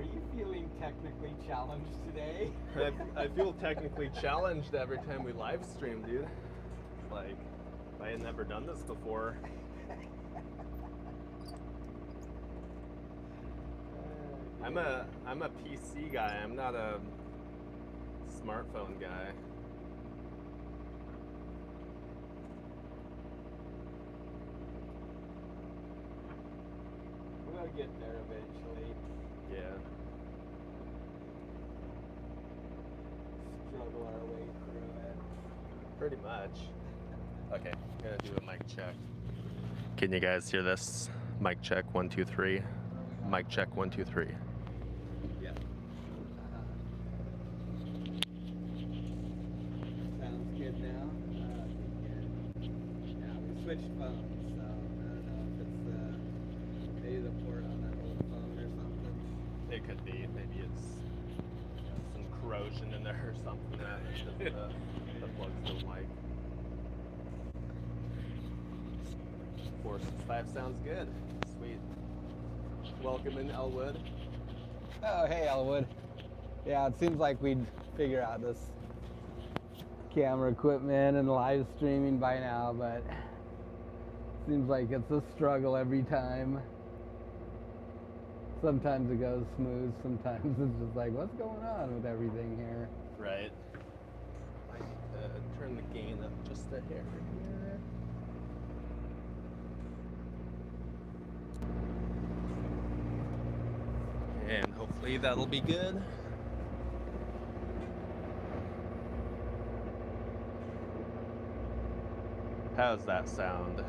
you feeling technically challenged today? I feel technically challenged every time we live stream, dude. Like, I had never done this before. I'm a PC guy. I'm not a smartphone guy. We'll get there eventually. Yeah. Struggle our way through it. Pretty much. Okay, I'm gonna do a mic check. Can you guys hear this? Mic check, 1, 2, 3. Mic check, 1, 2, 3. Yeah. Sounds good now. Good. Yeah, we switched phones, so I don't know if it's maybe the port on that old phone or something. It could be. Maybe it's some corrosion in there or something that the plugs don't like. 465 sounds good. Sweet. Welcome in, Elwood. Oh, hey, Elwood. Yeah, it seems like we'd figure out this camera equipment and live streaming by now, but it seems like it's a struggle every time. Sometimes it goes smooth, sometimes it's just like, what's going on with everything here? Right. I need to turn the gain up just a hair here. And hopefully that'll be good. How's that sound?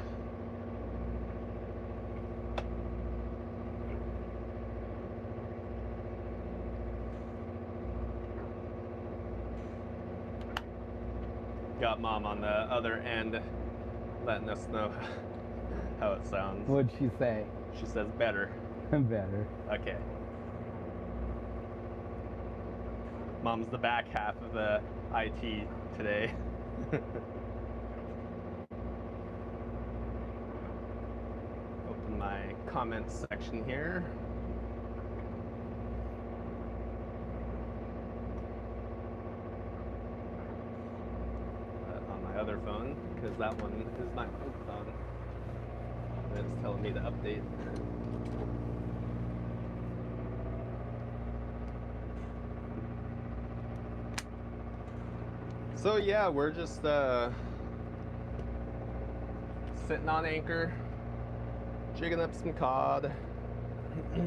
Got Mom on the other end letting us know how it sounds. What'd she say? She says better. Better. Okay. Mom's the back half of the IT today. Open my comments section here. On my other phone, because that one is my old phone. And it's telling me to update. So yeah, we're just sitting on anchor, jigging up some cod. It's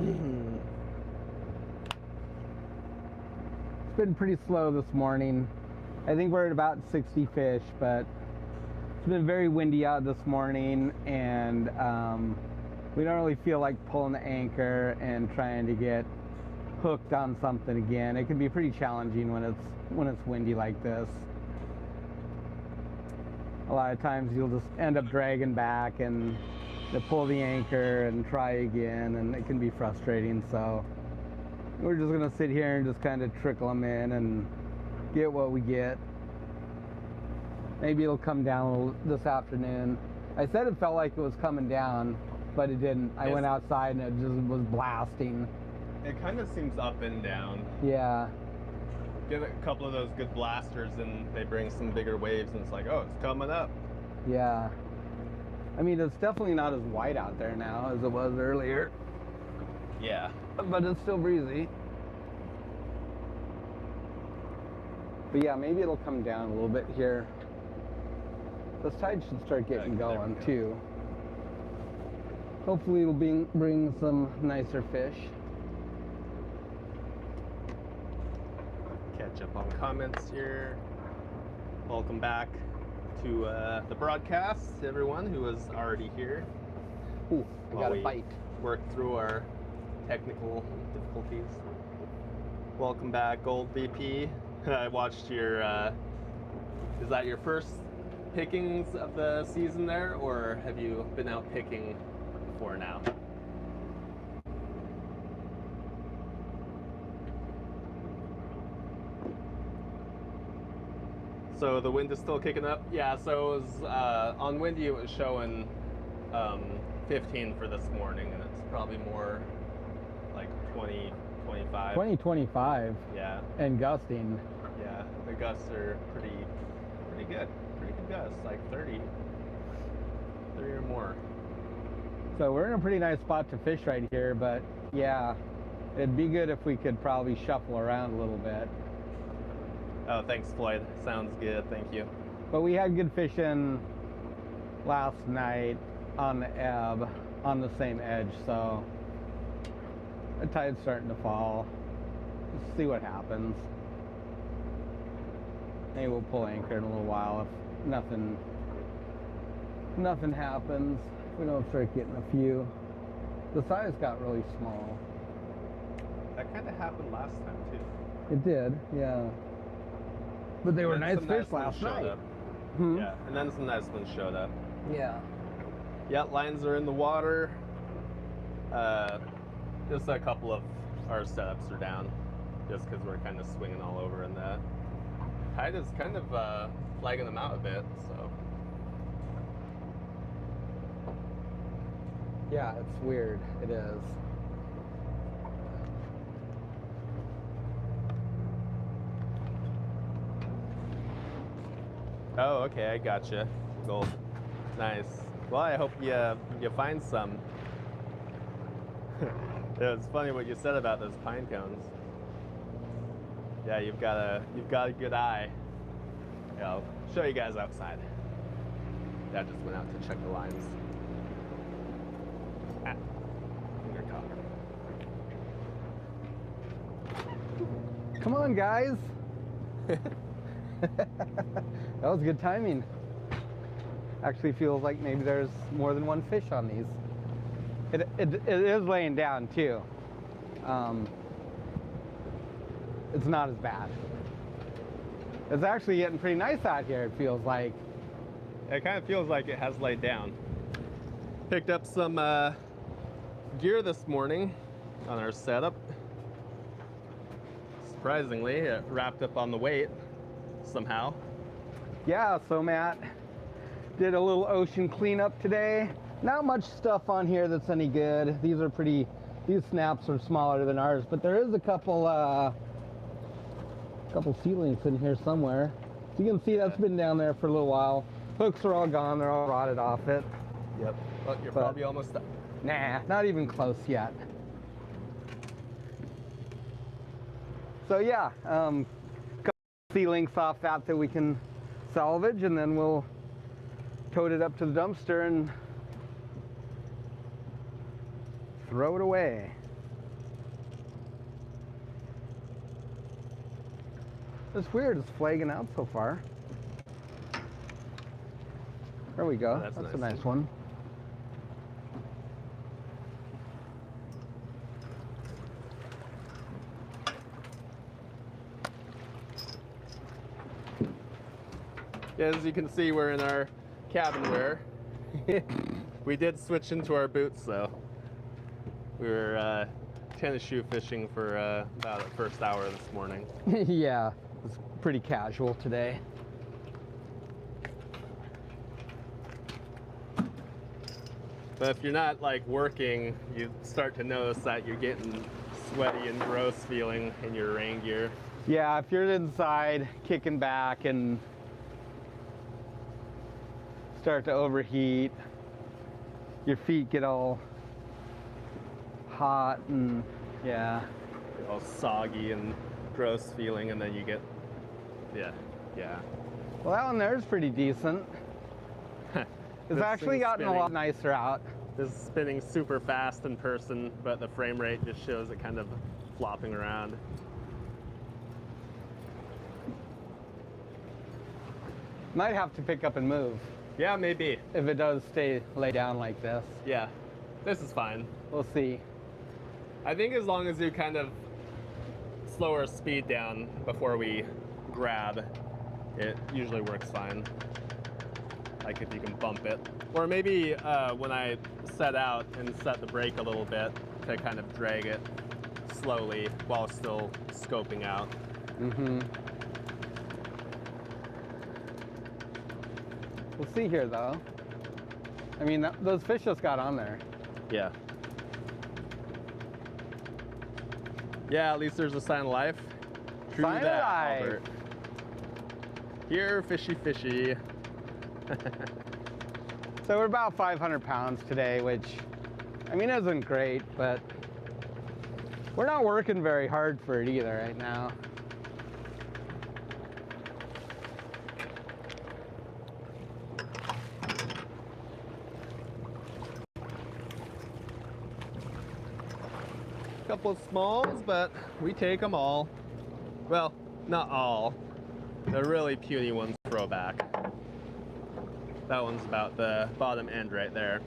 been pretty slow this morning. I think we're at about 60 fish, but it's been very windy out this morning, and we don't really feel like pulling the anchor and trying to get hooked on something again. It can be pretty challenging when it's windy like this. A lot of times you'll just end up dragging back and to pull the anchor and try again, and it can be frustrating. So we're just gonna sit here and just kind of trickle them in and get what we get. Maybe it'll come down this afternoon. I said it felt like it was coming down, but it didn't. I went outside and it just was blasting. It kind of seems up and down. Yeah. Get a couple of those good blasters and they bring some bigger waves and it's like, oh, it's coming up. Yeah. I mean, it's definitely not as white out there now as it was earlier. Yeah. But it's still breezy. But yeah, maybe it'll come down a little bit here. This tide should start getting going too. Hopefully it'll bring some nicer fish. Catch up on comments here. Welcome back to the broadcast, everyone who was already here. Ooh, we got a bite. Work through our technical difficulties. Welcome back, Gold VP. I watched your, is that your first pickings of the season there, or have you been out picking before now? So the wind is still kicking up? Yeah, so it was, on windy it was showing 15 for this morning, and it's probably more like 20, 25. 20-25. Yeah. And gusting. Yeah, the gusts are pretty good. Pretty good gusts, like 30 or more. So we're in a pretty nice spot to fish right here, but yeah, it'd be good if we could probably shuffle around a little bit. Oh, thanks, Floyd. Sounds good. Thank you. But we had good fishing last night on the ebb, on the same edge, so the tide's starting to fall. Let's see what happens. Maybe we'll pull anchor in a little while if nothing happens. We don't start getting a few. The size got really small. That kind of happened last time too. It did, yeah. But they were nice some fish nice ones last showed night. up. Hmm? Yeah, and then some nice ones showed up. Yeah. Yeah, lines are in the water. Just a couple of our setups are down, just because we're kind of swinging all over, and the tide is kind of flagging them out a bit. So Yeah, it's weird. It is. oh, okay, I gotcha. Gold, nice. Well, I hope you find some. It was funny what you said about those pine cones. Yeah, you've got a good eye. Yeah, I'll show you guys outside. Yeah, I just went out to check the lines. Ah, finger caught. Come on, guys. That was good timing. Actually feels like maybe there's more than one fish on these. It is laying down too. It's not as bad. It's actually getting pretty nice out here, it feels like. It kind of feels like it has laid down. Picked up some gear this morning on our setup. Surprisingly, it wrapped up on the weight somehow. Yeah, so Matt did a little ocean cleanup today. Not much stuff on here that's any good. These snaps are smaller than ours, but there is a couple sea links in here somewhere. So you can see that's been down there for a little while. Hooks are all gone, they're all rotted off it. Yep. Well, you're probably almost done. Nah, not even close yet. So yeah, couple sea links off that we can salvage, and then we'll tote it up to the dumpster and throw it away. It's weird, it's flagging out so far. There we go. Oh, that's a nice one. Yeah, as you can see, we're in our cabin wear. We did switch into our boots though. We were tennis shoe fishing for about the first hour this morning. Yeah, it's pretty casual today. But if you're not like working, you start to notice that you're getting sweaty and gross feeling in your rain gear. Yeah, if you're inside kicking back and start to overheat, your feet get all hot and yeah. All soggy and gross feeling, and then you get, yeah. Well, that one there is pretty decent. It's actually gotten a lot nicer out. This is spinning super fast in person, but the frame rate just shows it kind of flopping around. Might have to pick up and move. Yeah, maybe. If it does stay laid down like this. Yeah, this is fine. We'll see. I think as long as you kind of slow our speed down before we grab, it usually works fine. Like if you can bump it. Or maybe when I set out and set the brake a little bit to kind of drag it slowly while still scoping out. Mm-hmm. We'll see here though. I mean, those fish just got on there. Yeah. Yeah, at least there's a sign of life. True Sign of that, life. Albert. Here, fishy, fishy. So we're about 500 pounds today, which, I mean, isn't great, but we're not working very hard for it either right now. Couple of smalls, but we take them all. Well, not all. The really puny ones throw back. That one's about the bottom end right there.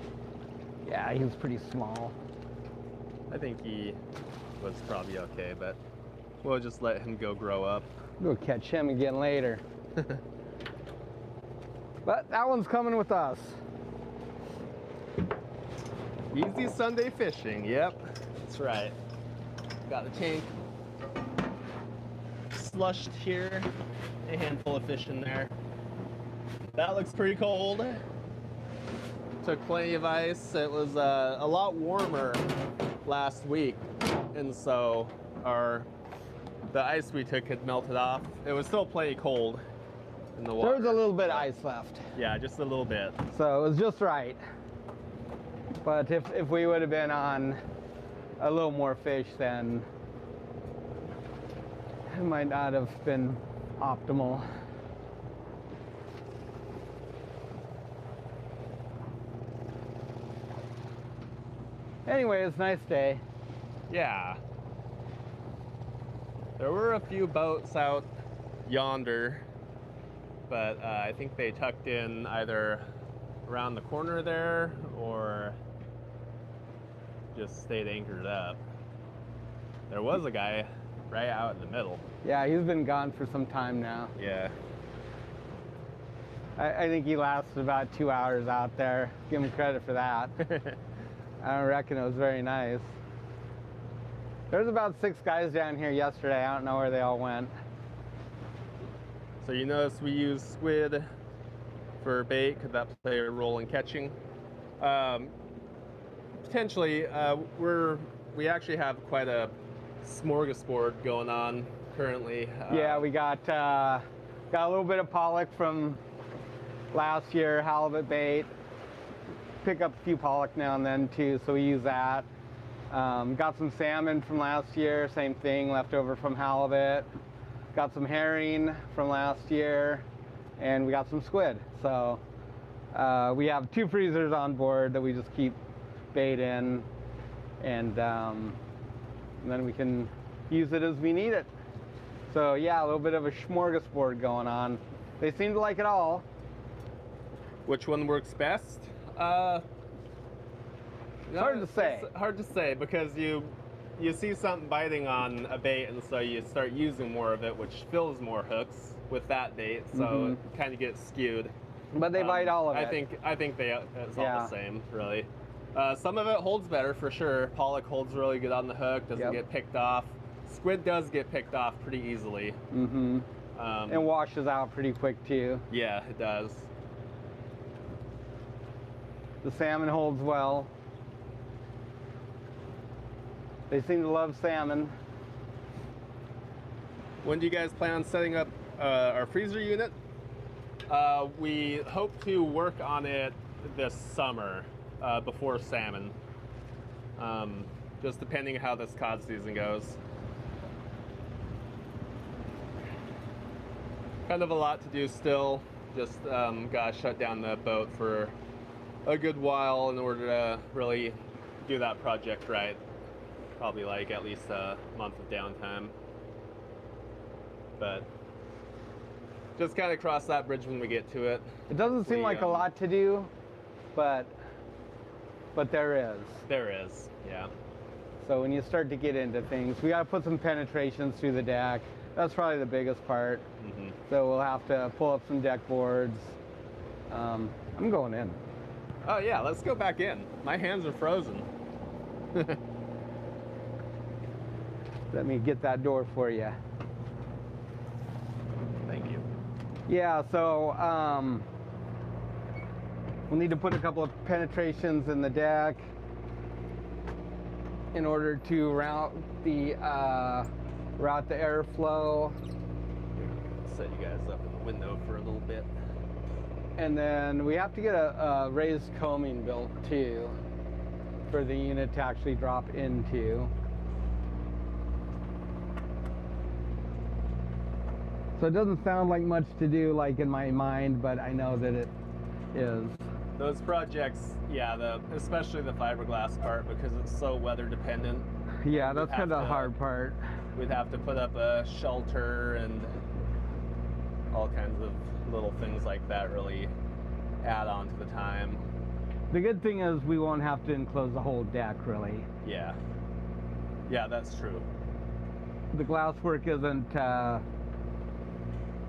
Yeah, he was pretty small. I think he was probably okay, but we'll just let him go grow up. We'll catch him again later. But that one's coming with us. Easy Sunday fishing, yep, that's right. Got the tank slushed here, a handful of fish in there. That looks pretty cold. Took plenty of ice. It was a lot warmer last week, and so the ice we took had melted off. It was still plenty cold in the water. There was a little bit of ice left. Yeah, just a little bit. So it was just right. But if we would have been on a little more fish, then it might not have been optimal. Anyway, it's a nice day. Yeah. There were a few boats out yonder, but I think they tucked in either around the corner there or just stayed anchored up. There was a guy right out in the middle. Yeah, he's been gone for some time now. Yeah. I think he lasted about 2 hours out there. Give him credit for that. I don't reckon it was very nice. There's about 6 guys down here yesterday. I don't know where they all went. So you notice we use squid for bait. Could that play a role in catching? Potentially. We actually have quite a smorgasbord going on currently. Yeah, we got a little bit of pollock from last year, halibut bait. Pick up a few pollock now and then too, so we use that. Got some salmon from last year, same thing, left over from halibut. Got some herring from last year, and we got some squid. So we have 2 freezers on board that we just keep bait in, and then we can use it as we need it. So yeah, a little bit of a smorgasbord going on. They seem to like it all. Which one works best? Hard to say. It's hard to say because you see something biting on a bait, and so you start using more of it, which fills more hooks with that bait. So it kind of gets skewed. But they bite all of it. I think it's all the same, really. Some of it holds better for sure. Pollock holds really good on the hook, doesn't get picked off. Squid does get picked off pretty easily. And washes out pretty quick too. Yeah, it does. The salmon holds well. They seem to love salmon. When do you guys plan on setting up our freezer unit? We hope to work on it this summer before salmon. Just depending on how this cod season goes. Kind of a lot to do still. Just gotta shut down the boat for a good while in order to really do that project right. Probably like at least a month of downtime. But just kind of cross that bridge when we get to it. It doesn't seem like a lot to do, but there is. There is, yeah. So when you start to get into things, we got to put some penetrations through the deck. That's probably the biggest part. So we'll have to pull up some deck boards. I'm going in. Oh yeah, let's go back in. My hands are frozen. Let me get that door for you. Thank you. Yeah, so we'll need to put a couple of penetrations in the deck. in order to route the airflow. Set you guys up in the window for a little bit. And then we have to get a raised combing built too for the unit to actually drop into. So it doesn't sound like much to do like in my mind, but I know that it is. Those projects, yeah, especially the fiberglass part, because it's so weather dependent. Yeah, that's kind of the hard part. We'd have to put up a shelter and all kinds of little things like that really add on to the time. The good thing is we won't have to enclose the whole deck, really. Yeah. Yeah, that's true. The glass work isn't,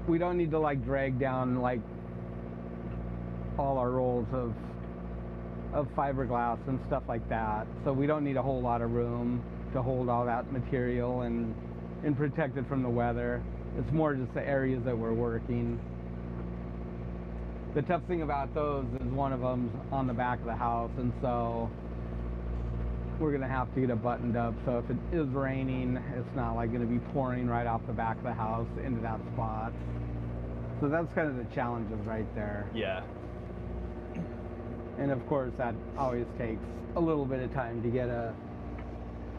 we don't need to like drag down like all our rolls of fiberglass and stuff like that. So we don't need a whole lot of room to hold all that material and protect it from the weather. It's more just the areas that we're working. The tough thing about those is one of them's on the back of the house, and so we're gonna have to get it buttoned up. So if it is raining, it's not like gonna be pouring right off the back of the house into that spot. So that's kind of the challenges right there. Yeah. And of course that always takes a little bit of time to get a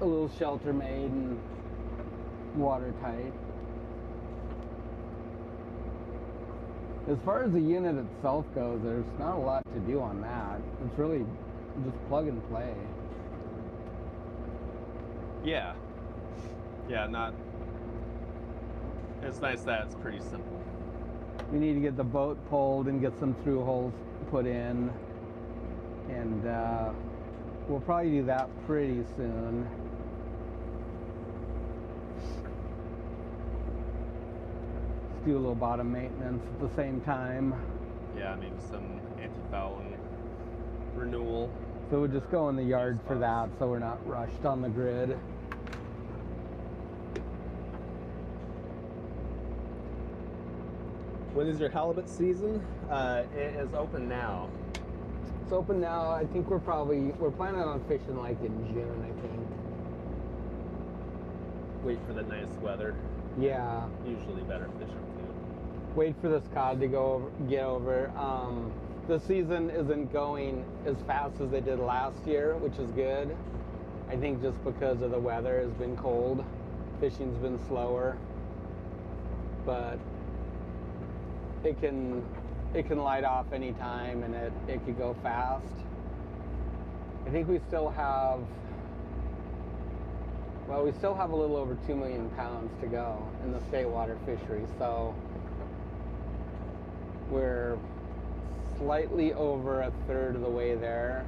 little shelter made and watertight. As far as the unit itself goes, there's not a lot to do on that. It's really just plug and play. Yeah. Yeah, it's nice that it's pretty simple. We need to get the boat pulled and get some through holes put in. And we'll probably do that pretty soon. Let's do a little bottom maintenance at the same time. Yeah, maybe some anti-fouling renewal. So we'll just go in the yard for that so we're not rushed on the grid. When is your halibut season? It is open now. It's open now. I think we're planning on fishing like in June, I think. Wait for the nice weather. Yeah. Usually better fishing too. Wait for this cod to get over. The season isn't going as fast as they did last year, which is good. I think just because of the weather has been cold. Fishing's been slower. But it can light off any time, and it could go fast. I think we still have a little over 2 million pounds to go in the state water fishery, so we're slightly over a third of the way there.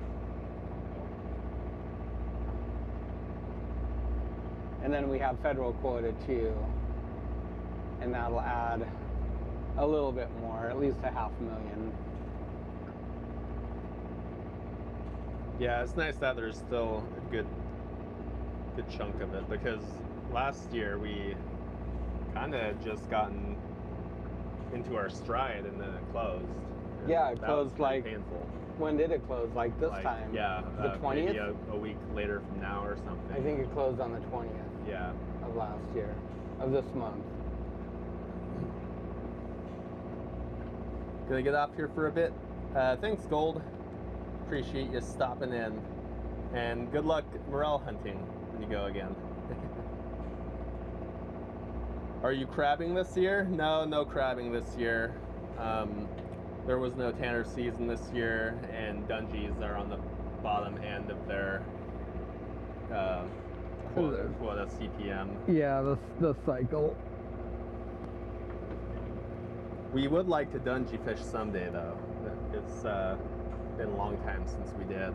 And then we have federal quota too, and that'll add a little bit more, at least 500,000. Yeah, it's nice that there's still a good chunk of it, because last year we kind of just gotten into our stride and then it closed. And yeah, it closed like painful. When did it close? Like this time? Yeah, the 20th. Maybe a week later from now or something. I think it closed on the 20th. Yeah. Of last year, of this month. Gonna get off here for a bit. Thanks, Gold. Appreciate you stopping in. And good luck morel hunting when you go again. Are you crabbing this year? No crabbing this year. There was no tanner season this year, and dungeons are on the bottom end of their quota CPM. Yeah, the cycle. We would like to dungy fish someday, though. It's been a long time since we did.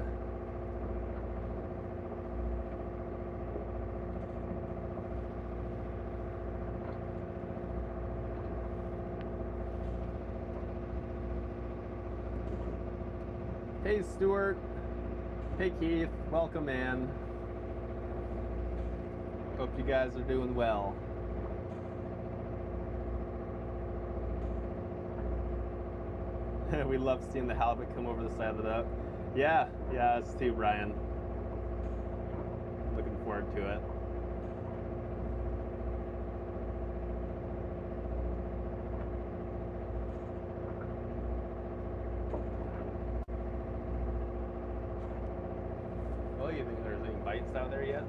Hey, Stuart. Hey, Keith. Welcome in. Hope you guys are doing well. We love seeing the halibut come over the side of the boat. Yeah, us too, Brian. Looking hard to it. Well, you think there's any bites out there yet?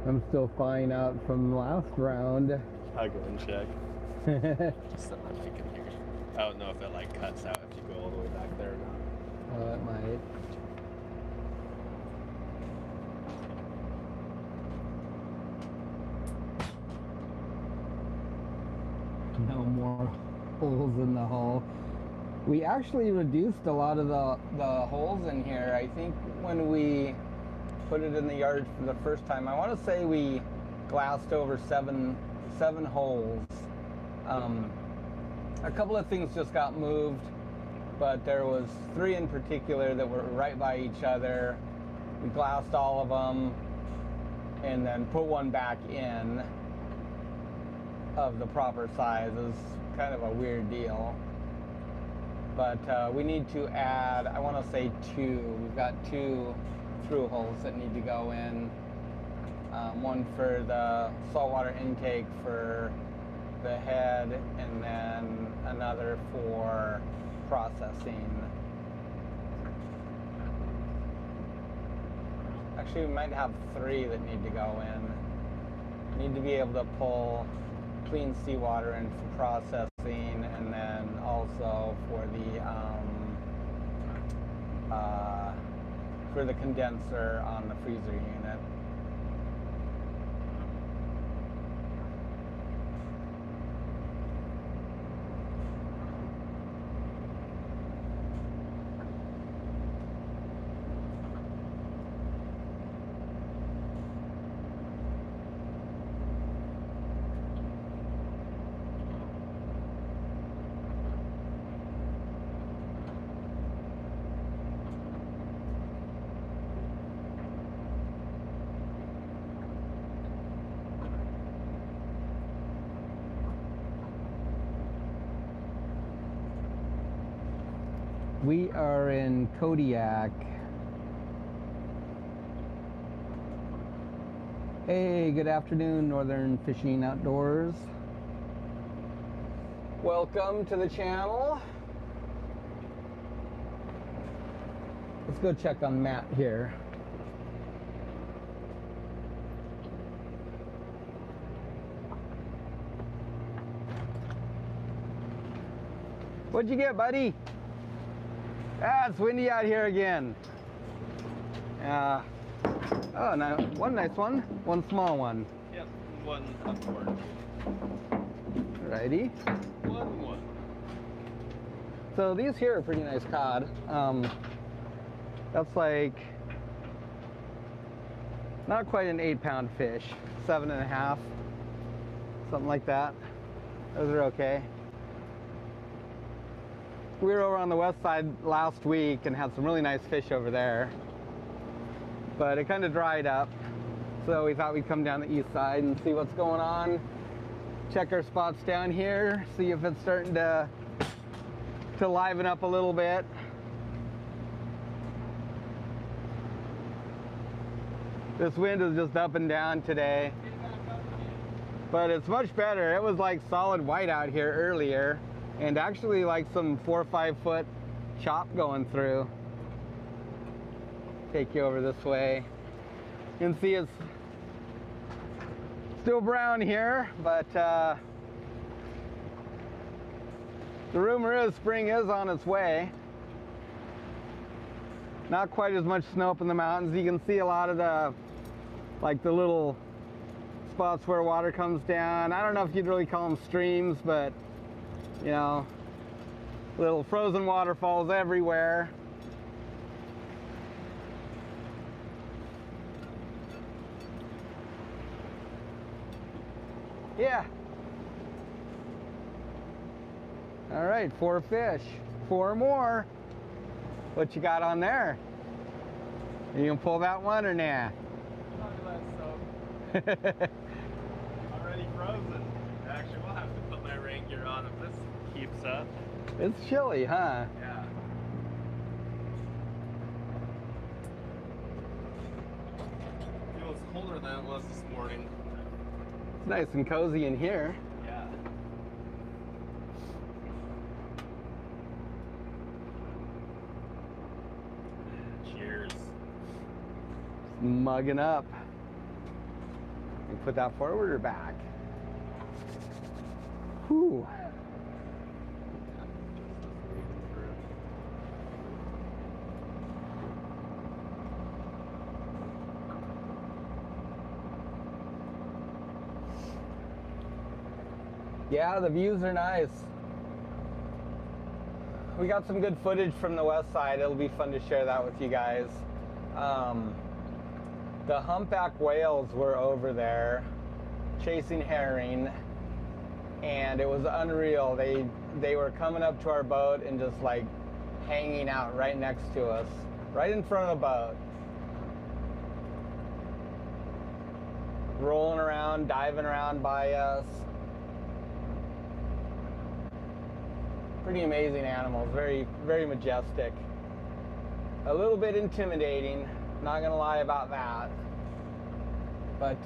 I'm still fine out from last round. I'll go and check. Just set my mic in here. I don't know if it like cuts out if you go all the way back there or not. Oh, it might. No more holes in the hull. We actually reduced a lot of the holes in here. I think when we put it in the yard for the first time, I want to say we glassed over seven holes. A couple of things just got moved, but there was 3 in particular that were right by each other. We glassed all of them and then put one back in of the proper size. It was kind of a weird deal. But we need to add, I want to say 2. We've got 2 through holes that need to go in. One for the saltwater intake for the head, and then another for processing. Actually, we might have 3 that need to go in. Need to be able to pull clean seawater in for processing, and then also for the condenser on the freezer unit. We are in Kodiak. Hey, good afternoon, Northern Fishing Outdoors. Welcome to the channel. Let's go check on Matt here. What'd you get, buddy? Ah, it's windy out here again. Oh, no, one nice one, one small one. Yep, one upward. Righty. One. So these here are pretty nice cod. That's like not quite an 8-pound fish, 7.5, something like that. Those are okay. We were over on the west side last week and had some really nice fish over there, but it kind of dried up, so we thought we'd come down the east side and see what's going on, check our spots down here, see if it's starting to liven up a little bit. This wind is just up and down today, but it's much better. It was like solid white out here earlier, and actually like some 4 or 5 foot chop going through. Take you over this way. You can see it's still brown here, but the rumor is spring is on its way. Not quite as much snow up in the mountains. You can see a lot of the little spots where water comes down. I don't know if you'd really call them streams, but you know, little frozen waterfalls everywhere. Yeah. All right, 4 fish, 4 more. What you got on there? You gonna pull that one or nah? Already frozen. Actually, we'll have to put my rain gear on if this keeps up. It's chilly, huh? Yeah. than it was this morning. It's nice and cozy in here. Yeah. Cheers. Mugging up. You put that forward or back? Whew. Yeah, the views are nice. We got some good footage from the west side. It'll be fun to share that with you guys. The humpback whales were over there chasing herring, and it was unreal. They were coming up to our boat and just like hanging out right next to us, right in front of the boat. Rolling around, diving around by us. Pretty amazing animals, very, very majestic. A little bit intimidating, not gonna lie about that. But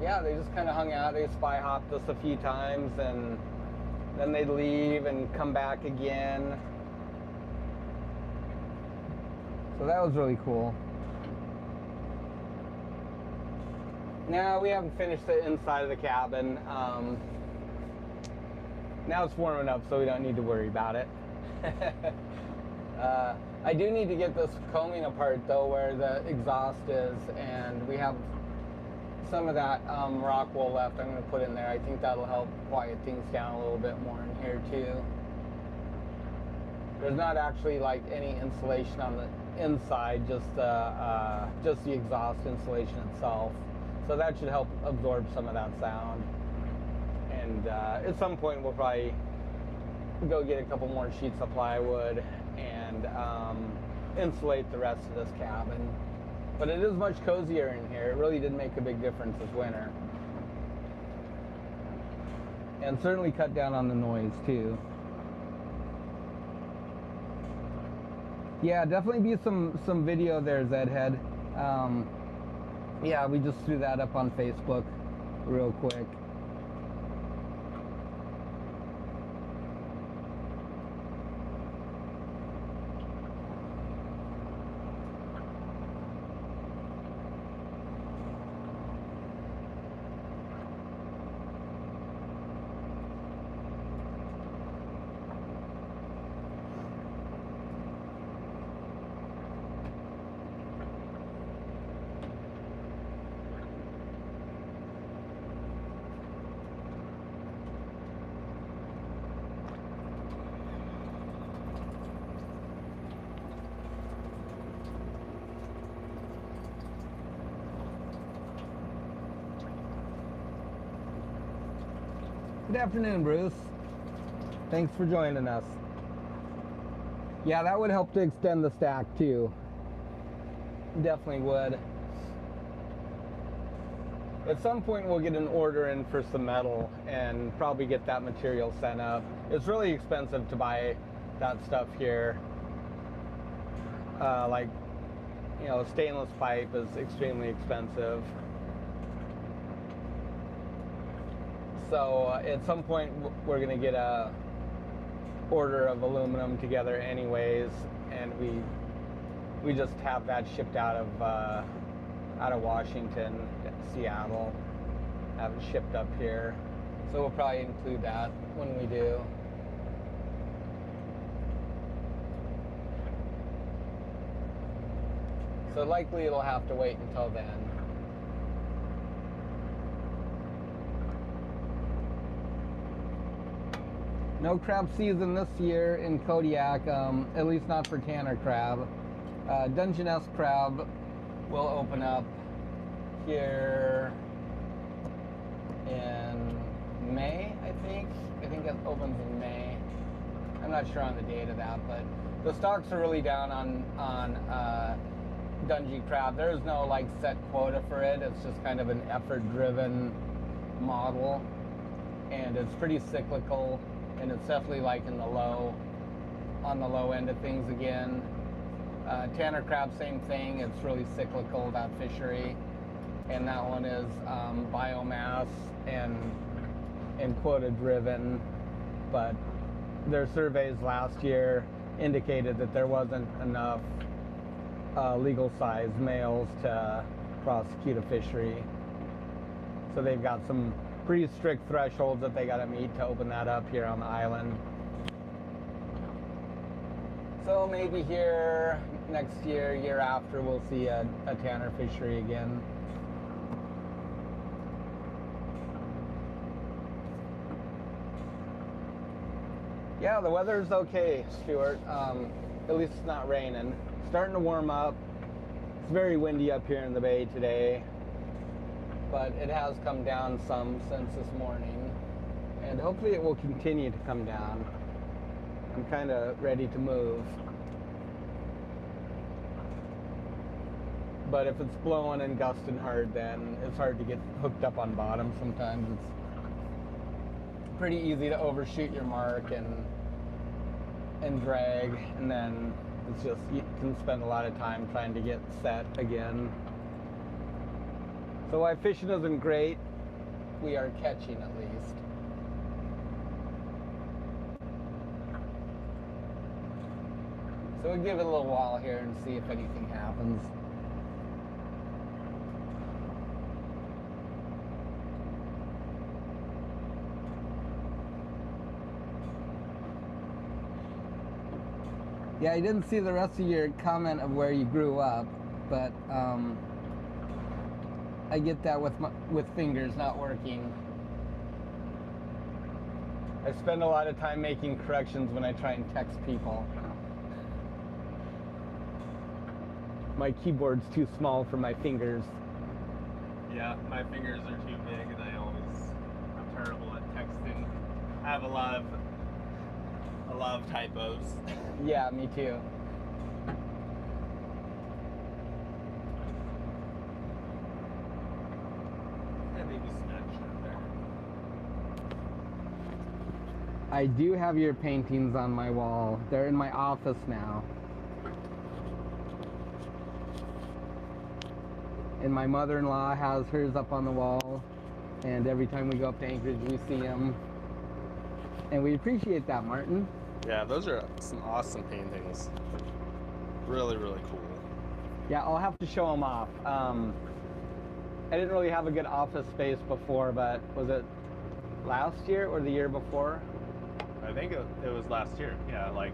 yeah, they just kind of hung out. They spy hopped us a few times, and then they'd leave and come back again. So that was really cool. Now we haven't finished the inside of the cabin. Now it's warm enough, so we don't need to worry about it. I do need to get this combing apart though, where the exhaust is, and we have some of that rock wool left. I'm going to put in there. I think that'll help quiet things down a little bit more in here too. There's not actually like any insulation on the inside, just the exhaust insulation itself. So that should help absorb some of that sound. And at some point we'll probably go get a couple more sheets of plywood and insulate the rest of this cabin. But it is much cozier in here. It really did make a big difference this winter. And certainly cut down on the noise too. Yeah, definitely be some video there, Zedhead. Yeah, we just threw that up on Facebook real quick. Good afternoon, Bruce. Thanks for joining us. Yeah, that would help to extend the stack too. Definitely would. At some point we'll get an order in for some metal and probably get that material sent up. It's really expensive to buy that stuff here. Like, you know, stainless pipe is extremely expensive. So at some point we're gonna get a order of aluminum together anyways, and we just have that shipped out of Washington, Seattle, have it shipped up here. So we'll probably include that when we do. So likely it'll have to wait until then. No crab season this year in Kodiak, at least not for Tanner crab. Dungeness crab will open up here in May, I think. I think it opens in May. I'm not sure on the date of that, but the stocks are really down on Dungeness crab. There's no like set quota for it. It's just kind of an effort-driven model, and it's pretty cyclical. And it's definitely like on the low end of things again. Tanner crab, same thing. It's really cyclical, that fishery. and that one is biomass and quota driven, but their surveys last year indicated that there wasn't enough legal size males to prosecute a fishery. So they've got some pretty strict thresholds that they got to meet to open that up here on the island. So maybe here next year, year after, we'll see a tanner fishery again. Yeah, the weather's okay, Stuart. At least it's not raining. Starting to warm up. It's very windy up here in the bay today, but it has come down some since this morning, and hopefully it will continue to come down. I'm kind of ready to move. But if it's blowing and gusting hard, then it's hard to get hooked up on bottom sometimes. It's pretty easy to overshoot your mark and drag, and then it's just, you can spend a lot of time trying to get set again. So while fishing isn't great, we are catching at least. So we'll give it a little while here and see if anything happens. Yeah, I didn't see the rest of your comment of where you grew up, but I get that with fingers not working. I spend a lot of time making corrections when I try and text people. My keyboard's too small for my fingers. Yeah, my fingers are too big, and I'm terrible at texting. I have a lot of typos. Yeah, me too. Yeah, maybe snatch it there. I do have your paintings on my wall. They're in my office now. And my mother-in-law has hers up on the wall. And every time we go up to Anchorage, we see them. And we appreciate that, Martin. Yeah, those are some awesome paintings. Really, really cool. Yeah, I'll have to show them off. I didn't really have a good office space before, but was it last year or the year before? I think it was last year. Yeah, like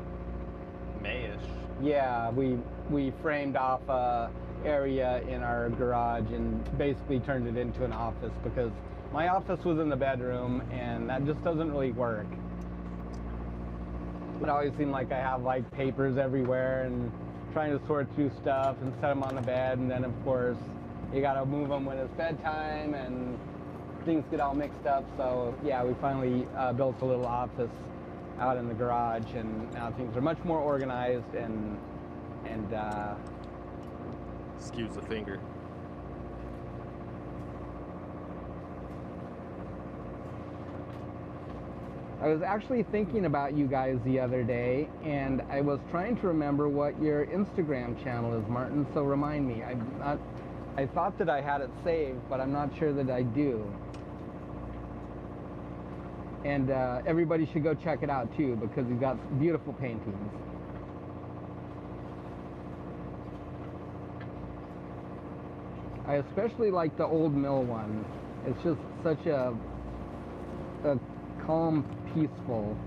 May-ish. Yeah, we framed off a area in our garage and basically turned it into an office because my office was in the bedroom and that just doesn't really work. It always seemed like I have like papers everywhere and trying to sort through stuff and set them on the bed, and then of course you gotta move them when it's bedtime and things get all mixed up. So yeah, we finally built a little office out in the garage, and now things are much more organized and Excuse the finger. I was actually thinking about you guys the other day, and I was trying to remember what your Instagram channel is, Martin, so remind me. I thought that I had it saved, but I'm not sure that I do. And everybody should go check it out too, because you've got beautiful paintings. I especially like the old mill one. It's just such a calm, peaceful.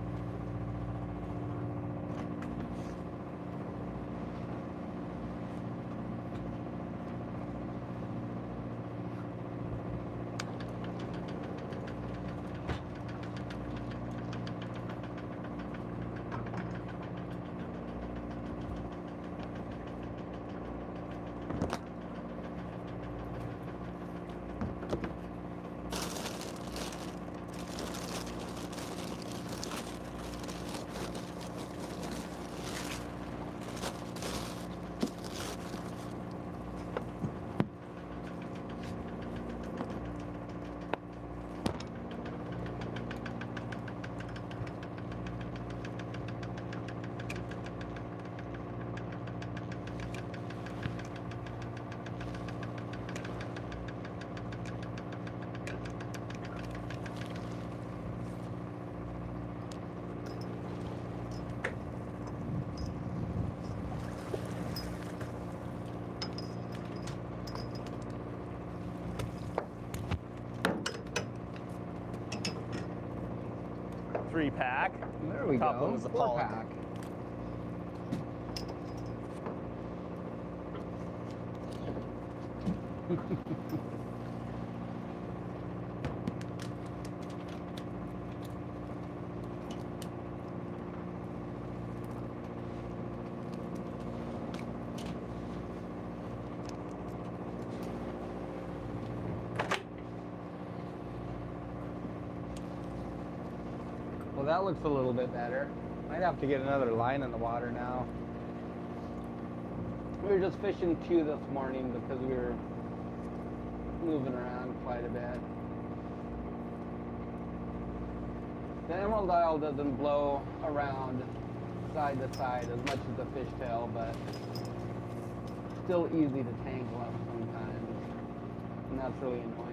3-pack. There we Top go. one is a 4-pack. Well, that looks a little bit better. Might have to get another line in the water now. We were just fishing 2 this morning because we were moving around quite a bit. The emerald isle doesn't blow around side to side as much as the fishtail, but still easy to tangle up sometimes, and that's really annoying.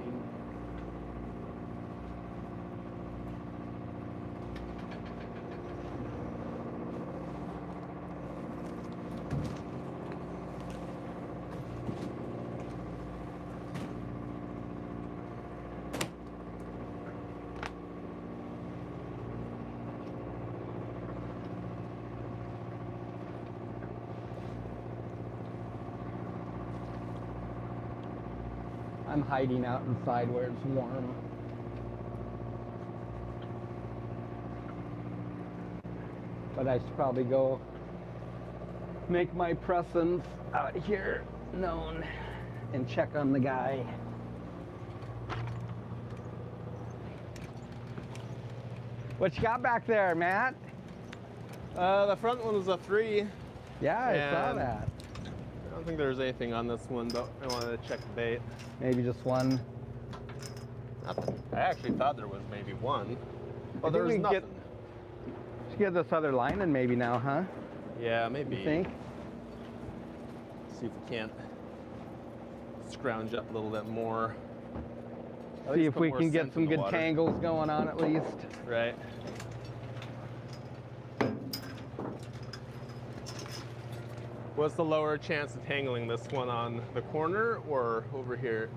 I'm hiding out inside where it's warm. But I should probably go make my presence out here known and check on the guy. What you got back there, Matt? The front one was a 3. Yeah, I saw And that. I don't think there's anything on this one, but I wanted to check the bait. Maybe just one. Nothing. I actually thought there was maybe one. But think there was we can nothing. Should get this other line in maybe now, huh? Yeah, maybe. You think? See if we can't scrounge up a little bit more. At See least if put we more can get scent some in the good water. tangles going on at least. Right. What's the lower chance of tangling, this one on the corner or over here?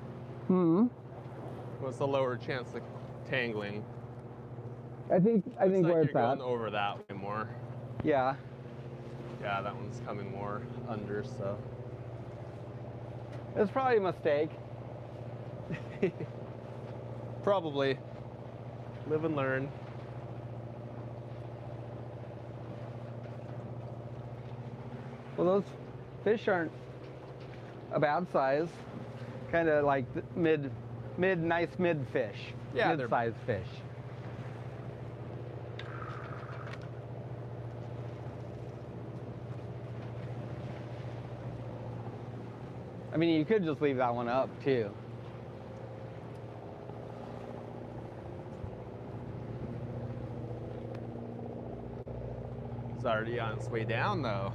What's the lower chance of tangling? I think Looks where like it's you're at. going over that way more. Yeah. Yeah, that one's coming more under, so. It's probably a mistake. Probably. Live and learn. Well, those fish aren't a bad size. Kind of like nice mid fish. Yeah, they're- mid-sized fish. I mean, you could just leave that one up too. It's already on its way down, though.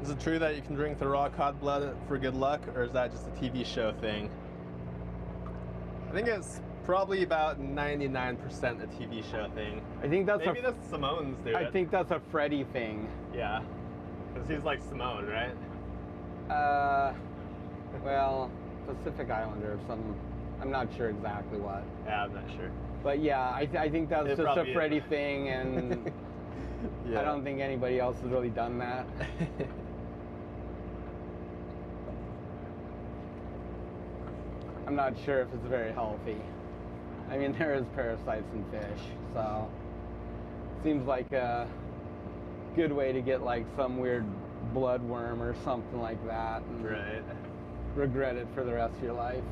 Is it true that you can drink the raw cod blood for good luck, or is that just a TV show thing? I think it's probably about 99% a TV show thing. I think that's Maybe that's Simone's do I it. think that's a Freddy thing. Yeah, because he's like Simone, right? Well, Pacific Islander or something. I'm not sure exactly what. Yeah, I'm not sure. But yeah, I think that's It just a probably is. Freddy thing, and Yeah. I don't think anybody else has really done that. I'm not sure if it's very healthy. I mean, there is parasites in fish, so seems like a good way to get like some weird bloodworm or something like that, and Right. regret it for the rest of your life.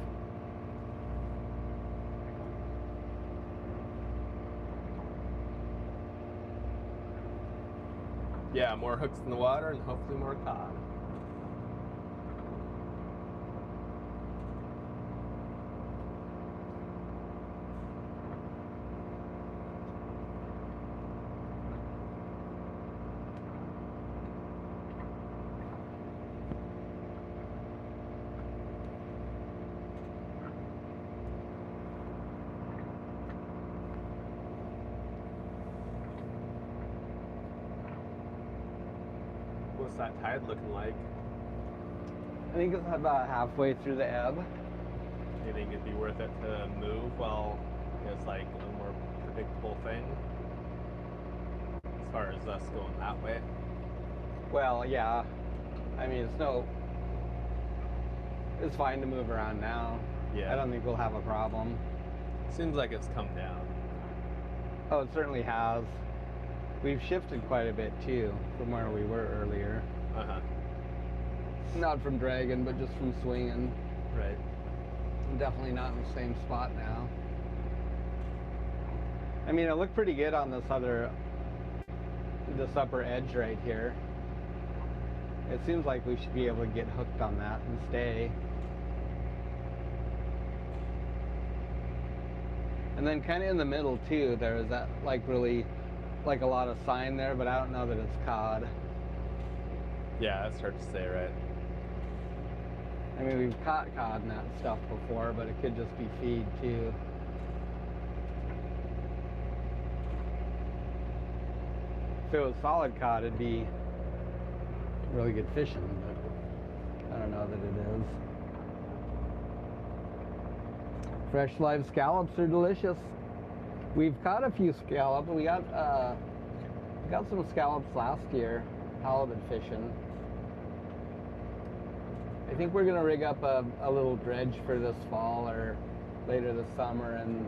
Yeah, more hooks in the water and hopefully more cod. What's that tide looking like? I think it's about halfway through the ebb. Do you think it'd be worth it to move while it's like a more predictable thing? As far as us going that way? Well, yeah. I mean, it's fine to move around now. Yeah. I don't think we'll have a problem. Seems like it's come down. Oh, it certainly has. We've shifted quite a bit too from where we were earlier. Uh-huh. Not from dragging, but just from swinging. Right. I'm definitely not in the same spot now. I mean, it looked pretty good on this upper edge right here. It seems like we should be able to get hooked on that and stay. And then kind of in the middle too, there is that like really like a lot of sign there, but I don't know that it's cod. Yeah, that's hard to say, right? I mean, we've caught cod and that stuff before, but it could just be feed too. If it was solid cod, it'd be really good fishing, but I don't know that it is. Fresh live scallops are delicious. We've caught a few scallops. We got some scallops last year, halibut fishing. I think we're gonna rig up a little dredge for this fall or later this summer and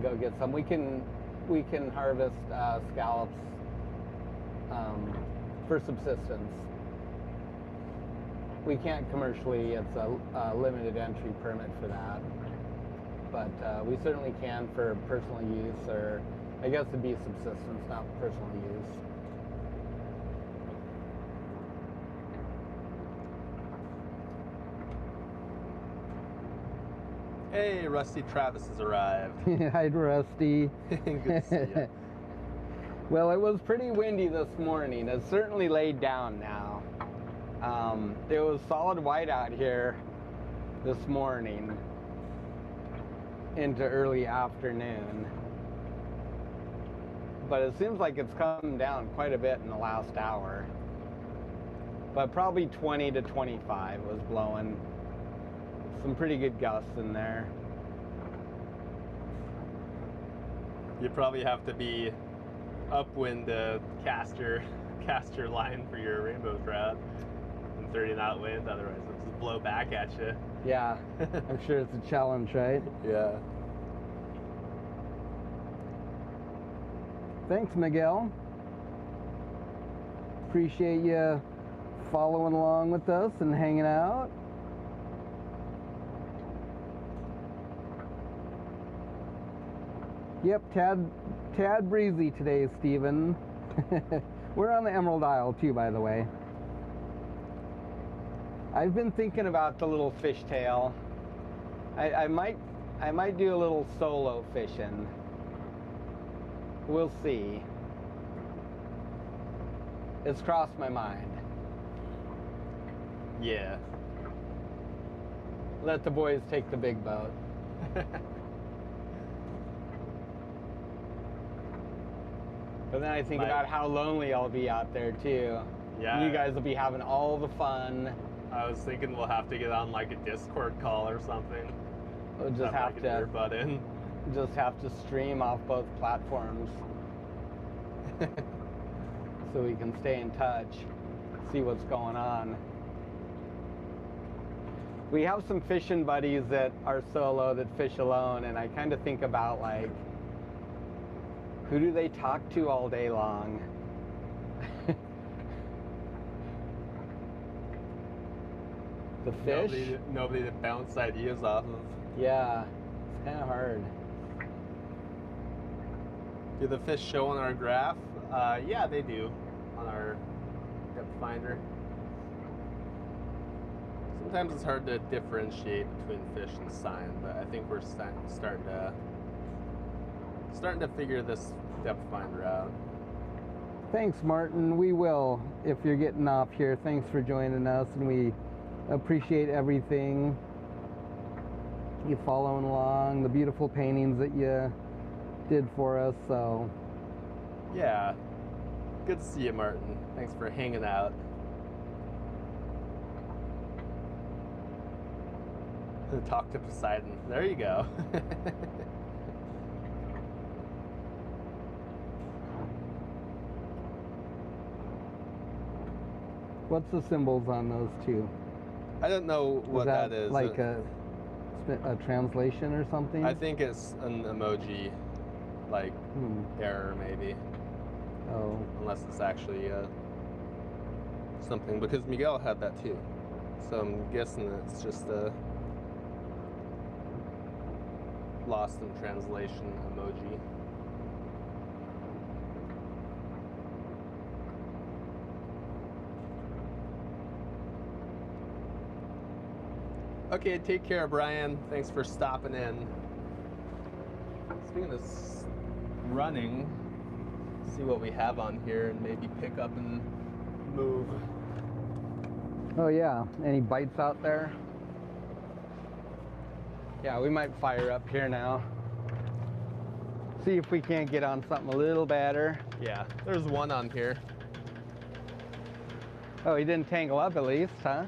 go get some. We can harvest scallops for subsistence. We can't commercially. It's a limited entry permit for that. But we certainly can for personal use, or I guess it'd be subsistence, not personal use. Hey, Rusty Travis has arrived. Hi, Rusty. Good to see you. Well, it was pretty windy this morning. It's certainly laid down now. It was solid white out here this morning into early afternoon, but it seems like it's come down quite a bit in the last hour, but probably 20 to 25 was blowing. Some pretty good gusts in there. You probably have to be upwind to cast your line for your rainbow trout in 30 knot wind, otherwise it'll just blow back at you. Yeah, I'm sure it's a challenge, right? Yeah. Thanks, Miguel. Appreciate you following along with us and hanging out. Yep, tad breezy today, Steven. We're on the Emerald Isle too, by the way. I've been thinking about the little fishtail. I might do a little solo fishing. We'll see. It's crossed my mind. Yeah. Let the boys take the big boat. But then I think about how lonely I'll be out there too. Yeah. You guys will be having all the fun. I was thinking we'll have to get on like a Discord call or something. We'll just have like to an earbud in. just have to stream off both platforms so we can stay in touch, see what's going on. We have some fishing buddies that are solo that fish alone, and I kind of think about like, who do they talk to all day long? The fish? Nobody to bounce ideas off of. Yeah, it's kind of hard. Do the fish show on our graph? Yeah, they do. on our depth finder. Sometimes it's hard to differentiate between fish and sign, but I think we're starting to figure this depth finder out. Thanks, Martin. We will, if you're getting off here. Thanks for joining us, and we appreciate everything. You following along, the beautiful paintings that you did for us. So yeah, good to see you, Martin. Thanks for hanging out. Talk to Poseidon. There you go. what's the symbols on those two? I don't know what that is. Like a translation or something? I think it's an emoji, like error maybe. Oh. Unless it's actually something, because Miguel had that too. So I'm guessing it's just a lost in translation emoji. Okay, take care, Brian. Thanks for stopping in. Speaking of running, see what we have on here and maybe pick up and move. Oh yeah, any bites out there? Yeah, we might fire up here now. See if we can't get on something a little better. Yeah, there's one on here. Oh, he didn't tangle up at least, huh?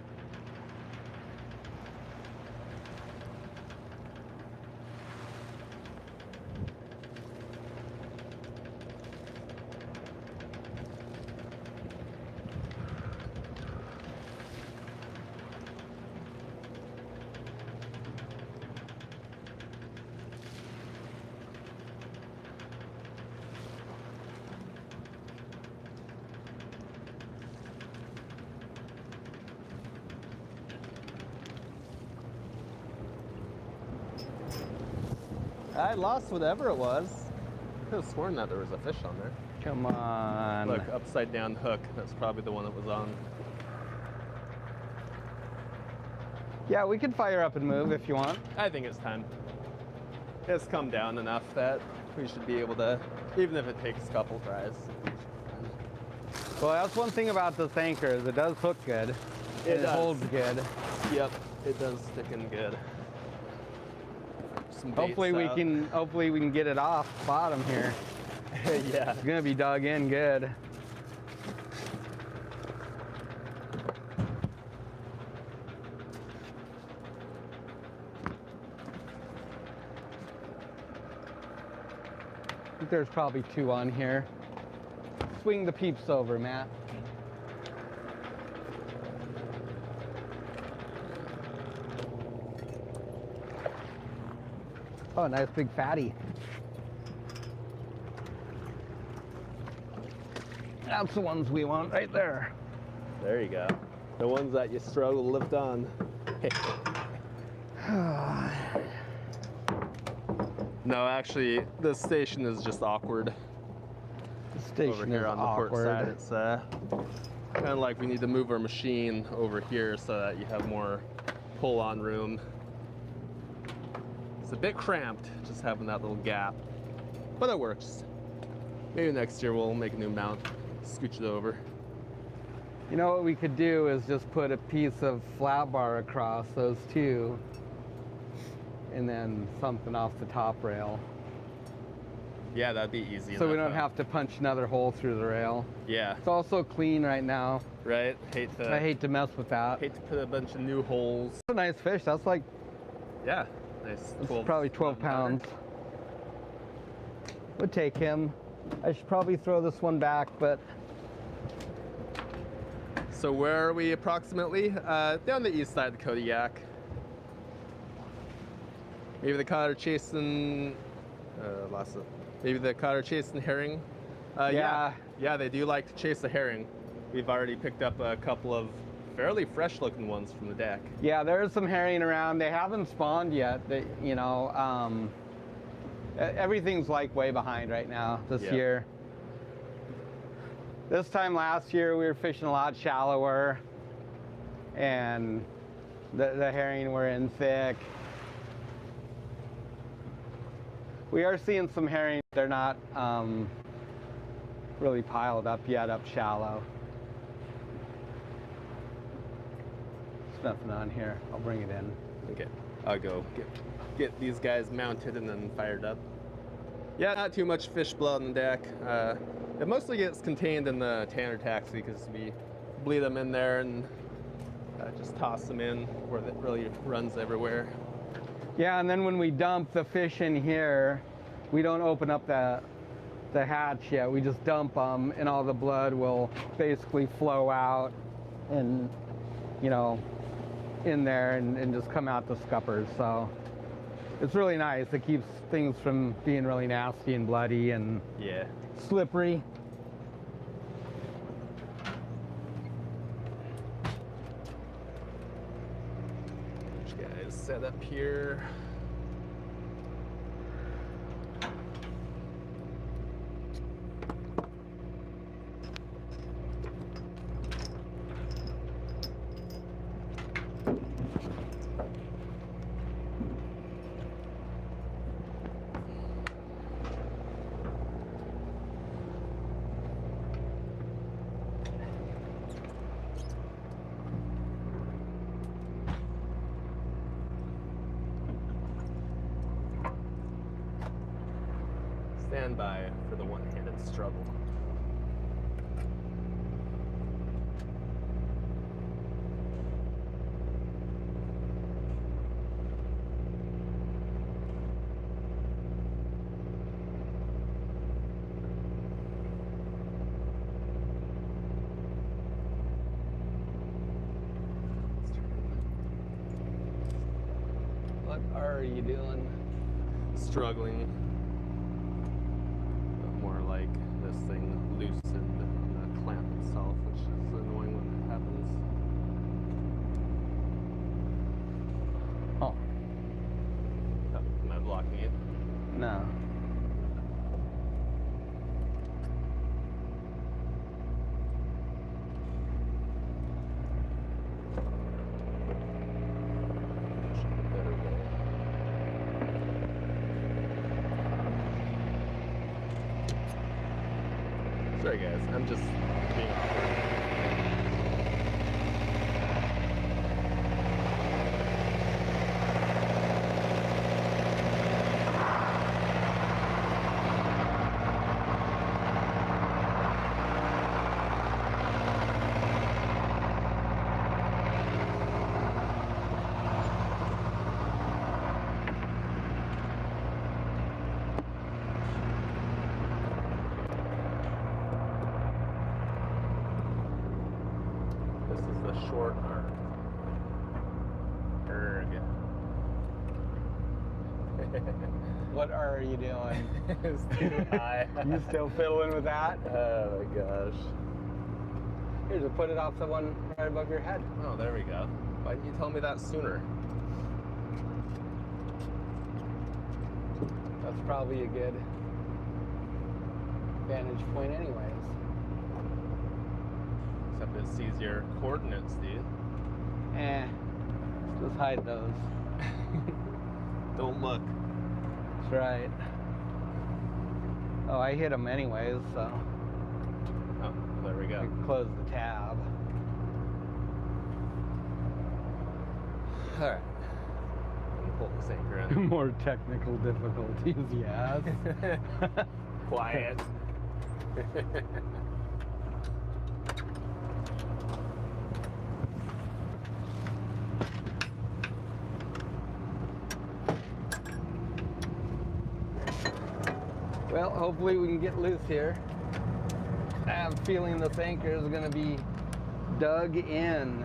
I lost whatever it was. I could have sworn that there was a fish on there. Come on. Look, upside down hook. That's probably the one that was on. Yeah, we can fire up and move if you want. I think it's time. It's come down enough that we should be able to, even if it takes a couple tries. Well, that's one thing about this anchor, is it does hook good. It does. Holds good. Yep, it does stick in good. Some Hopefully we can get it off the bottom here. Yeah. It's gonna be dug in good. I think there's probably two on here. Swing the peeps over, Matt. Oh, nice big fatty. That's the ones we want right there. There you go. The ones that you struggle to lift on. No, actually, the station is just awkward. The station over here is on the awkward. port side. It's kind of like we need to move our machine over here so that you have more pull-on room. It's a bit cramped, just having that little gap, but it works. Maybe next year we'll make a new mount, scooch it over. You know what we could do is just put a piece of flat bar across those two, and then something off the top rail. Yeah, that'd be easy. So we don't have to punch another hole through the rail. Yeah. It's also clean right now. Right? I hate to mess with that. Hate to put a bunch of new holes. That's a nice fish. That's like, Yeah, nice. that's probably 12 pounds. Would take him. I should probably throw this one back, but So where are we approximately? Down the east side of Kodiak. Maybe the cod are chasing. Lost it. Maybe the cod are chasing herring. Yeah. Yeah, they do like to chase the herring. We've already picked up a couple of fairly fresh-looking ones from the deck. yeah, there's some herring around. They haven't spawned yet. You know, everything's like way behind right now this Yeah. year. This time last year we were fishing a lot shallower, and the herring were in thick. We are seeing some herring. They're not really piled up yet up shallow. There's nothing on here. I'll bring it in. Okay, I'll go get these guys mounted and then fired up. Yeah, not too much fish blood on the deck. It mostly gets contained in the Tanner taxi because we bleed them in there and just toss them in where it really runs everywhere. Yeah, and then when we dump the fish in here, we don't open up the hatch yet. We just dump them, and all the blood will basically flow out and, you know, in there and just come out the scuppers. So it's really nice. It keeps things from being really nasty and bloody and yeah, slippery. Guys, set up here. Stand by for the one-handed struggle. What are you doing? Struggling. More like this thing loosened on the clamp itself, which is annoying when it happens. Oh. Oh, am I blocking it? No. Sorry guys, I'm just being awkward. Short arm. What are you doing? It's too high. You still fiddling with that? Oh my gosh. Here, just put it off the one right above your head. Oh, there we go. Why didn't you tell me that sooner? That's probably a good vantage point anyways. Except it sees your coordinates, dude. Just hide those. Don't look. That's right. Oh, I hit them anyways, so. Oh, there we I go. can close the tab. All right. I'm pull this anchor in. More technical difficulties, yes. Quiet. Well, hopefully we can get loose here. I have a feeling this anchor is going to be dug in.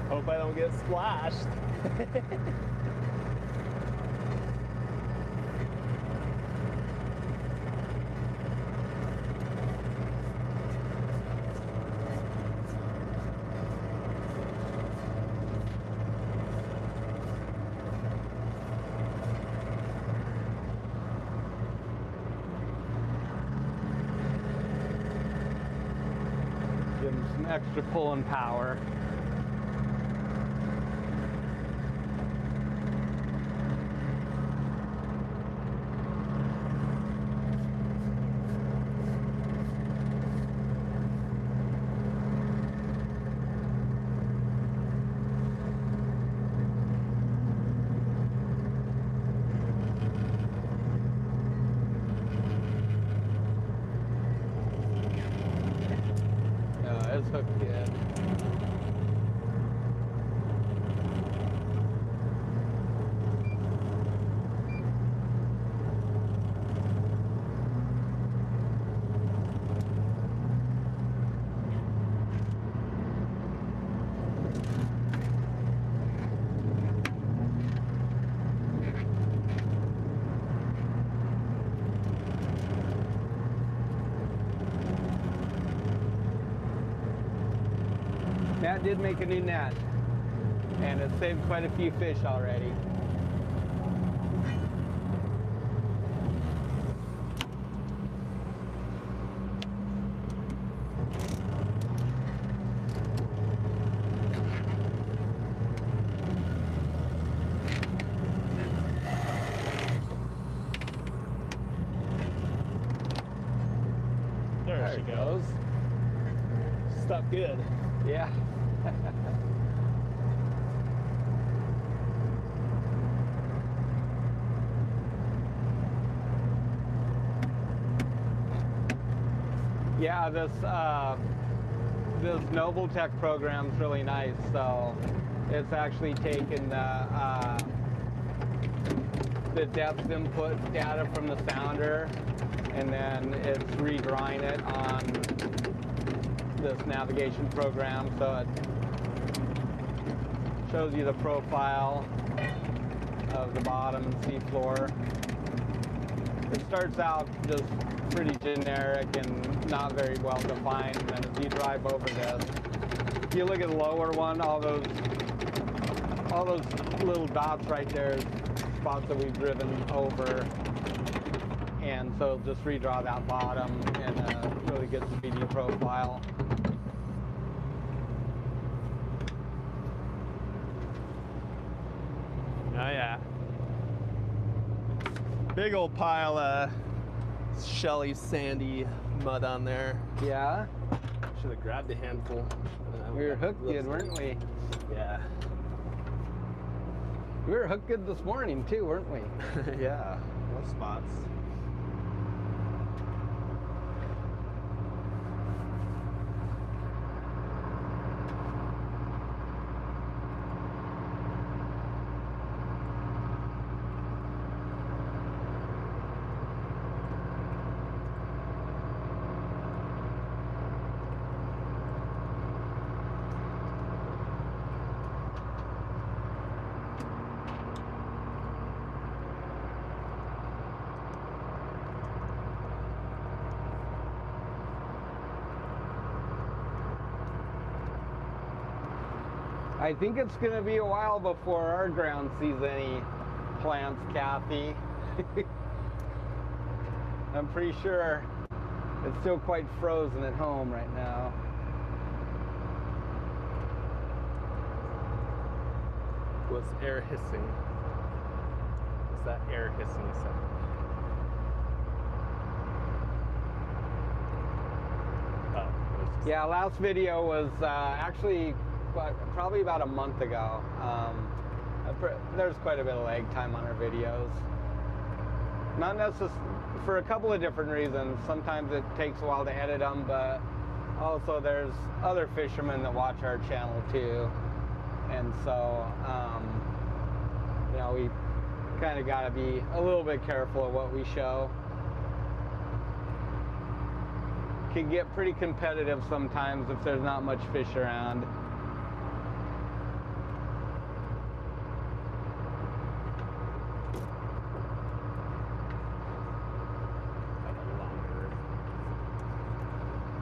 Hope I don't get splashed. Give them some extra pulling power. It's hooked good. Matt did make a new net, and it saved quite a few fish already. There she goes. Stuck good. Yeah. Yeah, this Noble-Tech program is really nice. So it's actually taken the depth input data from the sounder, and then it's redrawing it on this navigation program, so it shows you the profile of the bottom and seafloor. It starts out just pretty generic and not very well defined, and then as you drive over this, if you look at the lower one, all those little dots right there is spots that we've driven over, and so just redraw that bottom in a really good 3D profile. Oh yeah. Big old pile of shelly, sandy mud on there. Yeah, Should have grabbed a handful. we were hooked good, weren't we? Yeah. We were hooked good this morning too, weren't we? Yeah. No spots. I think it's going to be a while before our ground sees any plants, Kathy. I'm pretty sure it's still quite frozen at home right now. Was air hissing? Was that air hissing sound? Oh, it was just Yeah, last video was actually probably about a month ago. There's quite a bit of lag time on our videos. Not necessarily, for a couple of different reasons. Sometimes it takes a while to edit them, but also there's other fishermen that watch our channel too. And so, you know, we kind of got to be a little bit careful of what we show. Can get pretty competitive sometimes if there's not much fish around.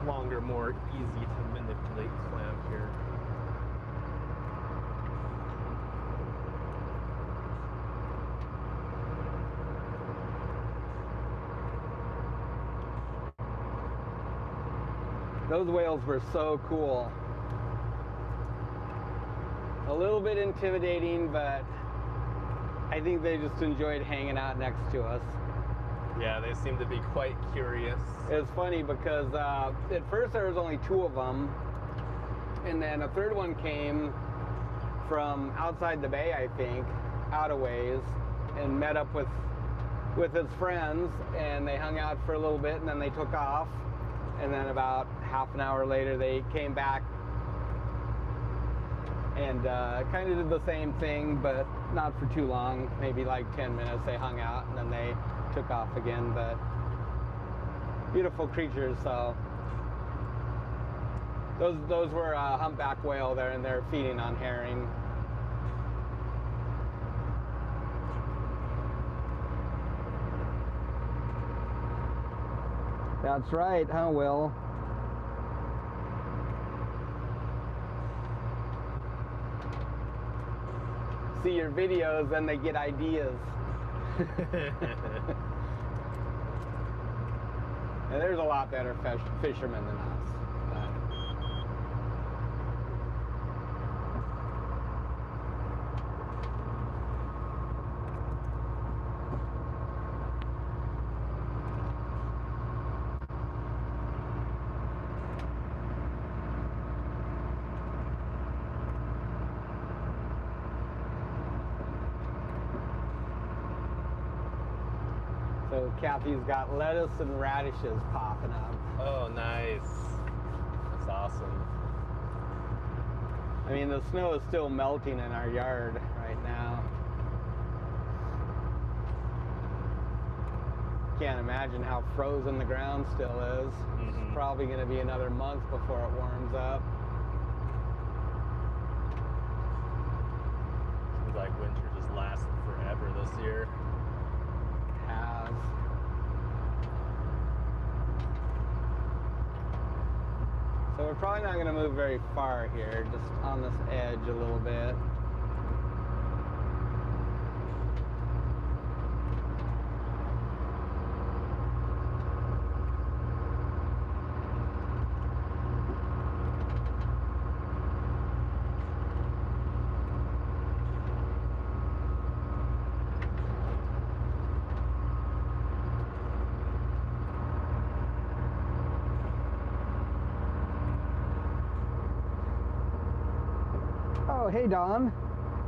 longer, more easy to manipulate clamp here. Those whales were so cool. A little bit intimidating, but I think they just enjoyed hanging out next to us. Yeah, they seem to be quite curious. It was funny because at first there was only 2 of them, and then a third one came from outside the bay, I think, out of ways, and met up with his friends, and they hung out for a little bit, and then they took off, and then about half an hour later they came back and kind of did the same thing, but not for too long, maybe like 10 minutes. They hung out and then they took off again. But beautiful creatures. So those were a humpback whale there, and they're feeding on herring. That's right, huh, Will? See your videos and they get ideas. And there's a lot better fishermen than us. So Kathy's got lettuce and radishes popping up. Oh, nice. That's awesome. I mean, the snow is still melting in our yard right now. Can't imagine how frozen the ground still is. It's probably going to be another month before it warms up. Seems like winter just lasted forever this year. Has. So we're probably not going to move very far here, just on this edge a little bit. Oh, hey Don,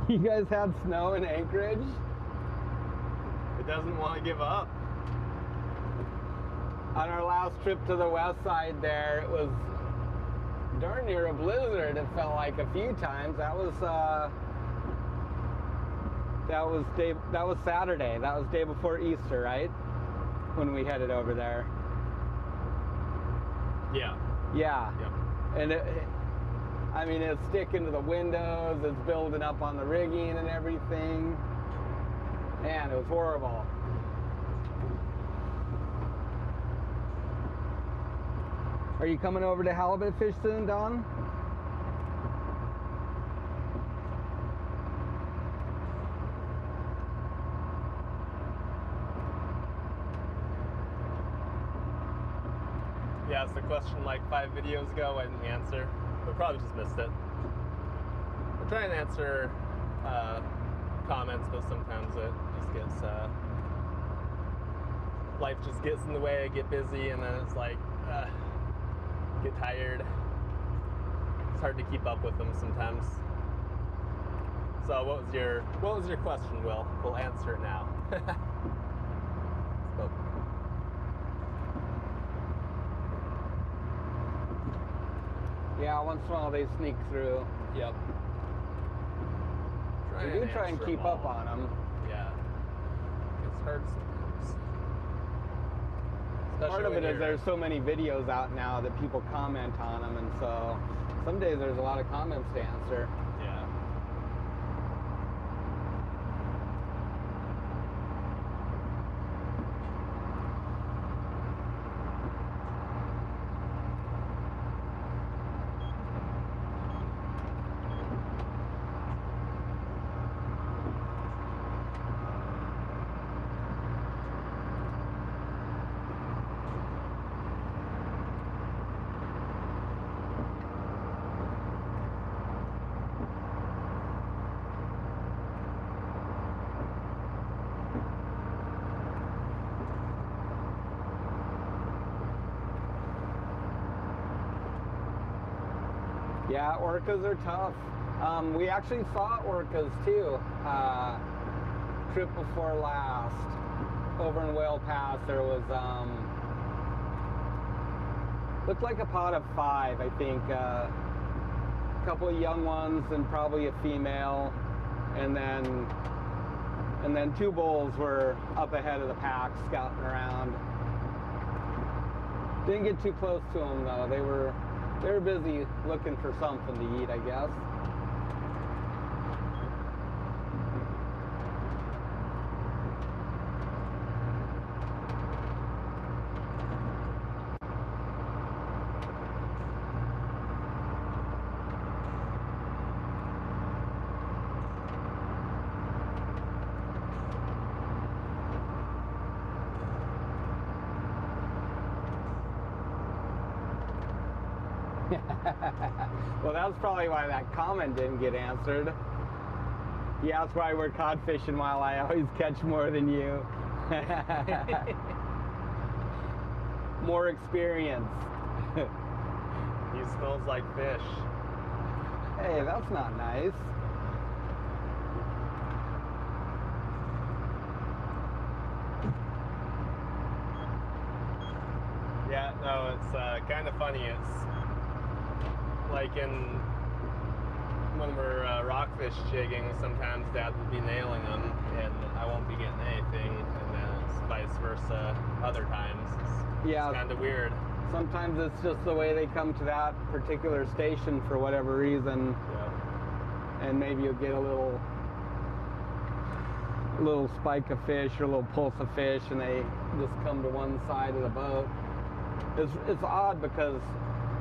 you guys had snow in Anchorage? It doesn't want to give up. On our last trip to the west side there, it was darn near a blizzard. It felt like a few times. That was Saturday. That was day before Easter, right? When we headed over there. Yeah. Yeah. Yep. And I mean, it's sticking to the windows, it's building up on the rigging and everything. Man, it was horrible. Are you coming over to halibut fish soon, Don? Yeah, it's a question like 5 videos ago I didn't answer. We probably just missed it. We're trying to answer comments, but sometimes it just gets life just gets in the way. I get busy, and then it's like get tired. It's hard to keep up with them sometimes. So what was your question, Will? We'll answer it now. So, Yeah, once in a while they sneak through. yep. We do try and answer keep them up all. on them. Yeah. It's hard sometimes. Part Especially of when it is you're- there's so many videos out now that people comment on them, and so some days there's a lot of comments to answer. Yeah. Yeah, orcas are tough. We actually saw orcas too. Trip before last, over in Whale Pass, there was looked like a pod of 5, I think. A couple of young ones and probably a female, and then 2 bulls were up ahead of the pack scouting around. Didn't get too close to them though. They were busy looking for something to eat, I guess. Well, that's probably why that comment didn't get answered. He asked why we're cod fishing while I always catch more than you. More experience. He smells like fish. Hey, that's not nice. Yeah, no, it's kind of funny. It's like when we're rockfish jigging, sometimes Dad will be nailing them and I won't be getting anything, and then it's vice versa other times. It's kind of weird. Sometimes it's just the way they come to that particular station for whatever reason. Yeah. And maybe you'll get a little spike of fish or a little pulse of fish, and they just come to one side of the boat. It's odd because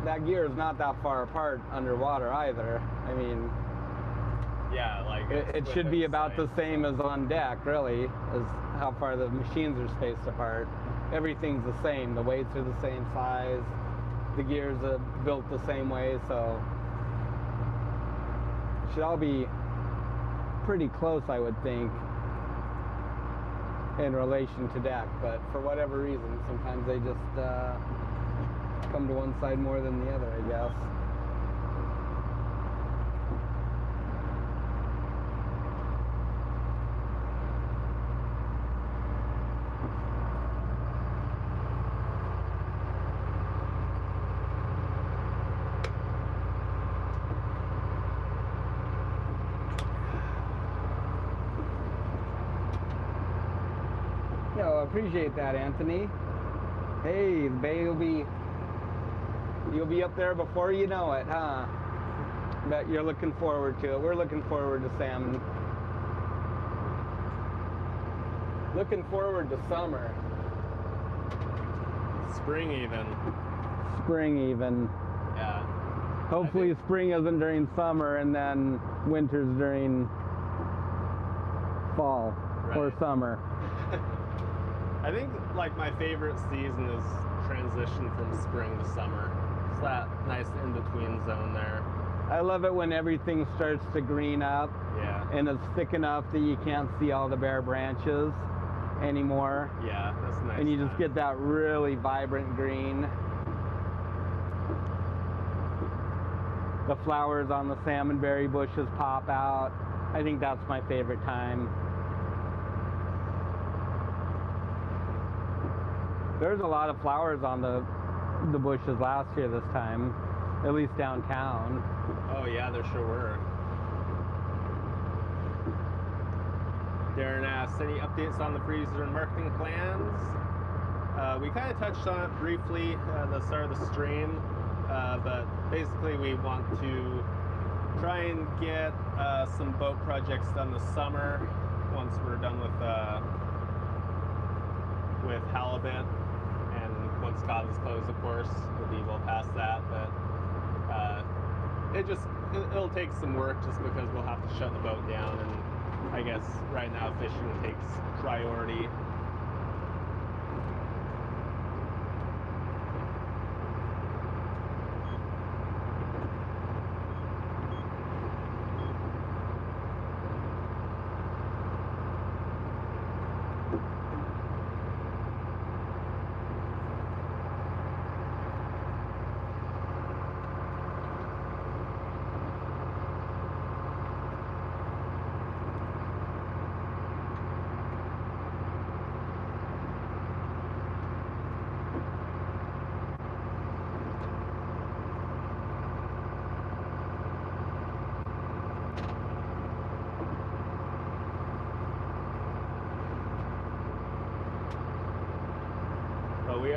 that gear is not that far apart underwater either. I mean, yeah, like it should be about the same as on deck, really, as how far the machines are spaced apart. Everything's the same. The weights are the same size. The gears are built the same way, so it should all be pretty close, I would think, in relation to deck. But for whatever reason, sometimes they just come to one side more than the other, I guess. No, I appreciate that, Anthony. Hey, the bay you'll be up there before you know it, huh? Bet you're looking forward to it. We're looking forward to salmon. Looking forward to summer. Spring even. Spring even. Yeah. Hopefully spring isn't during summer and then winter's during fall or summer. I think like my favorite season is transition from spring to summer. It's that nice in-between zone there. I love it when everything starts to green up. Yeah. And it's thick enough that you can't see all the bare branches anymore. Yeah, that's nice. And you just get that really vibrant green. The flowers on the salmonberry bushes pop out. I think that's my favorite time. There's a lot of flowers on the bushes last year this time, at least downtown. Oh yeah, there sure were. Darren asked, any updates on the freezer and marketing plans? We kind of touched on it briefly at the start of the stream, but basically we want to try and get some boat projects done this summer once we're done with halibut. Once cod is closed, of course, we'll be well past that, but it'll take some work just because we'll have to shut the boat down, and I guess right now fishing takes priority.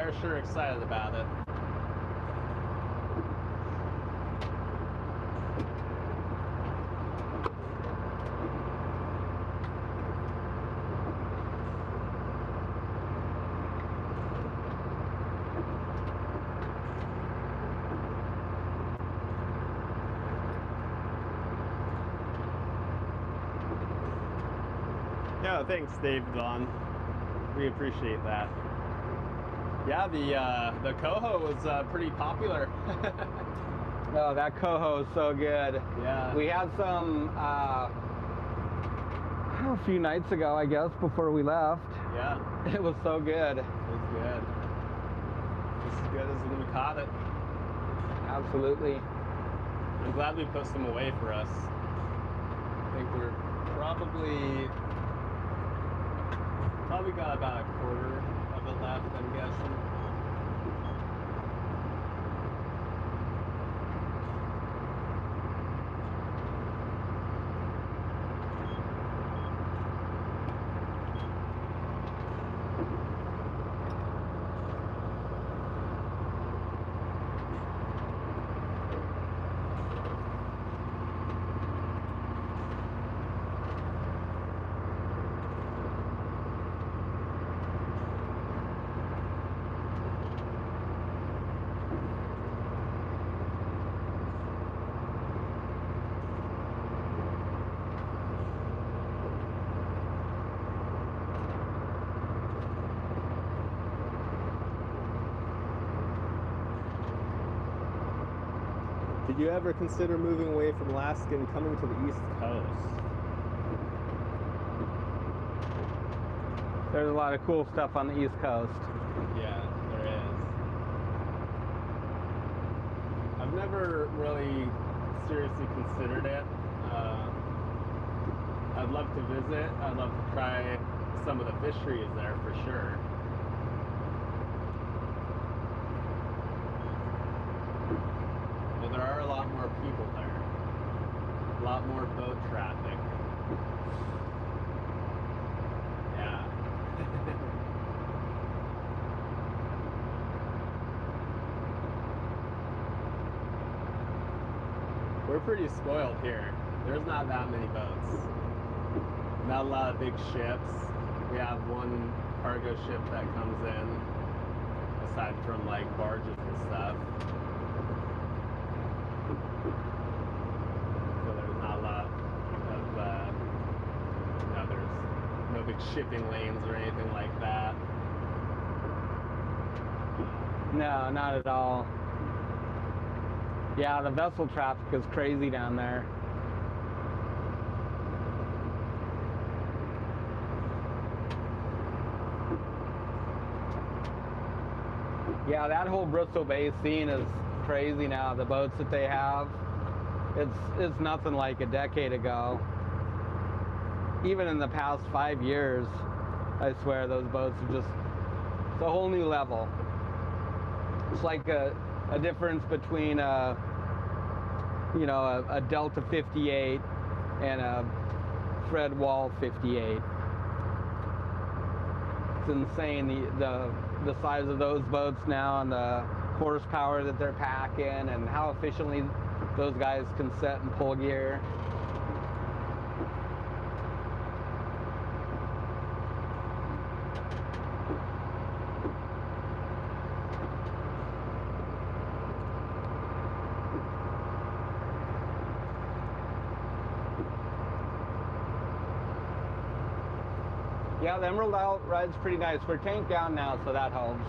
they're sure excited about it. Yeah, thanks, Dave Vaughn. We appreciate that. Yeah, the coho was pretty popular. Oh, that coho is so good. Yeah. We had some a few nights ago, I guess, before we left. Yeah. It was so good. It was good. Just as good as when we caught it. Absolutely. I'm glad we put some away for us. I think we're probably got about a quarter of it left, I'm guessing. Did you ever consider moving away from Alaska and coming to the East Coast? There's a lot of cool stuff on the East Coast. Yeah, there is. I've never really seriously considered it. I'd love to visit. I'd love to try some of the fisheries there for sure. But there are a lot more people there. A lot more boat traffic. Yeah. We're pretty spoiled here. There's not that many boats. Not a lot of big ships. We have one cargo ship that comes in, aside from like barges and stuff. So there's not a lot of, there's no big shipping lanes or anything like that. No, not at all. Yeah, the vessel traffic is crazy down there. Yeah, that whole Bristol Bay scene is crazy now. The boats that they have, it's nothing like a decade ago. Even in the past 5 years, I swear those boats are just, it's a whole new level. It's like a difference between a Delta 58 and a Fred Wall 58. It's insane the size of those boats now and the horsepower that they're packing and how efficiently those guys can set and pull gear. Yeah, the Emerald Isle ride's pretty nice. We're tanked down now, so that helps.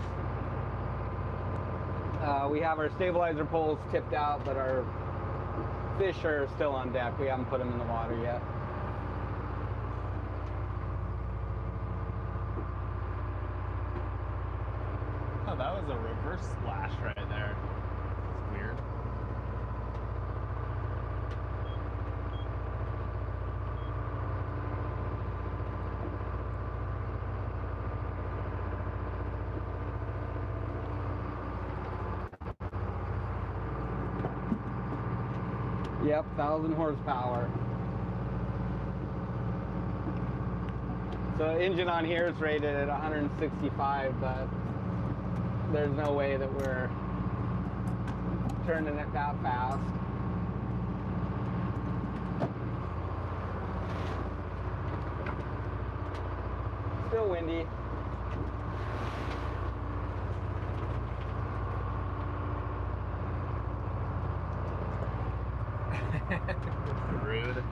We have our stabilizer poles tipped out, but our fish are still on deck. We haven't put them in the water yet. Oh, that was a reverse splash right there. It's weird. Yep, 1,000 horsepower. So the engine on here is rated at 165, but there's no way that we're turning it that fast. Still windy. Rude.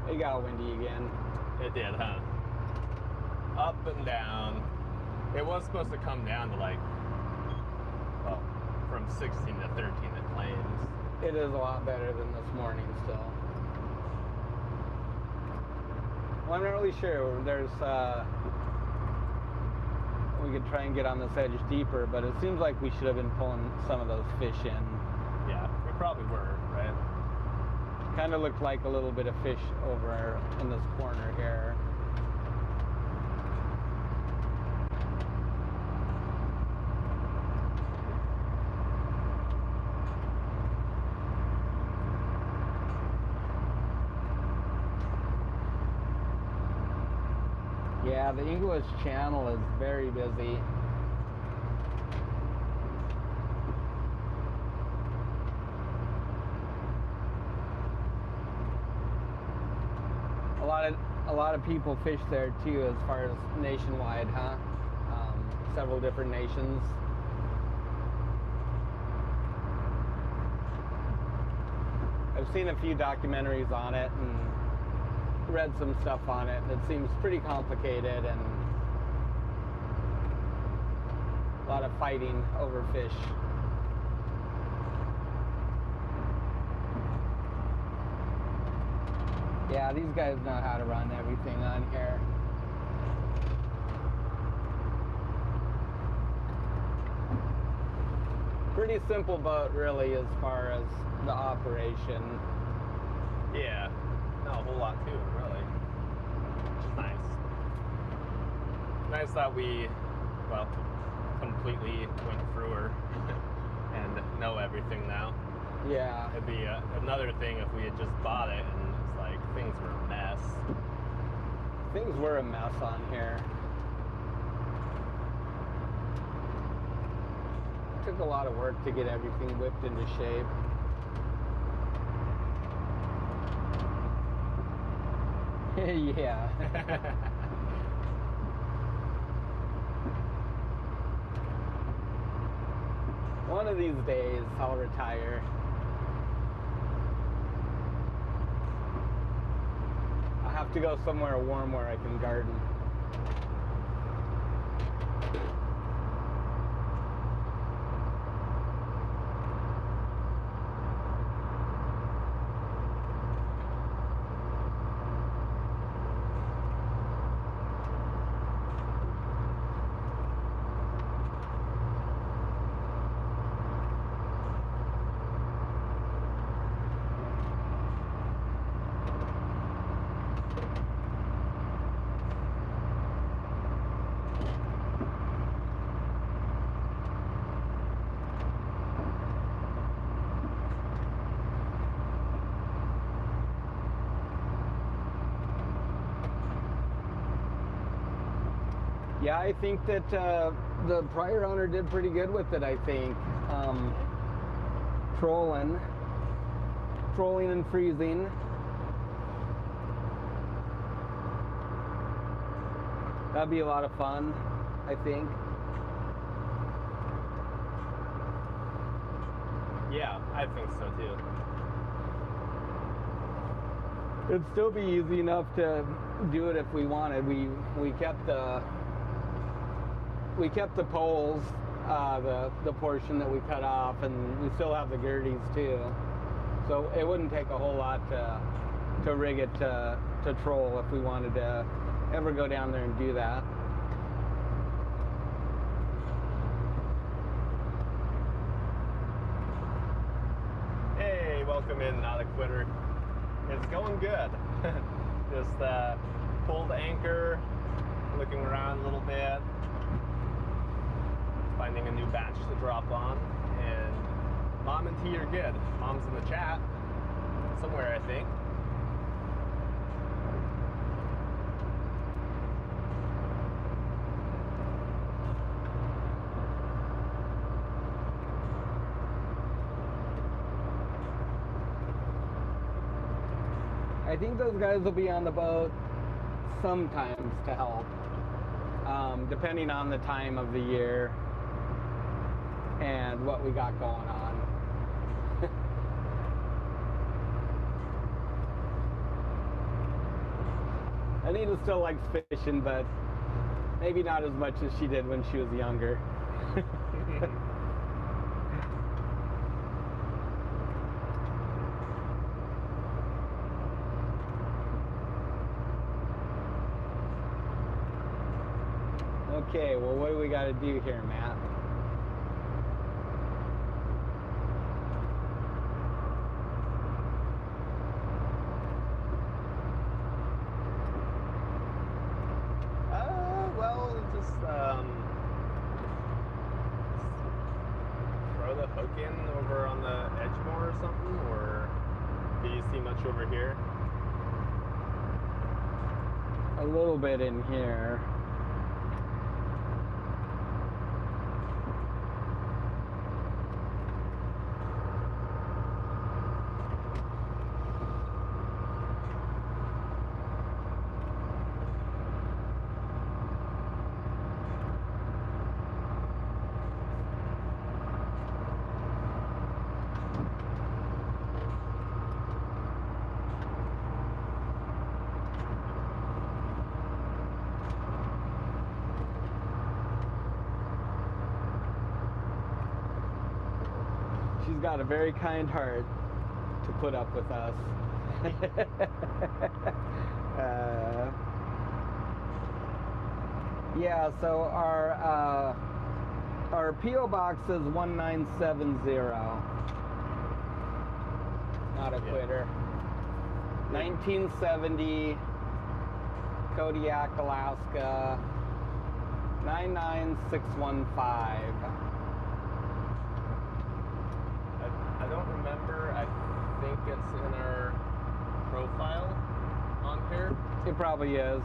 It got windy again. It did, huh? Up and down. It was supposed to come down to like, well, from 16 to 13 it claims. It is a lot better than this morning still. Well, I'm not really sure. There's, we could try and get on this edge deeper, but it seems like we should have been pulling some of those fish in. Yeah, we probably were, right? Kind of looked like a little bit of fish over in this corner here. Yeah, the English Channel is very busy. A lot of people fish there too, as far as nationwide, huh? Several different nations. I've seen a few documentaries on it and read some stuff on it, and it seems pretty complicated and a lot of fighting over fish. Yeah, these guys know how to run everything on here. Pretty simple boat, really, as far as the operation. Yeah, not a whole lot to it, really. Which is nice. Nice that we, well, completely went through her and know everything now. Yeah. It'd be another thing if we had just bought it and it's like things were a mess. Things were a mess on here. It took a lot of work to get everything whipped into shape. Yeah. One of these days I'll retire. I'll have to go somewhere warm where I can garden. Yeah, I think that the prior owner did pretty good with it, I think. Trolling and freezing. That'd be a lot of fun, I think. Yeah, I think so too. It'd still be easy enough to do it if we wanted. We kept the poles, the portion that we cut off, and we still have the girdies too. So it wouldn't take a whole lot to rig it to troll if we wanted to ever go down there and do that. Hey, welcome in, Not a Quitter. It's going good. Just pulled anchor, looking around a little bit, finding a new batch to drop on, and Mom and T are good. Mom's in the chat somewhere, I think. I think those guys will be on the boat sometimes to help, depending on the time of the year and what we got going on. Anita still likes fishing, but maybe not as much as she did when she was younger. Okay, well, what do we got to do here, Matt? Well, just throw the hook in over on the edge more or something, or do you see much over here? A little bit in here. She's got a very kind heart to put up with us. Yeah, so our P.O. box is 1970. Not a quitter. 1970, Kodiak, Alaska, 99615. I don't remember. I think it's in our profile on here. It probably is.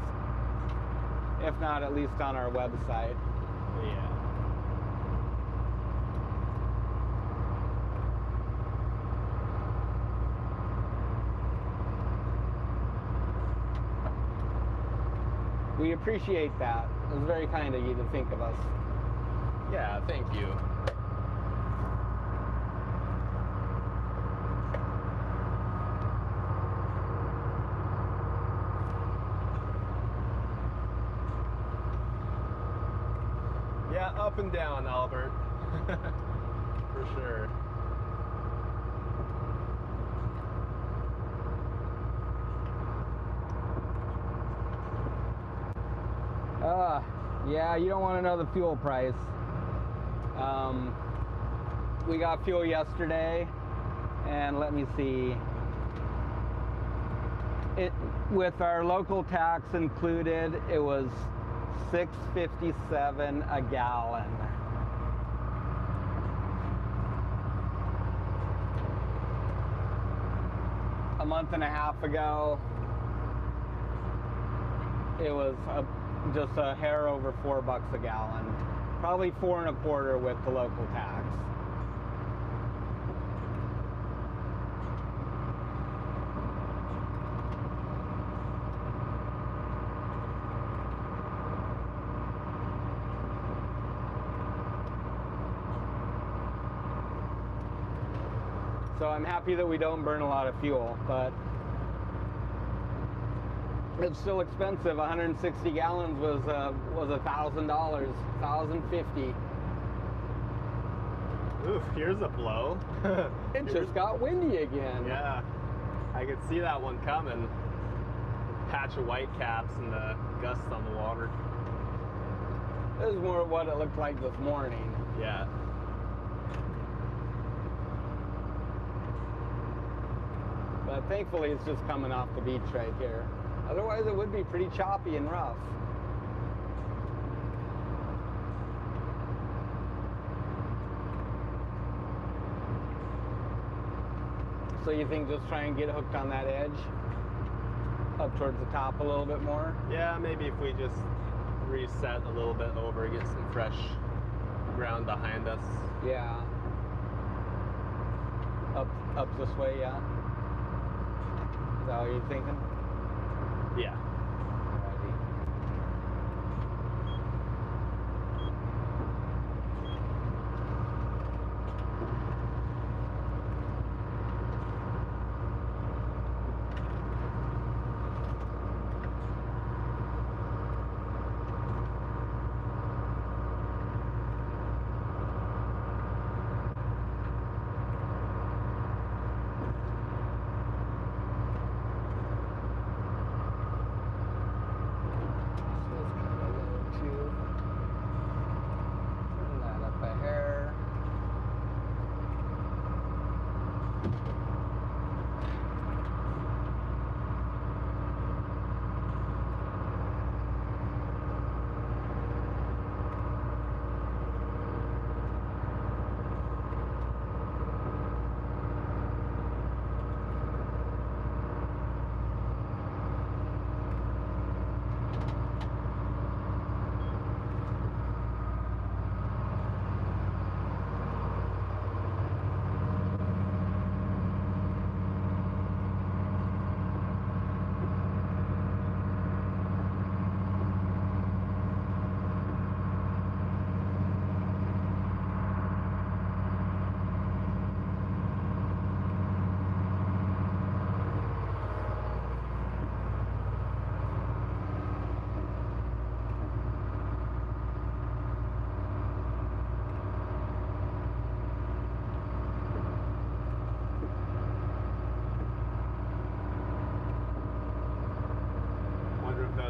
If not, at least on our website. Yeah. We appreciate that. It was very kind of you to think of us. Yeah, thank you. Yeah, up and down, Albert. For sure. Yeah, you don't want to know the fuel price. We got fuel yesterday, and let me see. It with our local tax included, it was $6.57 a gallon. A month and a half ago, it was just a hair over $4 a gallon. Probably $4.25 with the local tax. So I'm happy that we don't burn a lot of fuel, but it's still expensive. 160 gallons was $1,000, $1,050. Oof, here's a blow. It just got windy again. Yeah, I could see that one coming. Patch of white caps and the gusts on the water. This is more what it looked like this morning. Yeah. But thankfully it's just coming off the beach right here. Otherwise it would be pretty choppy and rough. So you think just try and get hooked on that edge? Up towards the top a little bit more? Yeah, maybe if we just reset a little bit over, get some fresh ground behind us. Yeah. Up this way, yeah. that what you're thinking? Yeah. Alrighty.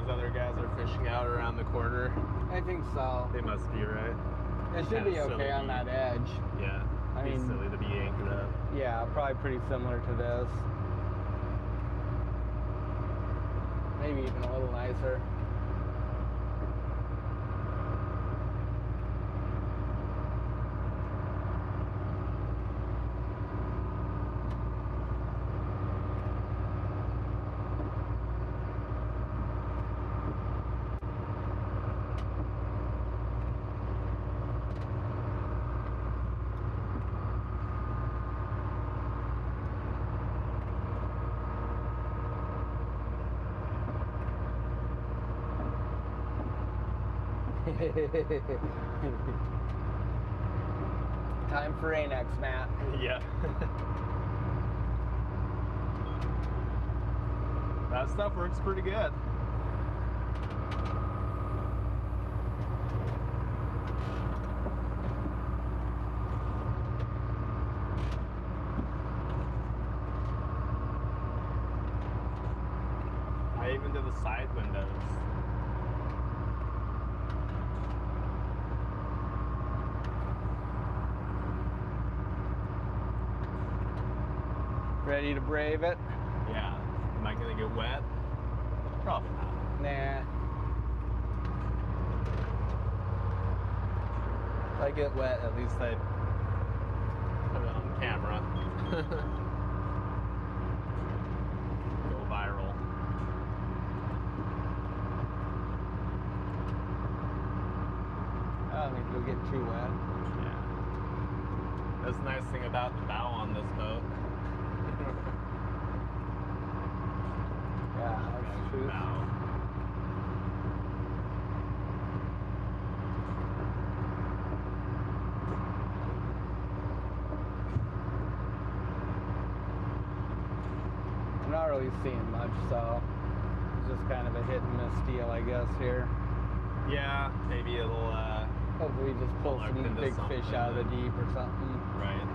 Other guys are fishing out around the corner. I think so. They must be, right? It should be okay on that edge. Yeah. I mean, silly to be anchored up. Yeah, probably pretty similar to this. Maybe even a little nicer. Time for Rain-X, Matt. Yeah. That stuff works pretty good. I even did the side windows. Ready to brave it? Yeah. Am I gonna get wet? Probably not. Nah. If I get wet, at least I put it on camera. Go viral. I don't think you'll get too wet. Yeah. That's the nice thing about the bow on this boat. Yeah, that's true. Bow. I'm not really seeing much, so it's just kind of a hit and miss deal, I guess, here. Yeah, maybe it'll Hopefully just pull lark some into big something fish out of the and- deep or something. right.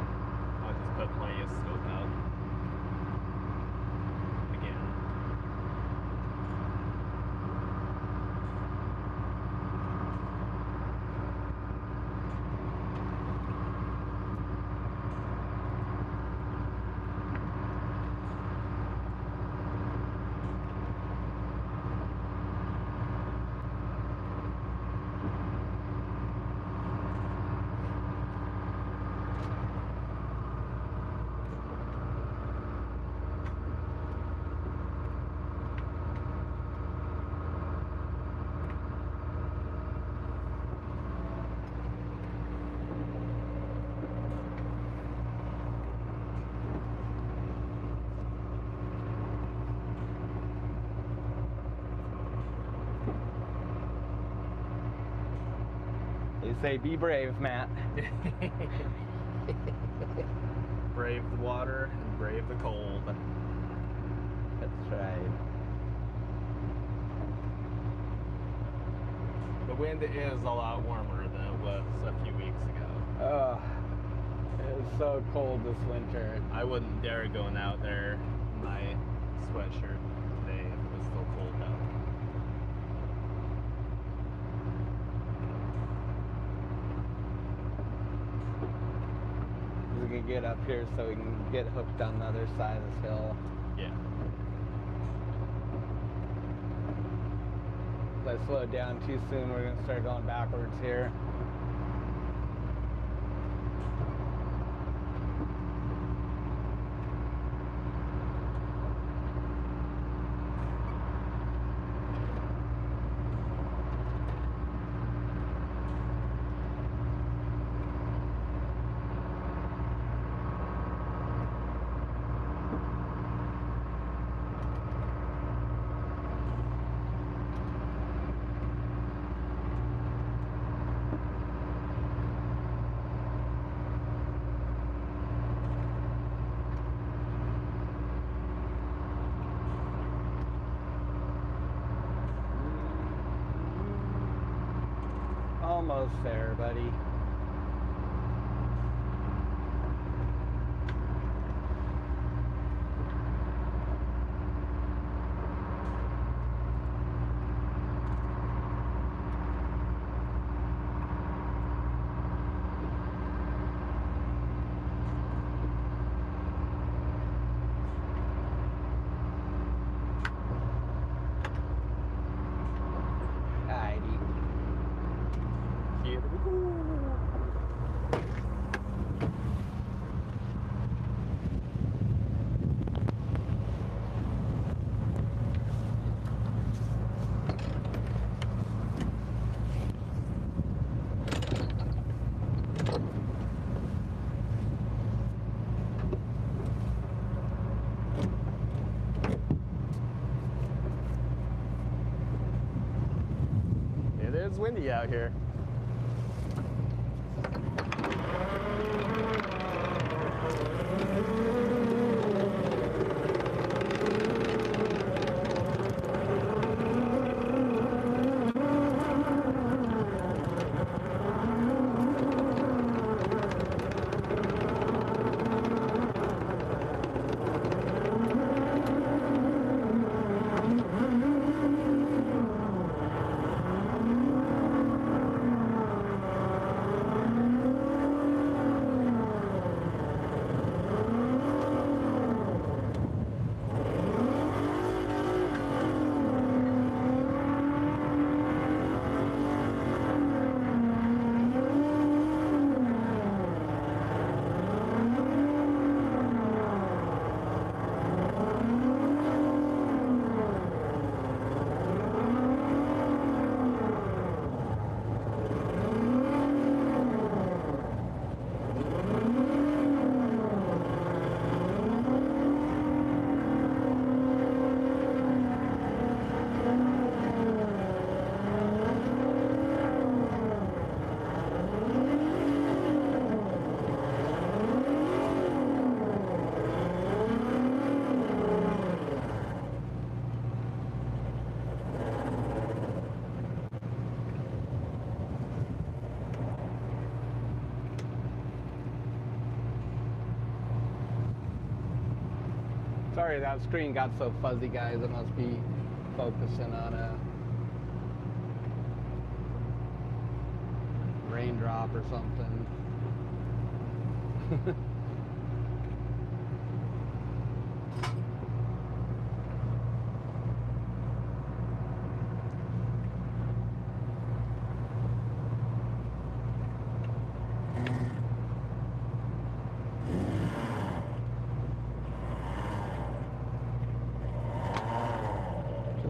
I'll just put plenty of scope out. Again. say, be brave, Matt. Brave the water and brave the cold. That's right. The wind is a lot warmer than it was a few weeks ago. Oh, it was so cold this winter. I wouldn't dare going out there in my sweatshirt today if it was still cold out. We can get up here so we can get hooked on the other side of this hill. Yeah. If I slow down too soon, we're going to start going backwards here. Almost there, buddy. It's windy out here. Sorry, that screen got so fuzzy, guys. It must be focusing on a raindrop or something.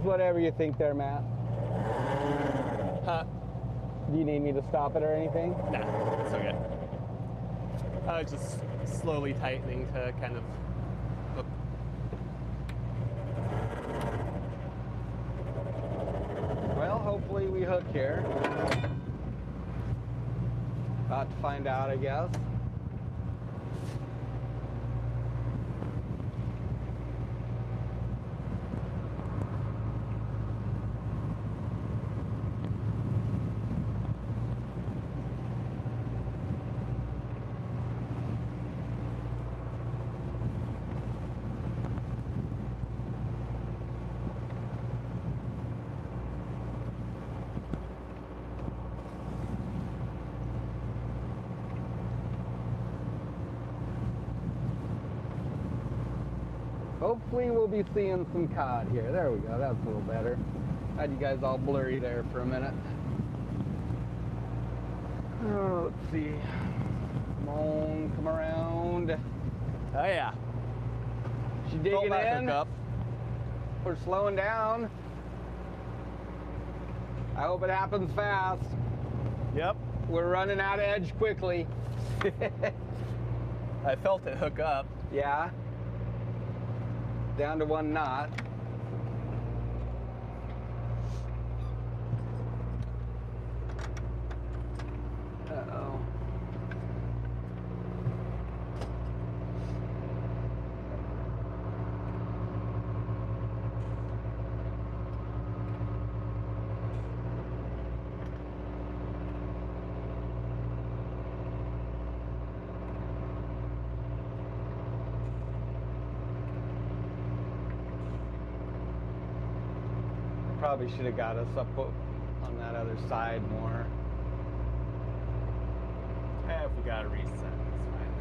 Whatever you think there, Matt. Huh? Do you need me to stop it or anything? Nah, it's okay. I was just slowly tightening to kind of hook. Well, hopefully we hook here. About to find out, I guess. Hopefully we'll be seeing some cod here. There we go, that's a little better. Had you guys all blurry there for a minute. Oh, let's see. Come on, come around. Oh yeah. She digging in? Up. We're slowing down. I hope it happens fast. Yep. We're running out of edge quickly. I felt it hook up. Yeah. Down to 1 knot. Uh-oh. Probably should have got us up on that other side more. If we got to reset, it's fine.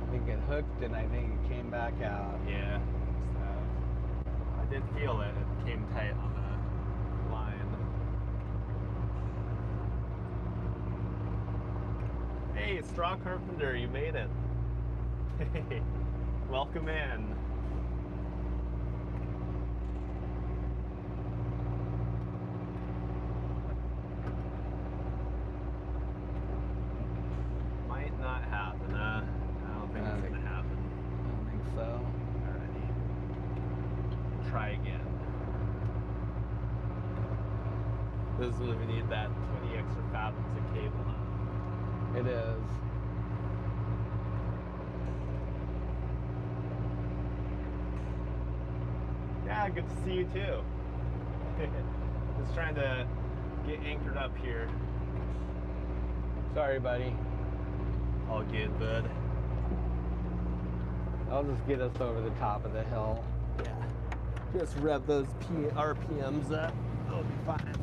I think it hooked and I think it came back out. Yeah. I did feel it. It came tight on the line. Hey, Straw Carpenter, you made it. Hey, welcome in. Might not happen, I don't think it's gonna happen. I don't think so. Alrighty. Try again. This is when we need that 20 extra fathoms of cable, huh? It is. Yeah, good to see you too. Just trying to get anchored up here. Sorry, buddy. All good, bud. I'll just get us over the top of the hill. Yeah. Just rev those RPMs up. It'll be fine.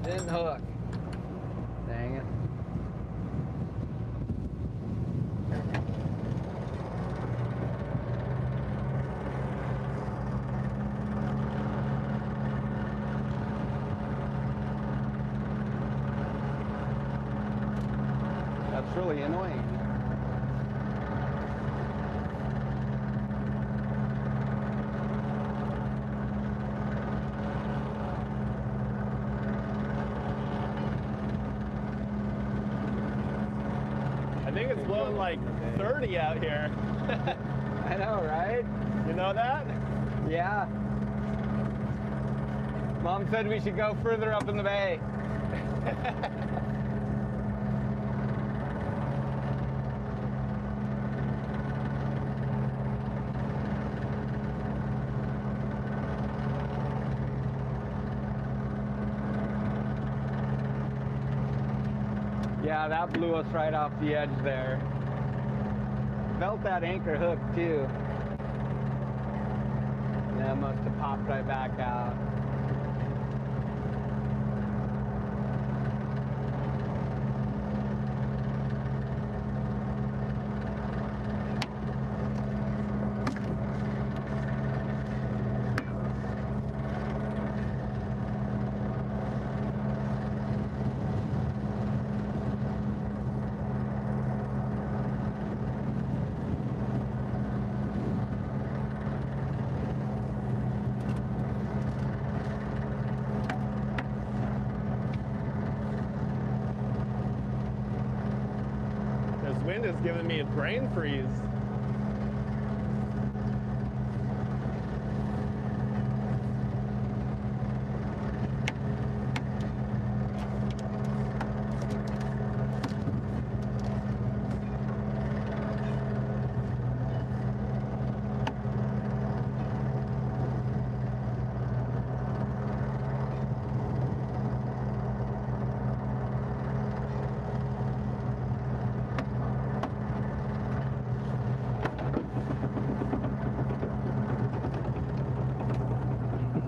Didn't hook. Dang it. That's really annoying. I think it's blowing like 30 out here. I know, right? You know that? Yeah. Mom said we should go further up in the bay. Yeah, that blew us right off the edge there. Felt that anchor hook too. That must have popped right back out. Wind is giving me a brain freeze.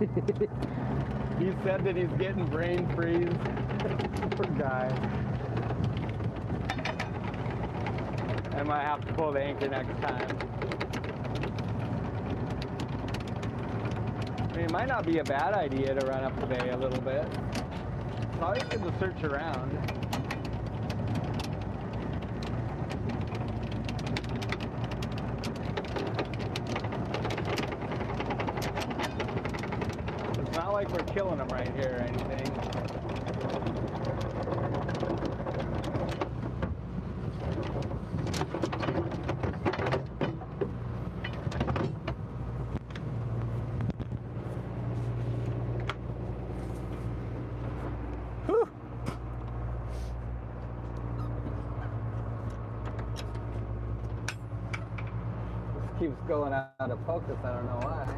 He said that he's getting brain freeze. Poor guy. I might have to pull the anchor next time. I mean, it might not be a bad idea to run up the bay a little bit. It's always good to search around. It's not like we're killing them right here or anything. Keeps going out of focus, I don't know why.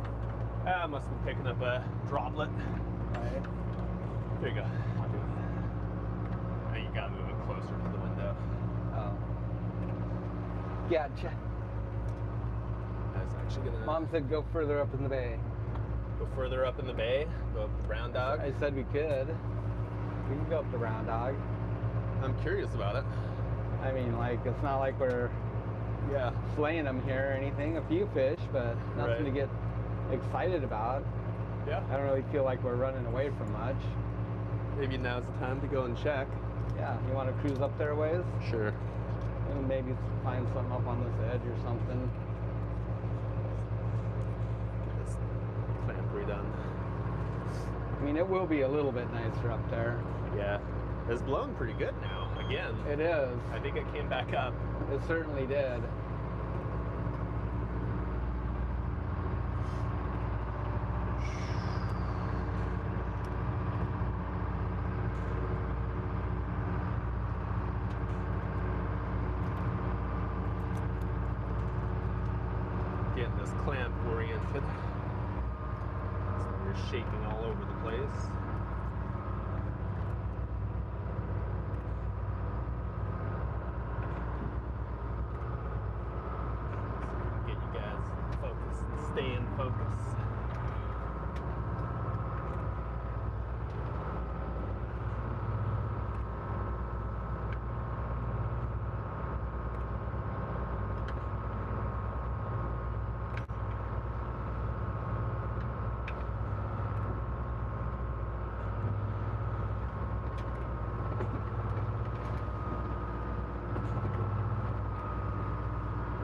I must be picking up a droplet. Right. There you go. I'll do it. I think you gotta move it closer to the window. Oh. Gotcha. I was actually gonna Mom said go further up in the bay. go further up in the bay, go up the Brown Dog. I said we could. We can go up the Brown Dog. I'm curious about it. I mean, like, it's not like we're slaying them here or anything. A few fish, but nothing to get excited about. Yeah. I don't really feel like we're running away from much. Maybe now's the time to go and check. Yeah, you want to cruise up there a ways? Sure. And maybe find something up on this edge or something. This clamp redone. I mean, it will be a little bit nicer up there. Yeah. It's blowing pretty good now, again. It is. I think it came back up. It certainly did. Getting this clamp oriented. So we're shaking all over the place. Get you guys focused and stay in focus.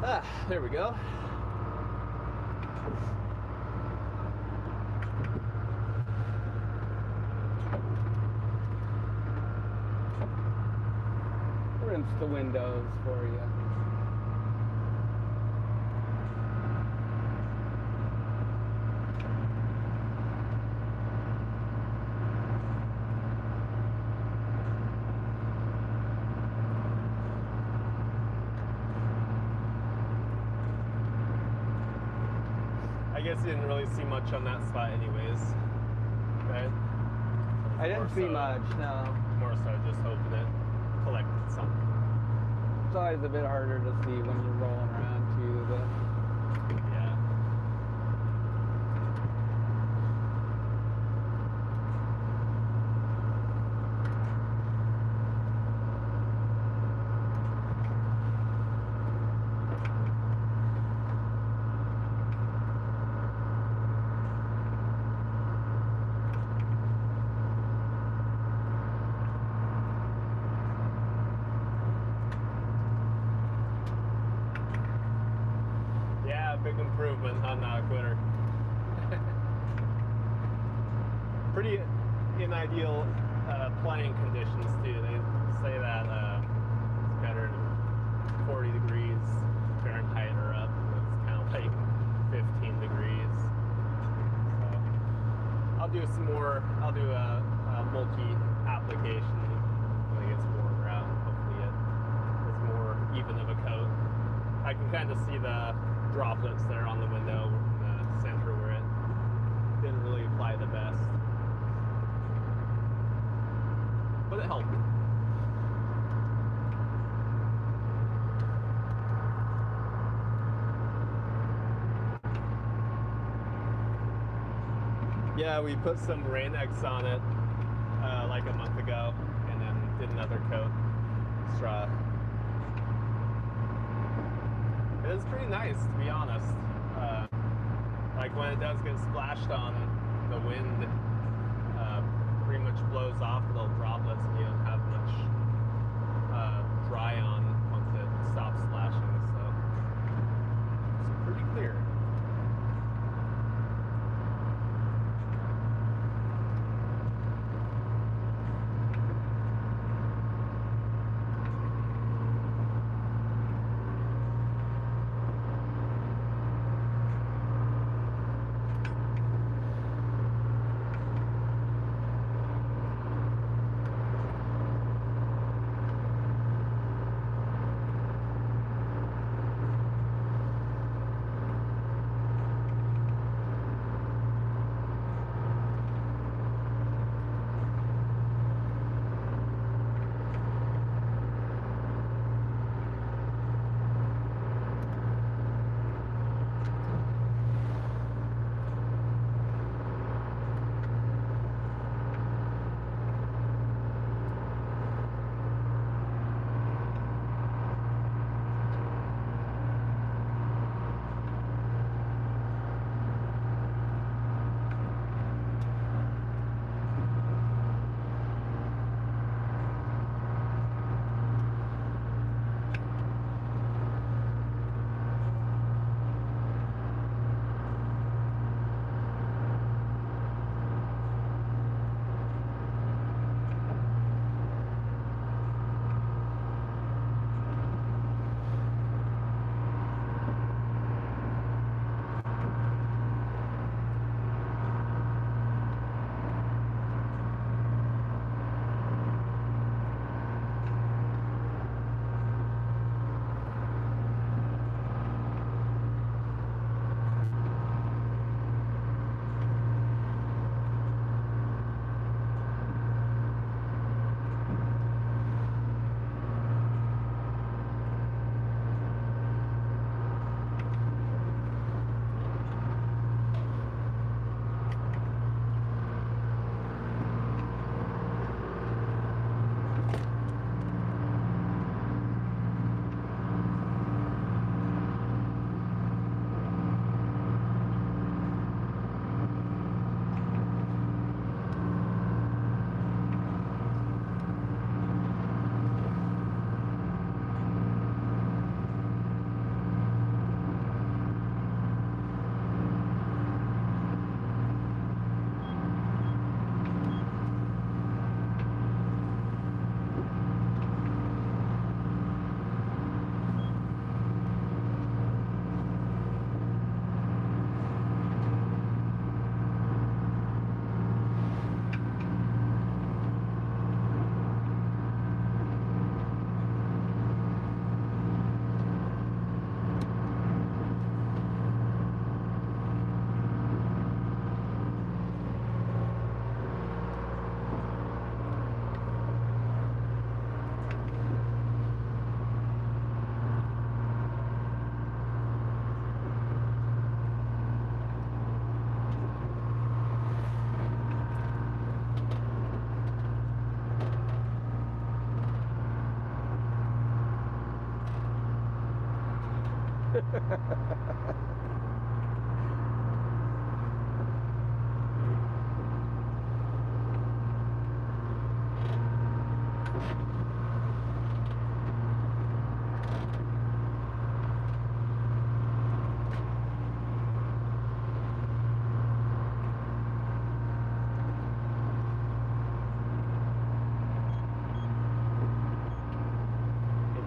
Ah, there we go. Rinse the windows for you. I guess you didn't really see much on that spot anyways, right? I didn't see much, no. More so just hoping it collected something. It's always a bit harder to see when you're rolling around too, but Yeah. Big improvement on Quitter. Pretty in ideal playing conditions too. They say that it's better than 40 degrees Fahrenheit or up. It's kind of like 15 degrees. So I'll do some more. I'll do a multi-application when it gets warmer out. Hopefully it is more even of a coat. I can kind of see the droplets there on the window in the center where it didn't really apply the best. But it helped. Yeah, we put some Rain-X on it like a month ago, and then did another coat. Straw. It is pretty nice, to be honest. Like when it does get splashed on, the wind pretty much blows off little droplets, and you don't have much dry on once it stops splashing. So it's pretty clear.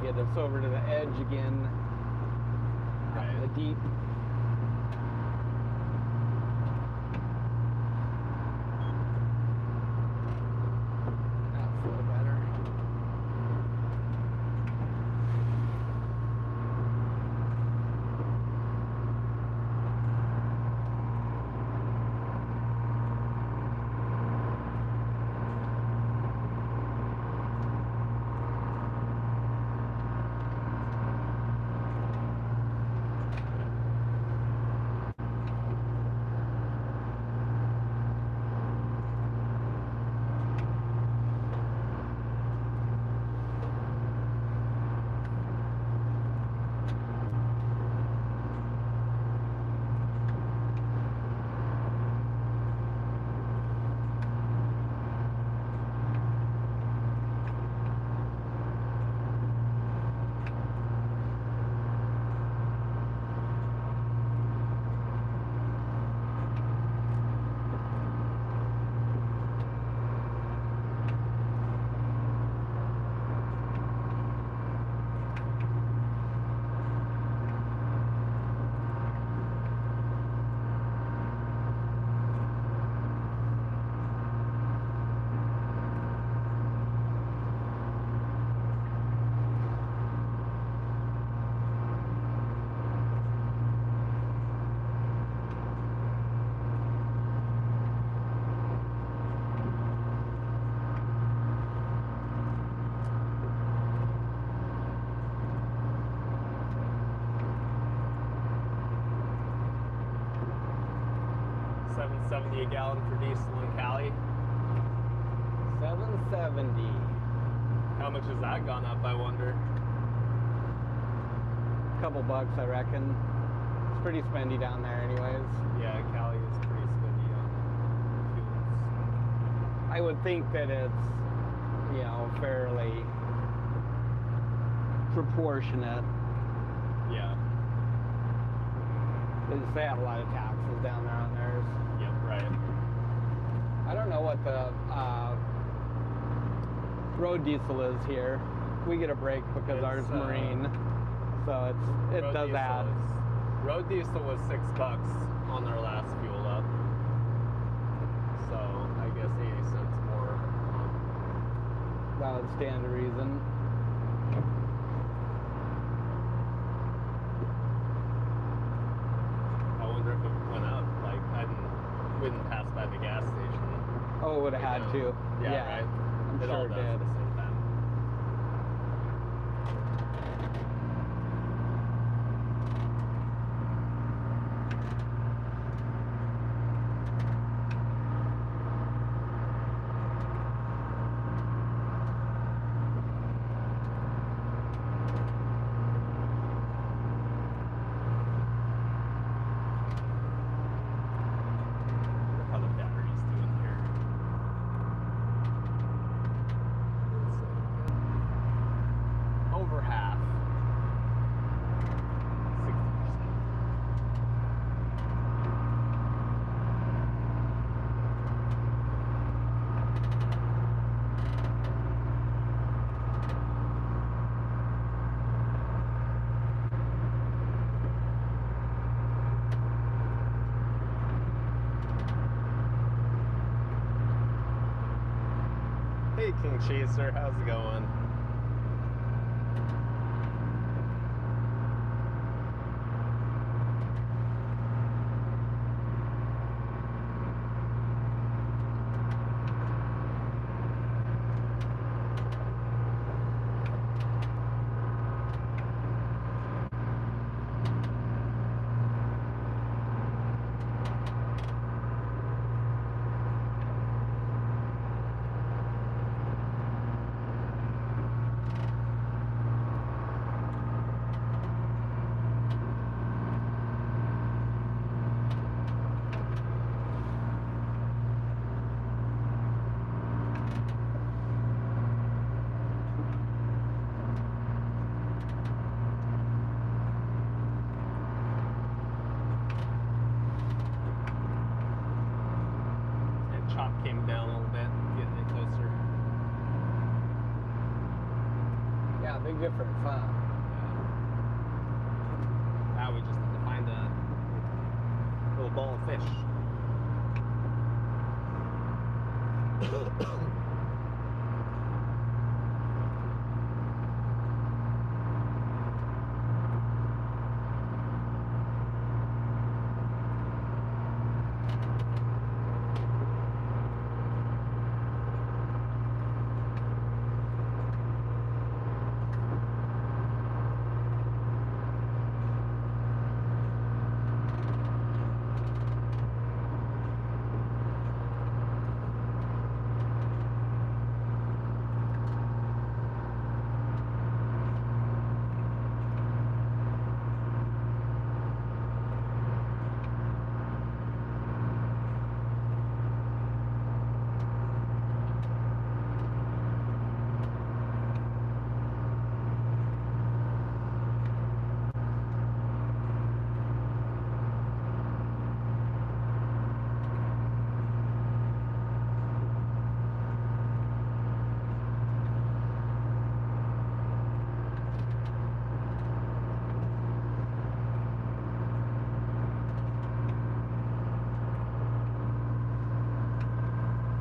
Get us over to the edge again. Right. The deep. That's a little better. $7.70 a gallon for diesel in Cali. $7.70. How much has that gone up, I wonder? Couple bucks, I reckon. It's pretty spendy down there anyways. Yeah, Cali is pretty spendy on fuels. I would think that it's, you know, fairly proportionate. Yeah. They have a lot of taxes down there on theirs. Yep, right. I don't know what the road diesel is here. We get a break because ours marine. So it does add. Road diesel was $6 on their last fuel up. So I guess 80 cents more. That would stand to reason. I wonder if it went up. Like we didn't pass by the gas station. Oh, it would have had to. Yeah, right. I'm It sure all it does did. at the same time. How the battery's doing here. Over half. 60%. Hey, King Chaser, how's it going? And chop came down a little bit, getting it closer. Yeah, big difference, huh? Now we just have to find a little ball of fish.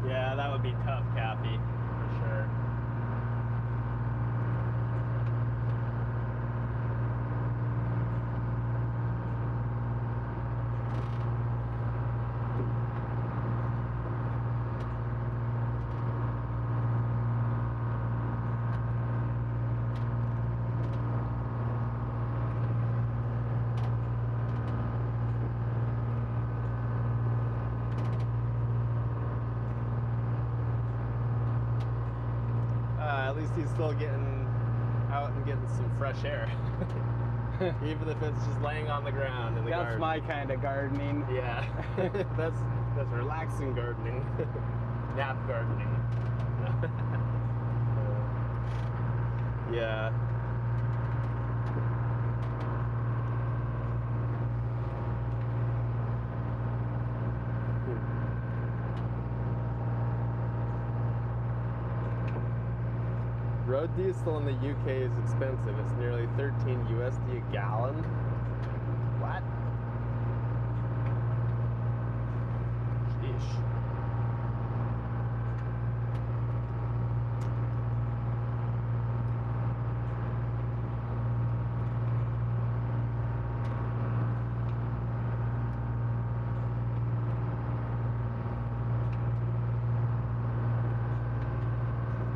Yeah, that would be tough, Kathy, for sure. at least he's still getting out and getting some fresh air. Even if it's just laying on the ground in the garden. That's my kind of gardening. Yeah. that's relaxing gardening. Nap gardening. Yeah. Road diesel in the UK is expensive. It's nearly 13 USD a gallon. What? Sheesh.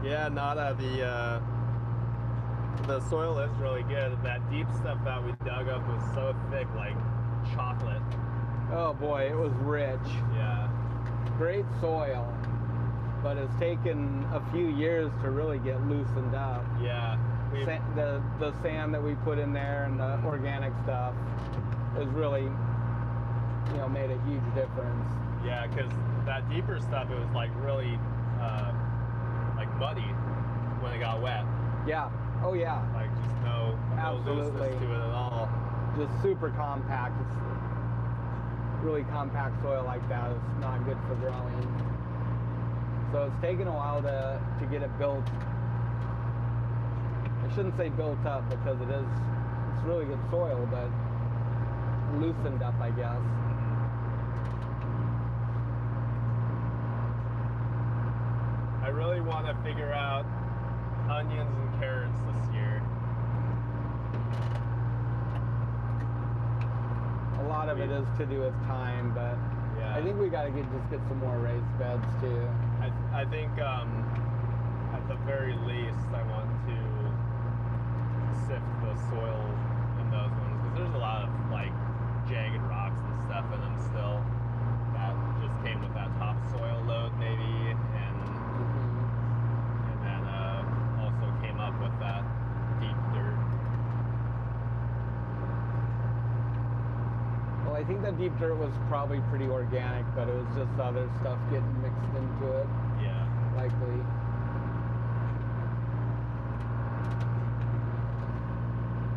Yeah, nada. The soil is really good. That deep stuff that we dug up was so thick, like chocolate. Oh boy, it was rich. Yeah. Great soil, but it's taken a few years to really get loosened up. Yeah. The sand that we put in there and the organic stuff has really, you know, made a huge difference. Yeah, because that deeper stuff, it was like really like muddy when it got wet. Yeah. Oh yeah. Like just no looseness to it at all. Just super compact. It's really compact soil like that is not good for growing. So it's taken a while to get it built. I shouldn't say built up because it's really good soil, but loosened up, I guess. I really want to figure out onions and carrots this year. A lot of it is to do with time, but yeah. I think we got to just get some more raised beds too. I think at the very least I want to sift the soil in those ones because there's a lot of like jagged rocks and stuff in them still that just came with that topsoil load maybe, and then also came up with that deep dirt. Well, I think that deep dirt was probably pretty organic, but it was just other stuff getting mixed into it. Yeah. Likely.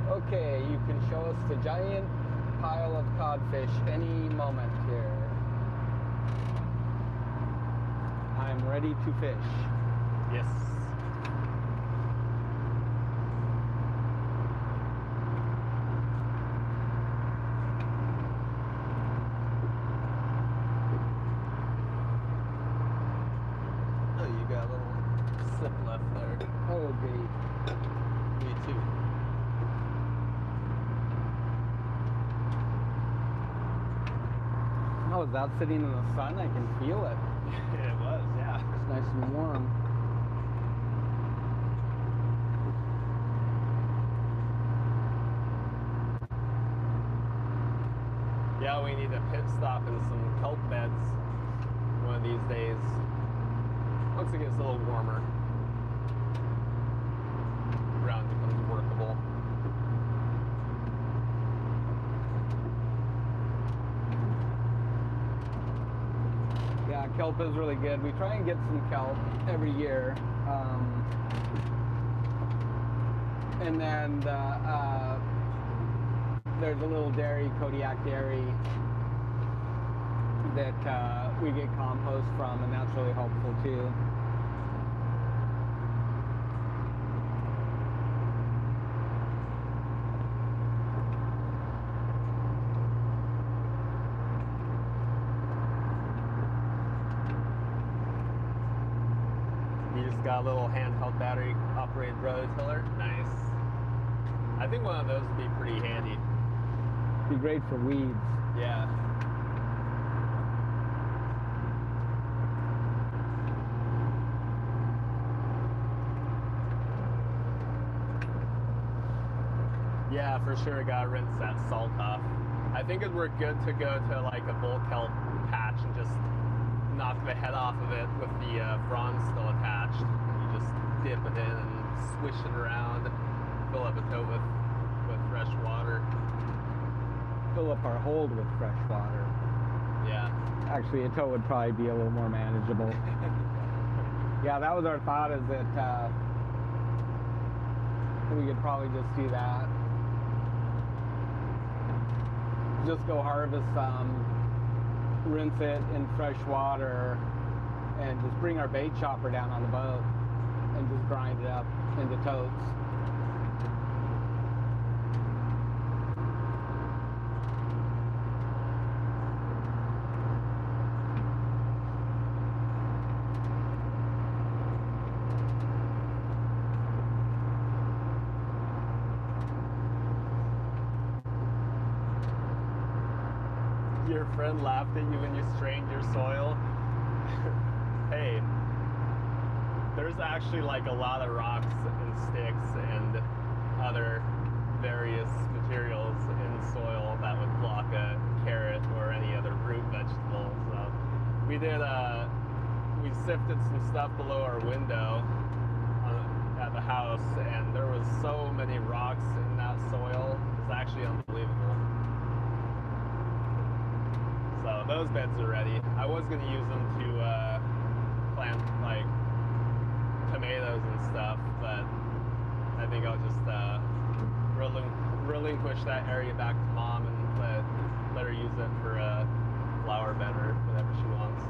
Okay, you can show us the giant pile of codfish any moment here. I'm ready to fish. Yes. Oh, you got a little slip left there. Oh, goody. Me too. Oh, is that sitting in the sun? I can feel it. It was, yeah. It's nice and warm. Yeah, we need a pit stop in some kelp beds one of these days. Once it gets a little warmer, ground becomes workable. Yeah, kelp is really good. We try and get some kelp every year. And then there's a little dairy, Kodiak dairy, that we get compost from, and that's really helpful too. You just got a little handheld battery operated rototiller. Nice. I think one of those would be pretty handy. Be great for weeds. Yeah. Yeah, for sure, gotta rinse that salt off. I think it'd work good to go to like a bull kelp patch and just knock the head off of it with the fronds still attached. You just dip it in and swish it around, fill up a tote with fresh water. Fill up our hold with fresh water. Yeah. Actually, a tote would probably be a little more manageable. Yeah, that was our thought, is that we could probably just do that. Just go harvest some, rinse it in fresh water, and just bring our bait chopper down on the boat and just grind it up into totes. Your friend laughed at you when you strained your soil. Hey, there's actually like a lot of rocks and sticks and other various materials in soil that would block a carrot or any other root vegetable. So we sifted some stuff below our window at the house, and there was so many rocks in that soil. It's actually unbelievable. So those beds are ready. I was going to use them to plant like tomatoes and stuff, but I think I'll just relinquish that area back to Mom and let her use it for a flower bed or whatever she wants.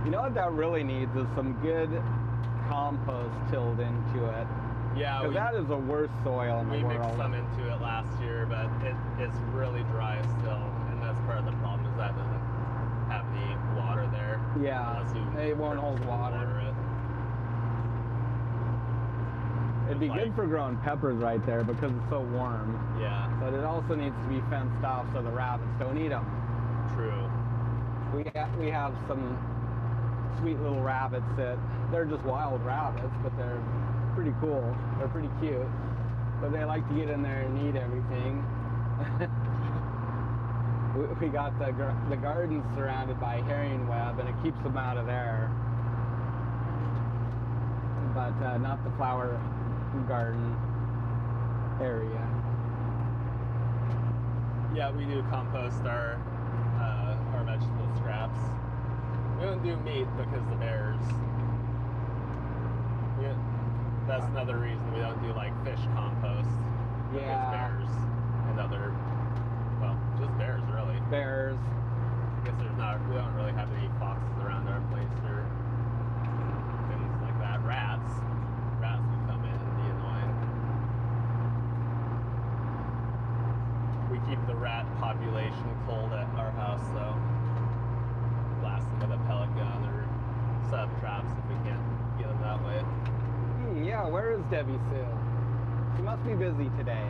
You know what that really needs is some good compost tilled into it. Yeah, because that is the worst soil in the world. We mixed some into it last year, but it's really dry still, and that's part of the problem, is that it doesn't have any water there. Yeah, it won't hold water. It'd be good for growing peppers right there because it's so warm. Yeah. But it also needs to be fenced off so the rabbits don't eat them. True. We have some sweet little rabbits that, they're just wild rabbits, but they're pretty cool. They're pretty cute. But they like to get in there and eat everything. We got the garden surrounded by herring web, and it keeps them out of there. But not the flower garden area. Yeah, we do compost our vegetable scraps. We don't do meat because the bears. That's another reason we don't do like fish compost. Yeah. Bears and other, well, just bears really. Bears. I guess we don't really have any foxes around our place or things like that. Rats would come in and be annoying. We keep the rat population cold at our house, though. Blast them with a pellet gun or set up traps if we can't get them that way. Yeah, where is Debbie Sue? She must be busy today.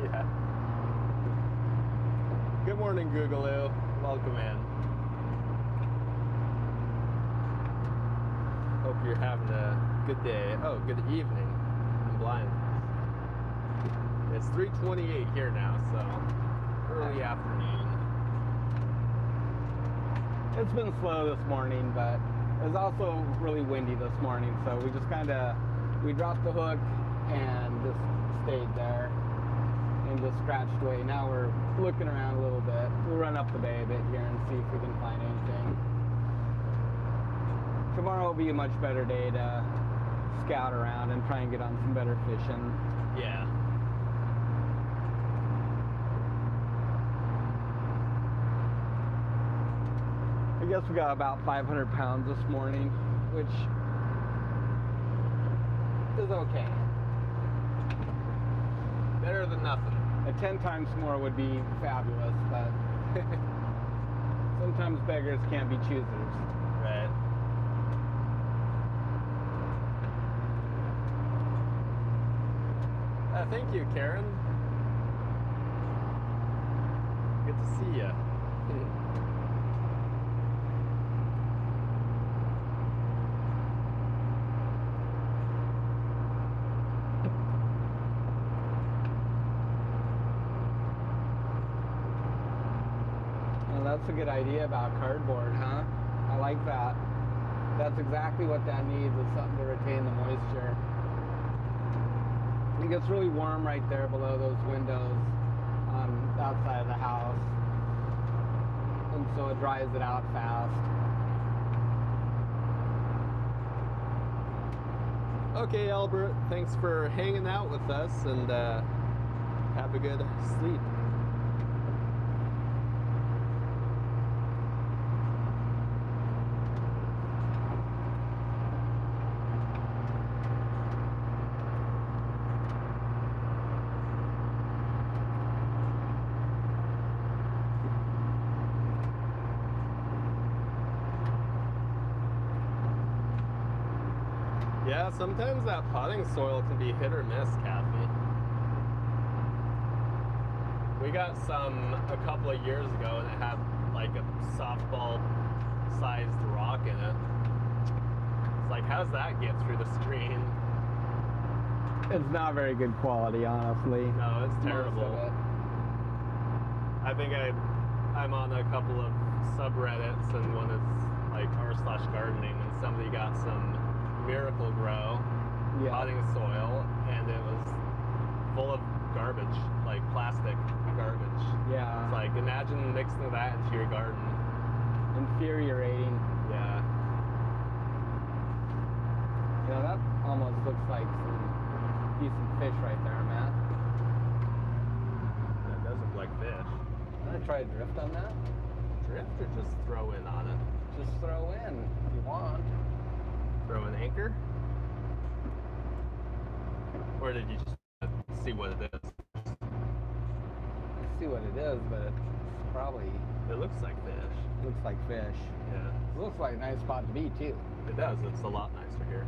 Yeah. Good morning, Googaloo. Welcome in. Hope you're having a good day. Oh, good evening. I'm blind. It's 3:28 here now, so early afternoon. It's been slow this morning, but it was also really windy this morning, so we just we dropped the hook and just stayed there and just scratched away. Now we're looking around a little bit. We'll run up the bay a bit here and see if we can find anything. Tomorrow will be a much better day to scout around and try and get on some better fishing. Yeah. I guess we got about 500 pounds this morning, which is okay. Better than nothing. 10 times more would be fabulous, but sometimes beggars can't be choosers. Right. Thank you, Karen. Good to see you. Well, that's a good idea about cardboard, huh? I like that. That's exactly what that needs, is something to retain the moisture. It gets really warm right there below those windows on the outside of the house, and so it dries it out fast. Okay, Albert, thanks for hanging out with us, and have a good sleep. Yeah, sometimes that potting soil can be hit or miss, Kathy. We got some a couple of years ago, and it had like a softball-sized rock in it. It's like, how does that get through the screen? It's not very good quality, honestly. No, it's terrible. Most of it. I think I'm on a couple of subreddits, and one is like r/gardening, and somebody got some Miracle Grow potting soil, and it was full of garbage, like plastic garbage. Yeah. It's like, imagine mixing that into your garden. Infuriating. Yeah. You know, that almost looks like some decent fish right there, Matt. That does look like fish. Want to try a drift on that? Drift or just throw in on it? Just throw in if you want. Throw an anchor? Or did you just see what it is? I see what it is, but it's probably... It looks like fish. Looks like fish. Yeah. It looks like a nice spot to be, too. It does. It's a lot nicer here.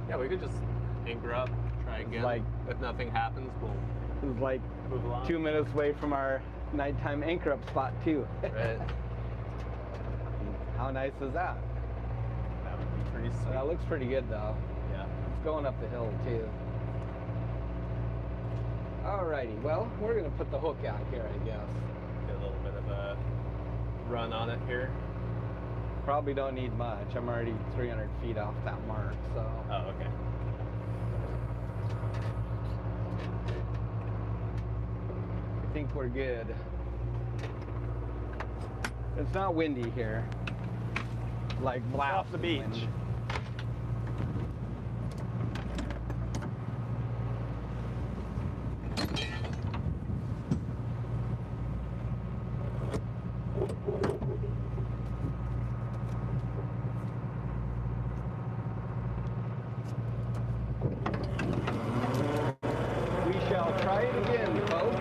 Yeah, we could just anchor up, try again. Like, if nothing happens, we'll it was like move along. 2 minutes away from our nighttime anchor up spot, too. Right. How nice is that? That would be pretty sweet. That looks pretty good, though. Yeah. It's going up the hill, too. Alrighty, well, we're going to put the hook out here, I guess. Get a little bit of a run on it here. Probably don't need much. I'm already 300 feet off that mark, so... Oh, okay. I think we're good. It's not windy here. Like blast off the beach. wind. We shall try it again, folks.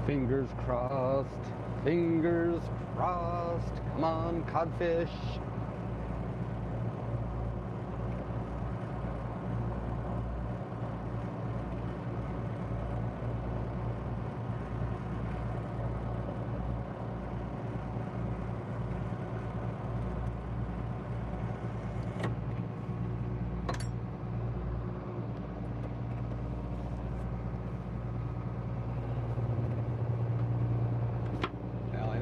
Fingers crossed, fingers crossed. Come on, codfish.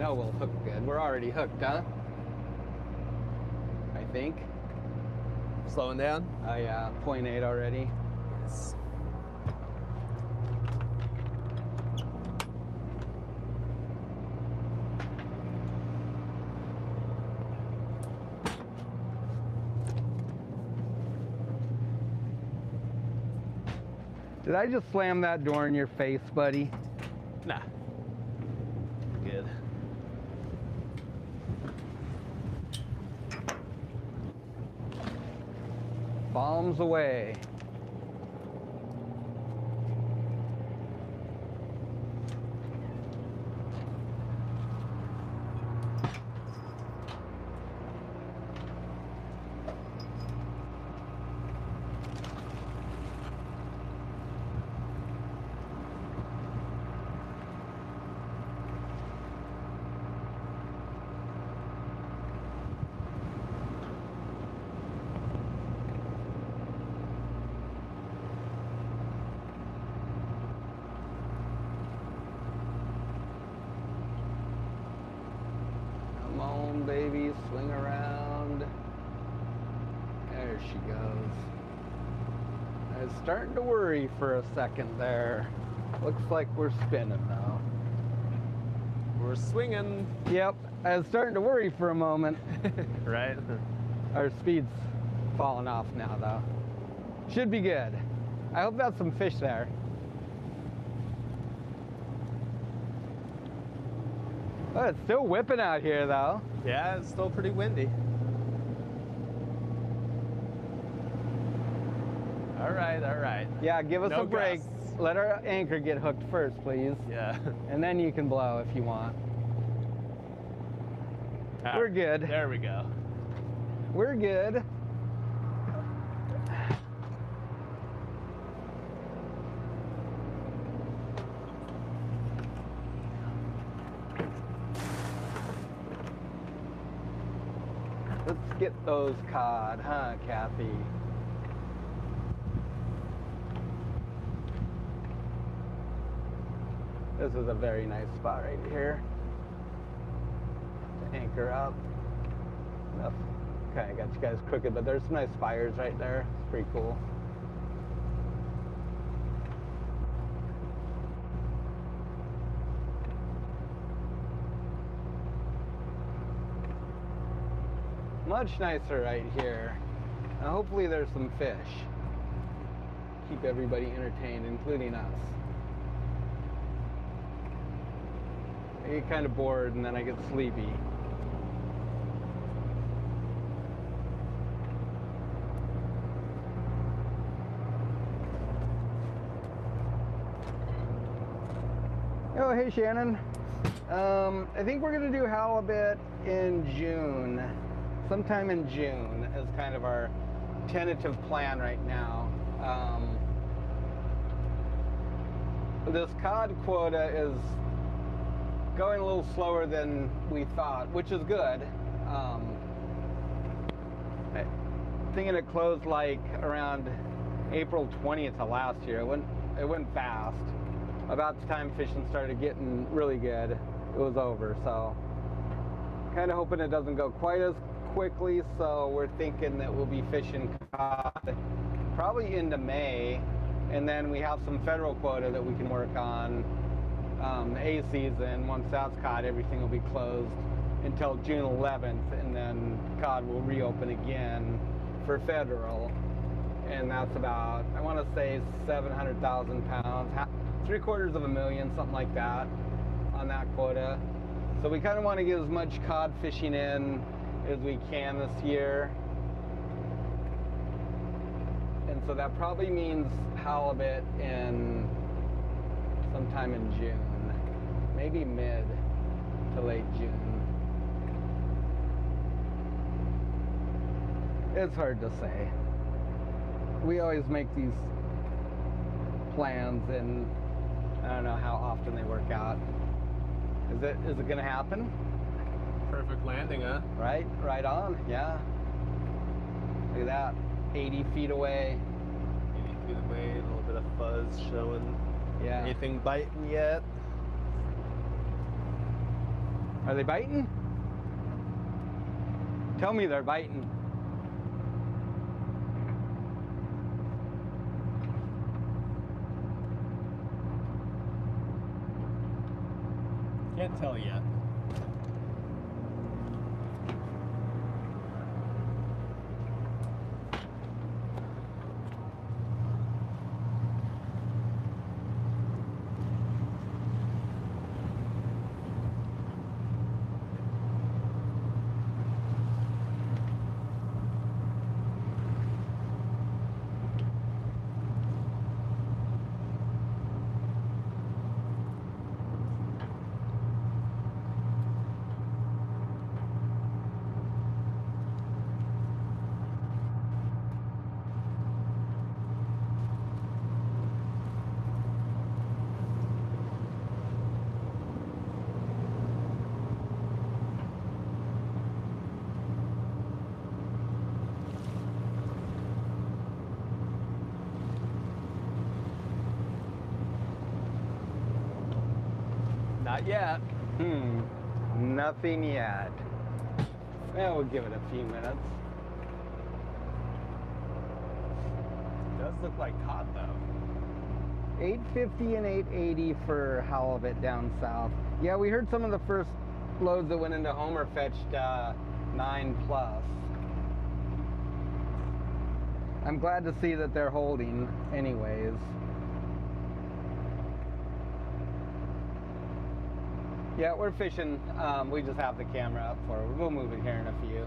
know we'll hook good. We're already hooked, huh? I think. Slowing down? Oh yeah, 0.8 already. Yes. Did I just slam that door in your face, buddy? Nah. Good. Bombs away. Come on, baby, swing around. There she goes. I was starting to worry for a second there. Looks like we're spinning now. We're swinging. Yep, I was starting to worry for a moment. Right? Our speed's falling off now, though. Should be good. I hope that's some fish there. Oh, it's still whipping out here, though. Yeah, it's still pretty windy. All right, all right. Yeah, give us No a break. gusts. Let our anchor get hooked first, please. Yeah. And then you can blow if you want. Ah, We're good. There we go. We're good. Let's get those cod, huh, Kathy? This is a very nice spot right here. To anchor up. Enough. Kind of got you guys crooked, but there's some nice spires right there. It's pretty cool. Much nicer right here. Now hopefully there's some fish. Keep everybody entertained, including us. I get kind of bored and then I get sleepy. Oh, hey Shannon. I think we're gonna do halibut in June. Sometime in June is kind of our tentative plan right now. This cod quota is going a little slower than we thought, which is good. Thinking it closed like around April 20th of last year. It went fast. About the time fishing started getting really good, it was over. So kind of hoping it doesn't go quite as quickly. So we're thinking that we'll be fishing cod probably into May, and then we have some federal quota that we can work on. A season, once that's caught, everything will be closed until June 11th, and then cod will reopen again for federal, and that's about, I want to say 700,000 pounds, 750,000, something like that on that quota. So we kind of want to get as much cod fishing in as we can this year, and so that probably means halibut in sometime in June, maybe mid to late June. It's hard to say. We always make these plans and I don't know how often they work out. Is it gonna happen? Perfect landing, huh? Right on, yeah. Look at that, 80 feet away. 80 feet away, a little bit of fuzz showing. Yeah. Anything biting yet? Are they biting? Tell me they're biting. Can't tell yet. Not yet. Nothing yet. Well, we'll give it a few minutes. It does look like cod though. 850 and 880 for halibut down south. Yeah, we heard some of the first loads that went into Homer fetched 9+. I'm glad to see that they're holding anyways. Yeah, we're fishing. We just have the camera up for it. We'll move it here in a few.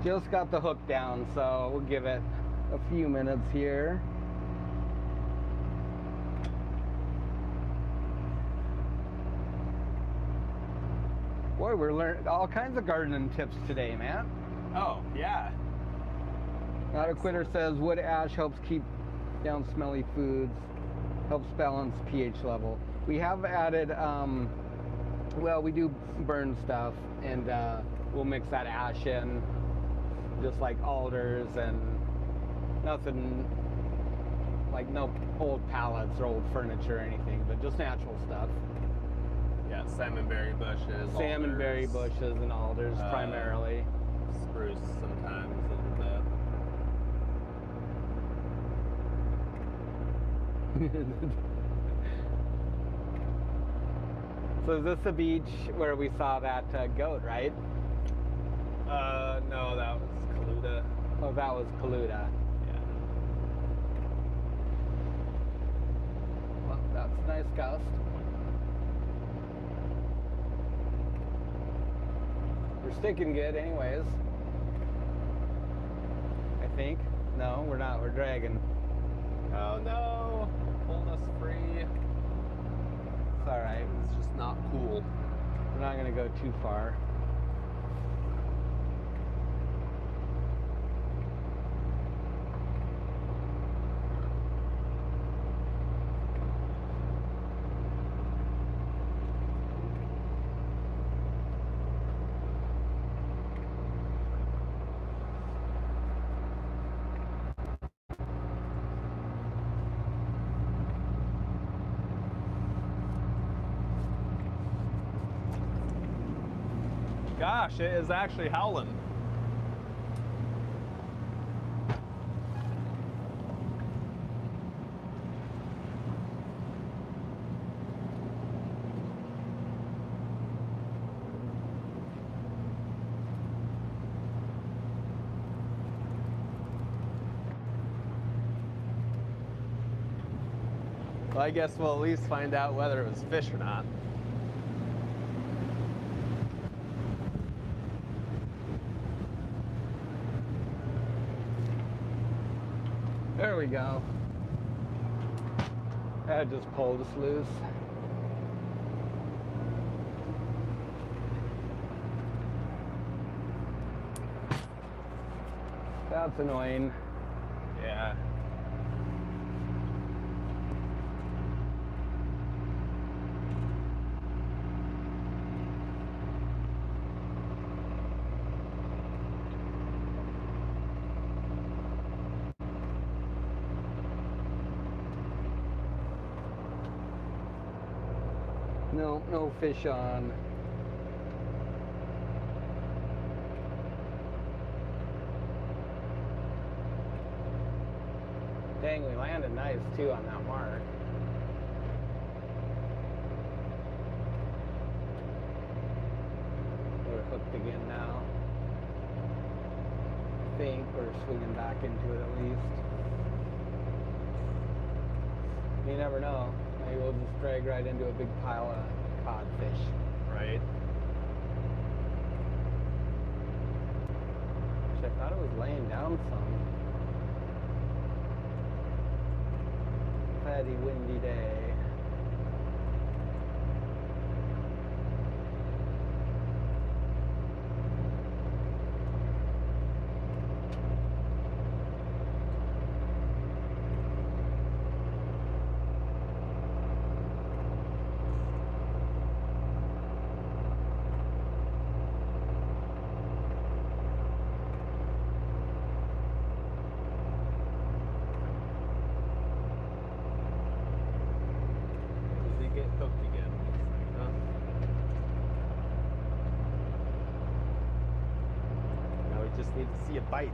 Just got the hook down, so we'll give it a few minutes here. Boy, we're learning all kinds of gardening tips today, man. Oh, yeah. Not a Quitter says wood ash helps keep down smelly foods, helps balance pH level. We have added, well, we do burn stuff, and we'll mix that ash in, just like alders, and nothing, like no old pallets or old furniture or anything, but just natural stuff. Yeah, salmonberry bushes. Salmonberry alders, bushes and alders primarily. Spruce sometimes, and So is this the beach where we saw that goat, right? no, that was Kaluta. Oh, that was Kaluta. Yeah. Well, that's a nice gust. We're sticking good anyways. I think. No, we're not. We're dragging. Oh no! Pulling us free. It's alright. It's just not cool. We're not going to go too far. Gosh, it is actually howling. Well, I guess we'll at least find out whether it was fish or not. There we go. That just pulled us loose. That's annoying. Yeah. No fish on. Dang, we landed nice too on that mark. We're hooked again now. I think we're swinging back into it at least. You never know. Maybe we'll just drag right into a big pile of codfish. Right. Which I thought it was laying down some. Fatty, windy day. Get hooked again. Huh? Now we just need to see a bite.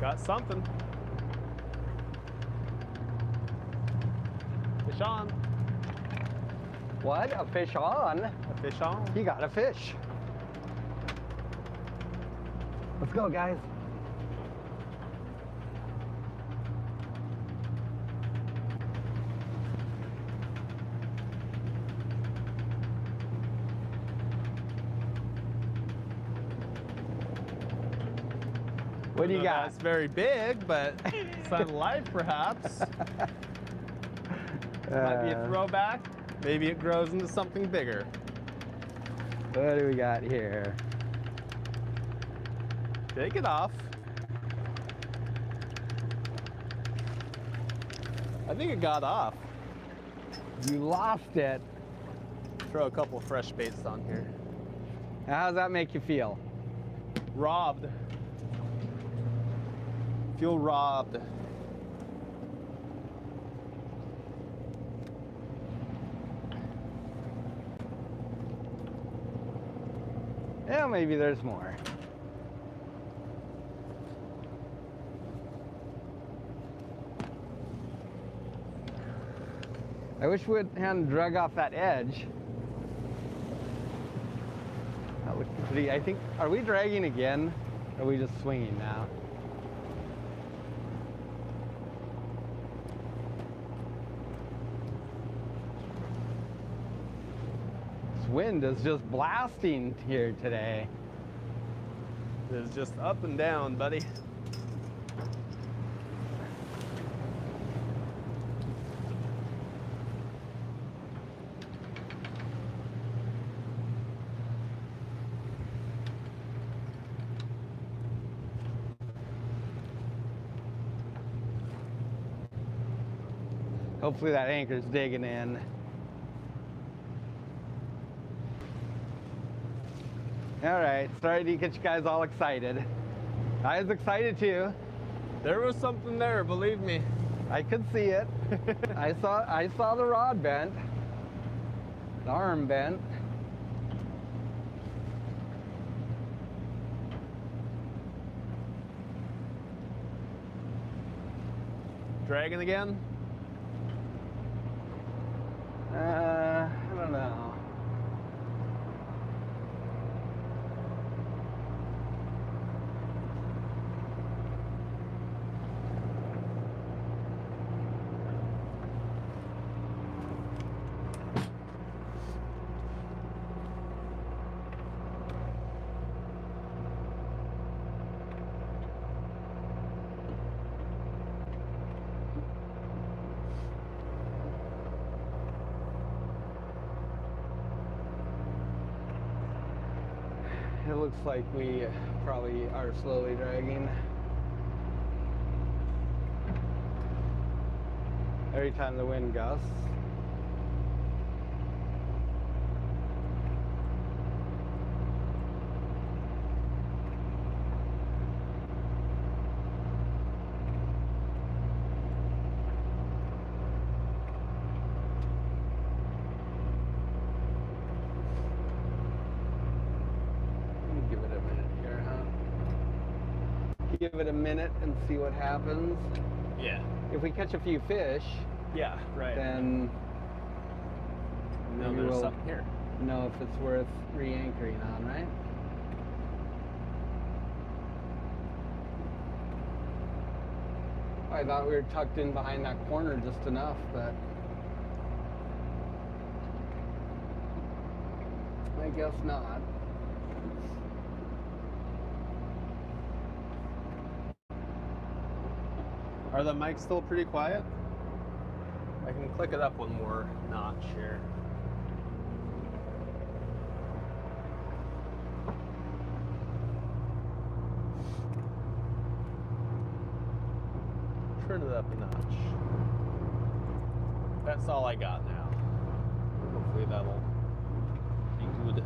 Got something. Fish on. What? A fish on? A fish on. You got a fish. Let's go, guys. What do you got? It's very big, but Sun Life perhaps. Might be a throwback. Maybe it grows into something bigger. What do we got here? Take it off. I think it got off. You lost it. Throw a couple fresh baits on here. Now, how does that make you feel? Robbed. Feel robbed. Yeah, maybe there's more. I wish we hadn't drug off that edge. That looked pretty, I think, are we dragging again? Or are we just swinging now? This wind is just blasting here today. It's just up and down, buddy. Hopefully that anchor's digging in. All right, sorry to get you guys all excited. I was excited too. There was something there, believe me. I could see it. I saw the rod bent, the arm bent. Dragging again? I don't know. It looks like we probably are slowly dragging. Every time the wind gusts. Give it a minute and see what happens. Yeah. If we catch a few fish, yeah, right. Then maybe there's we'll something here. know if it's worth re-anchoring on, right? I thought we were tucked in behind that corner just enough, but I guess not. Are the mics still pretty quiet? I can click it up one more notch here. Turn it up a notch. That's all I got now. Hopefully that'll be good.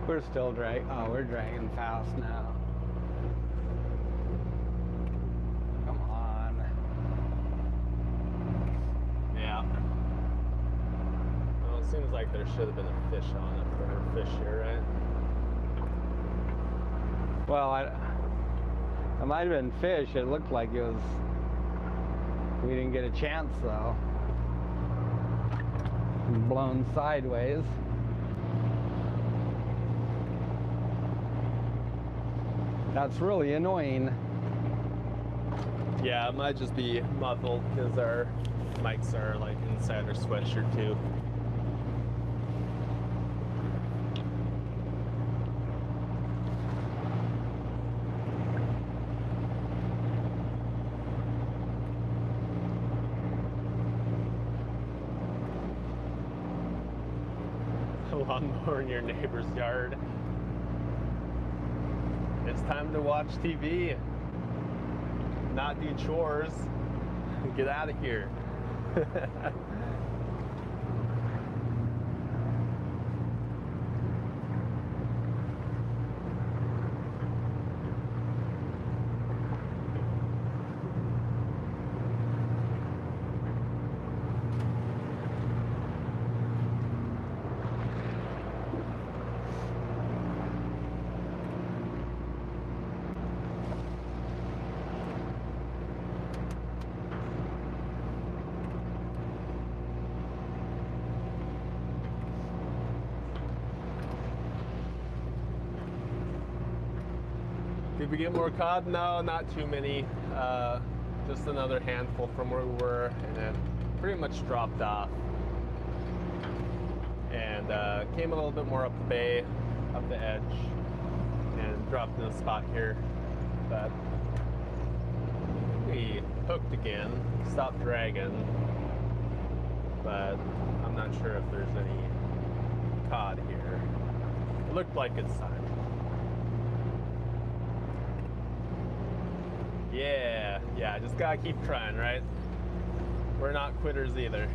We're still we're dragging fast now. Come on. Yeah. Well, it seems like there should have been a fish on it for her fish here, right? Well, it might have been fish. It looked like it was. We didn't get a chance though. Blown sideways. That's really annoying. Yeah, it might just be muffled because our mics are like inside our sweatshirt too. A lawnmower in your neighbor's yard. It's time to watch TV, not do chores. Get out of here. Did we get more cod? No, not too many. Just another handful from where we were, and it pretty much dropped off. And came a little bit more up the bay, up the edge, and dropped in a spot here. But we hooked again, stopped dragging, but I'm not sure if there's any cod here. It looked like it's time. Yeah, just gotta keep trying, right? We're not quitters either.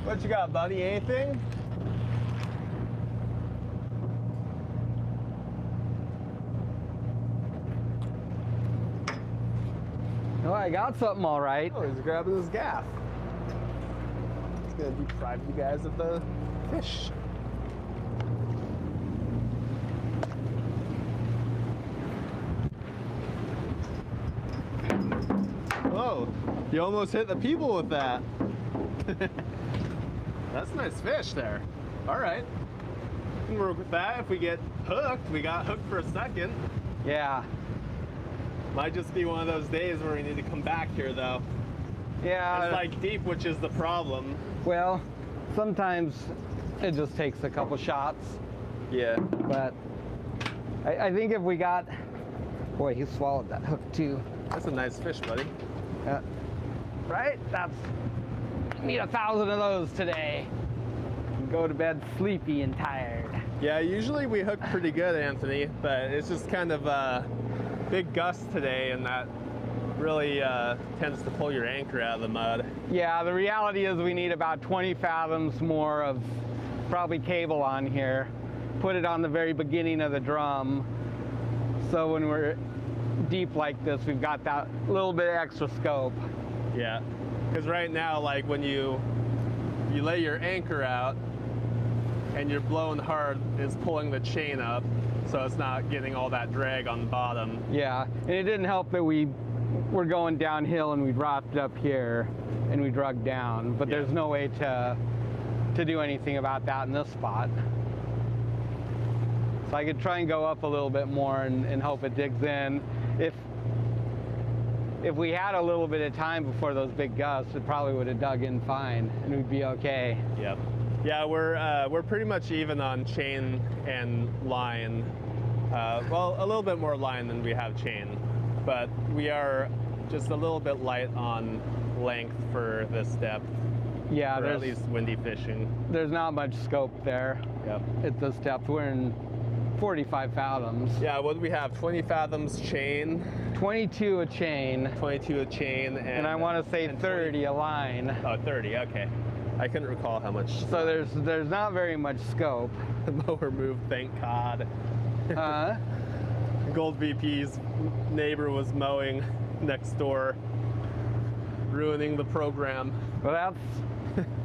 What you got, buddy? Anything? Oh, I got something all right. Oh, he's grabbing his gaff. He's gonna deprive you guys of the fish. Whoa, you almost hit the people with that. That's a nice fish there. All right. We can work with that. If we get hooked, we got hooked for a second. Yeah. Might just be one of those days where we need to come back here, though. Yeah. It's like deep, which is the problem. Well, sometimes it just takes a couple shots. Yeah. But I think if we got... Boy, he swallowed that hook too. That's a nice fish, buddy. Right? Need 1,000 of those today. And go to bed sleepy and tired. Yeah, usually we hook pretty good, Anthony, but it's just kind of big gust today, and that really tends to pull your anchor out of the mud. Yeah, the reality is we need about 20 fathoms more of probably cable on here. Put it on the very beginning of the drum. So when we're deep like this, we've got that little bit of extra scope. Yeah, because right now, like when you lay your anchor out and you're blowing hard, it's pulling the chain up, so it's not getting all that drag on the bottom. Yeah, and it didn't help that we were going downhill and we dropped up here and we drug down, but there's no way to do anything about that in this spot. So I could try and go up a little bit more and hope it digs in. If we had a little bit of time before those big gusts, it probably would have dug in fine and we'd be okay. Yep. Yeah, we're pretty much even on chain and line. Well, a little bit more line than we have chain, but we are just a little bit light on length for this depth. Yeah, or at least windy fishing. There's not much scope there. Yep. At this depth, we're in 45 fathoms. Yeah, what do we have? 20 fathoms chain. 22 a chain. 22 a chain, and I want to say 30 a line. Oh, 30. Okay. I couldn't recall how much. So there's not very much scope. The mower moved, thank God. Gold VP's neighbor was mowing next door, ruining the program. Well,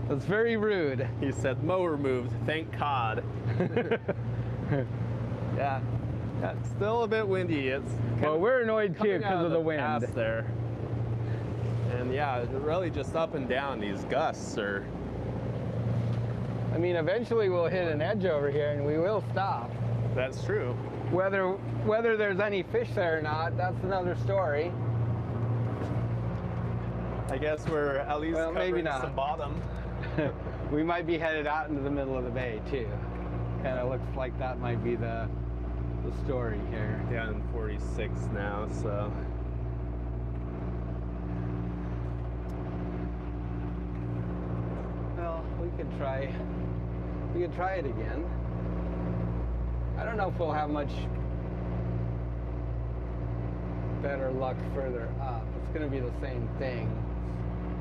that's very rude. He said, mower moved, thank God. Yeah, it's still a bit windy. It's well, we're annoyed too because of the wind. Pass there. And yeah, really just up and down. These gusts are. I mean, eventually we'll hit an edge over here and we will stop. That's true. Whether there's any fish there or not, that's another story. I guess we're at least covering some bottom. We might be headed out into the middle of the bay too. Kind of looks like that might be the story here. Down in 46 now, so. Well, we could try it again. I don't know if we'll have much better luck further up. It's going to be the same thing.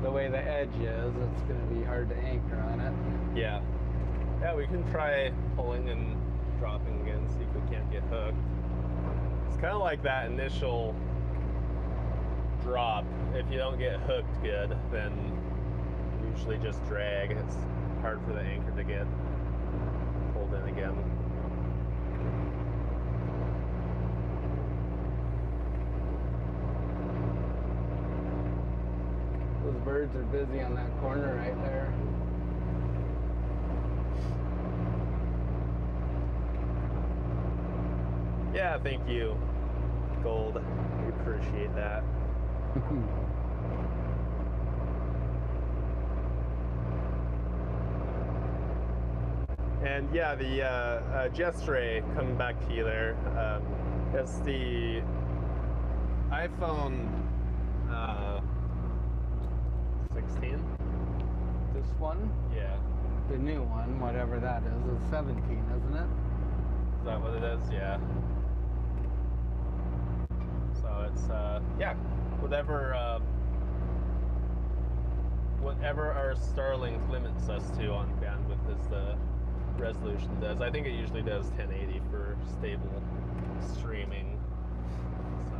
The way the edge is, it's going to be hard to anchor on it. Yeah. Yeah, we can try pulling and dropping again, see if we can't get hooked. It's kind of like that initial drop. If you don't get hooked good, then usually just drag. It's hard for the anchor to get pulled in again. Those birds are busy on that corner right there. Yeah, thank you, Gold. We appreciate that. And yeah, the Ray, coming back to you there, it's the iPhone 16. This one? Yeah. The new one, whatever that is 17, isn't it? Is that what it is? Yeah. So it's yeah, whatever our Starlink limits us to on bandwidth is the resolution does. I think it usually does 1080 for stable streaming. So,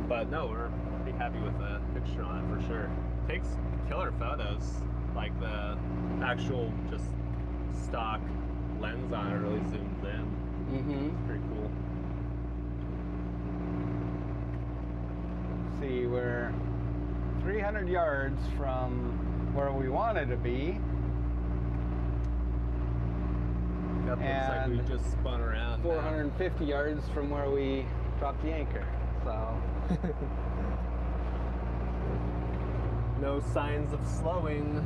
but no, we're pretty happy with the picture on it for sure. Takes killer photos, like the actual just stock lens on it really zooms in. It's pretty cool. See, we're 300 yards from where we wanted to be. That looks like we just spun around. 450 yards from where we dropped the anchor. So no signs of slowing.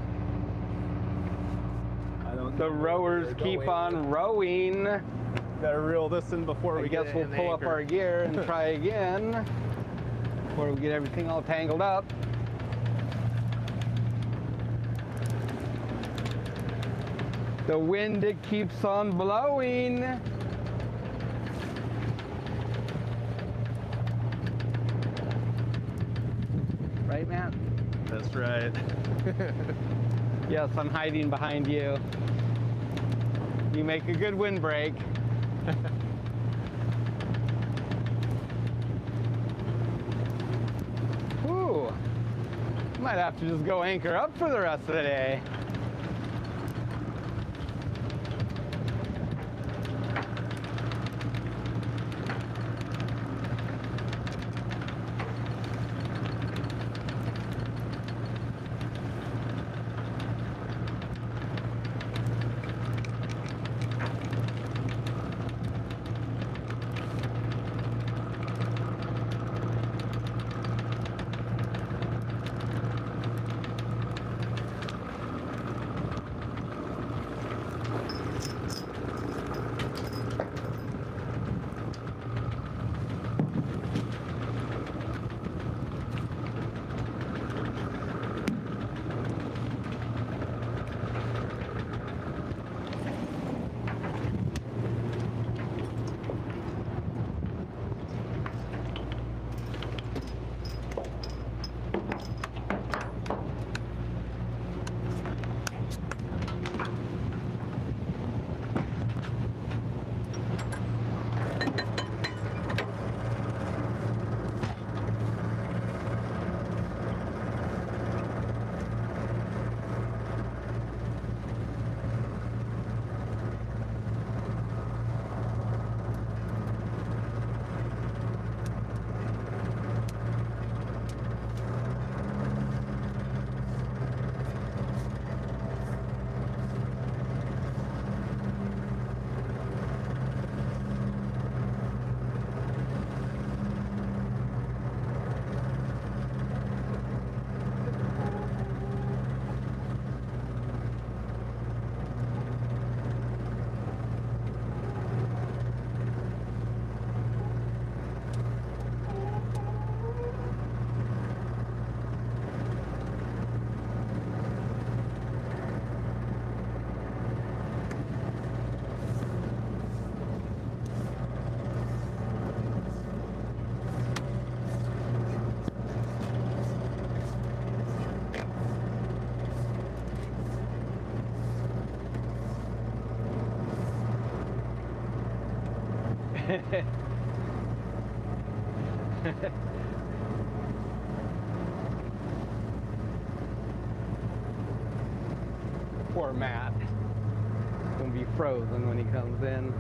I don't know. The rowers keep on rowing. Gotta reel this in before I we guess get we'll pull up our gear and try again before we get everything all tangled up. The wind, it keeps on blowing. Right, Matt? That's right. Yes, I'm hiding behind you. You make a good windbreak. Ooh, might have to just go anchor up for the rest of the day. Poor Matt. He's gonna be frozen when he comes in.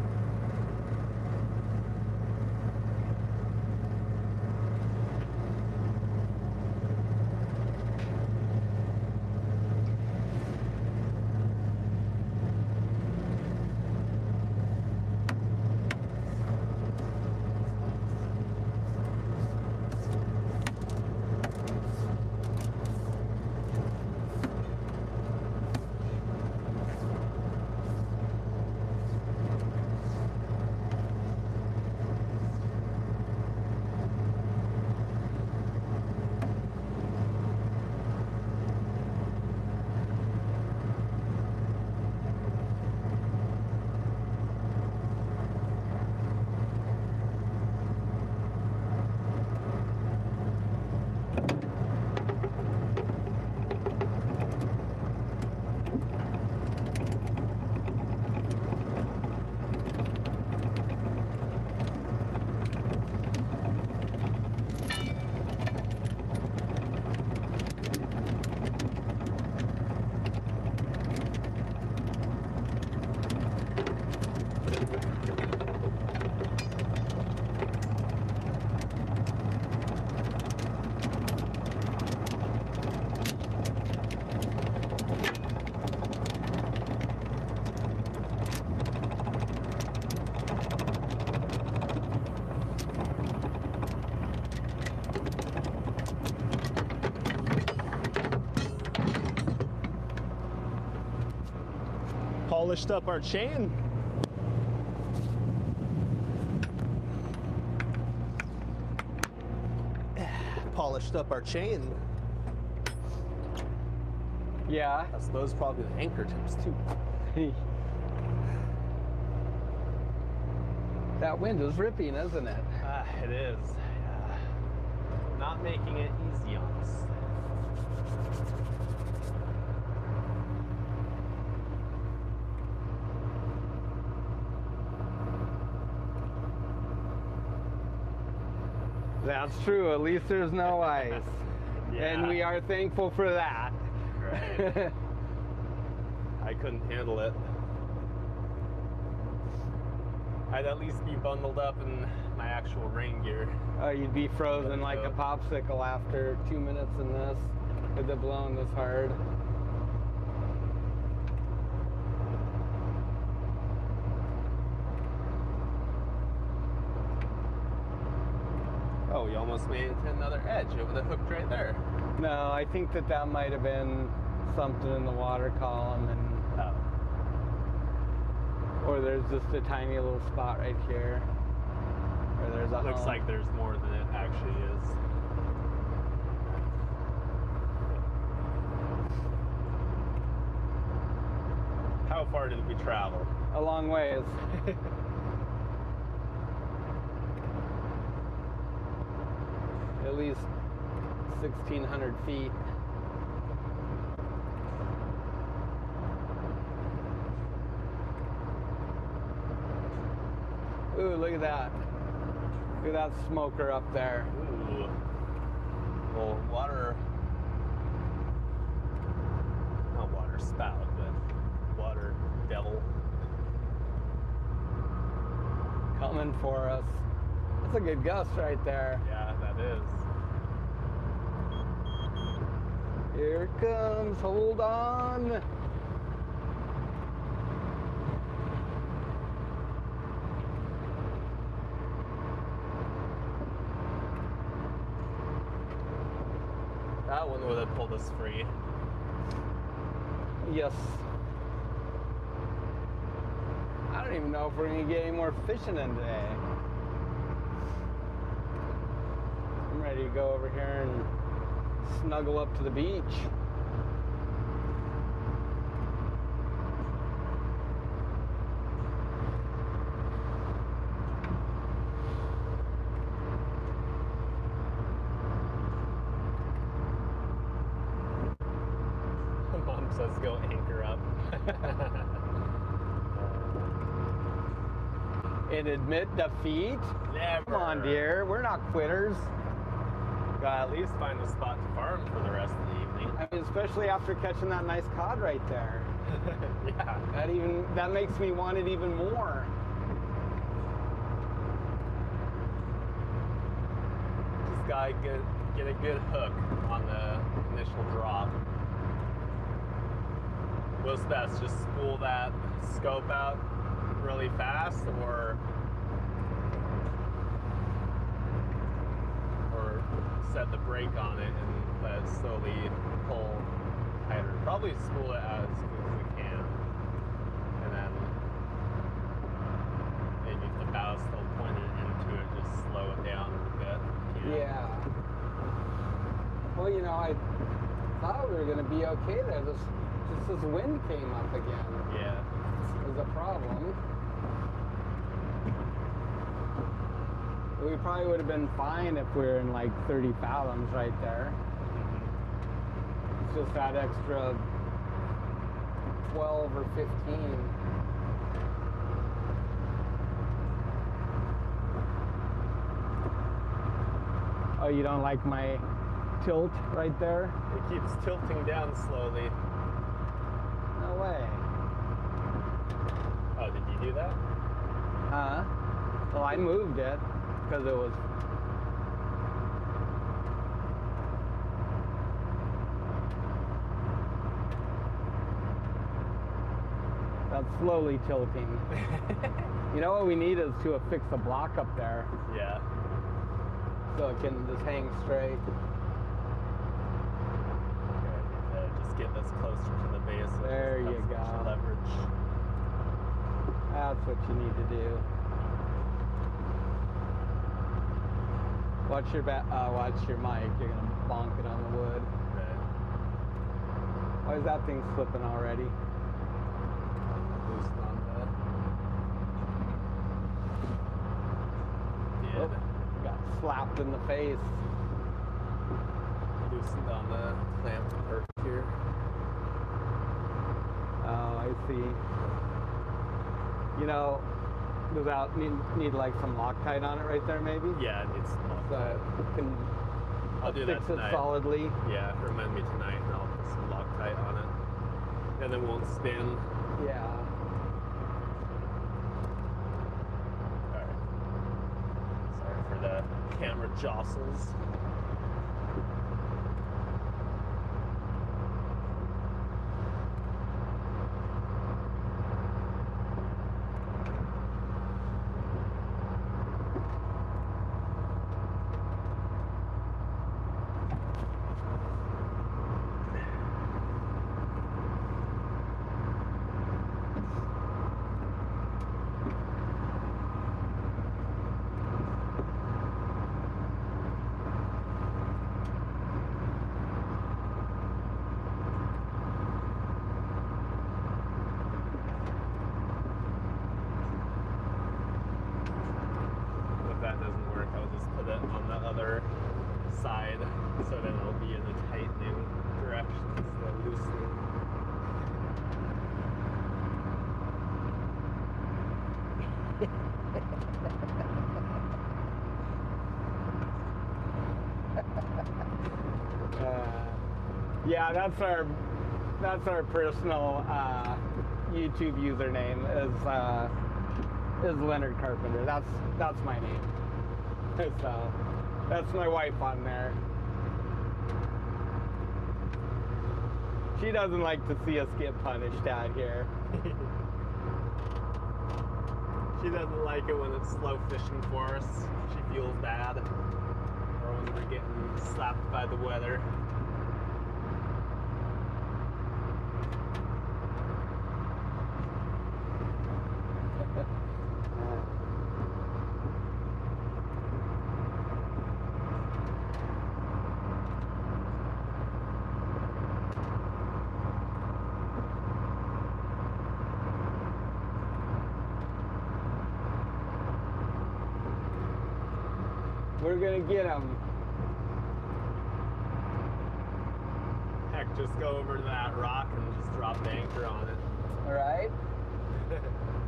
polished up our chain. Polished up our chain. Yeah. I suppose probably the anchor tips too. That wind is ripping, isn't it? It is. Not making it easy on us. That's true. At least there's no ice. Yeah. And we are thankful for that. Right. I couldn't handle it. I'd at least be bundled up in my actual rain gear. You'd be frozen like a popsicle after 2 minutes in this, with it blowing this hard. Oh, you almost made it to another edge over the hook right there. No, I think that might have been something in the water column, and or there's just a tiny little spot right here where there's a Looks like there's more than it actually is. How far did we travel? a long ways. At least 1,600 feet. Ooh, look at that. Look at that smoker up there. Ooh. Well, water, not water spout, but water devil. Coming for us. That's a good gust right there. Yeah, that is. Here it comes, hold on. That one would have pulled us free. Yes. I don't even know if we're gonna get any more fishing in today. I'm ready to go over here and snuggle up to the beach. Mom says go anchor up. And admit defeat? Never. Come on, dear. We're not quitters. Gotta at least find a spot to farm for the rest of the evening. I mean, especially after catching that nice cod right there. Yeah. That makes me want it even more. Just gotta get a good hook on the initial drop. What's best? Just spool that scope out really fast, or set the brake on it and let it slowly pull tighter. Probably spool it as quick as we can, and then maybe if the bow's still pointed into it, just slow it down a bit. Yeah. Well, I thought we were going to be okay there. Just this wind came up again. Yeah. It was a problem. We probably would have been fine if we were in like 30 fathoms right there. It's just that extra 12 or 15. Oh, you don't like my tilt right there? It keeps tilting down slowly. No way. Oh, did you do that? Huh? Well, I moved it because it was. That's slowly tilting. You know what we need is to affix a block up there. Yeah. So it can just hang straight. Okay, just get this closer to the base. So There it you doesn't have go. so much leverage. That's what you need to do. Watch your mic. You're gonna bonk it on the wood. Right. Why is that thing slipping already? Loosened on the. Oh, got slapped in the face. Loosened on the clamp perk here. Oh, I see. You know, does that need like some Loctite on it right there, maybe? Yeah, it needs some Loctite. So it can I'll do that fix tonight. it solidly. Yeah, remind me tonight, and I'll put some Loctite on it, and it won't spin. Yeah. All right. Sorry for the camera jostles. If that doesn't work, I'll just put it on the other side so then it'll be in the tightening direction instead of loosening. Yeah, that's our personal YouTube username is Leonard Carpenter. That's my name. So that's my wife on there. She doesn't like to see us get punished out here. She doesn't like it when it's slow fishing for us. She feels bad. Or when we're getting slapped by the weather. We're gonna get them. Heck, just go over to that rock and just drop the anchor on it. All right.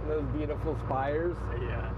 Those beautiful spires. Yeah.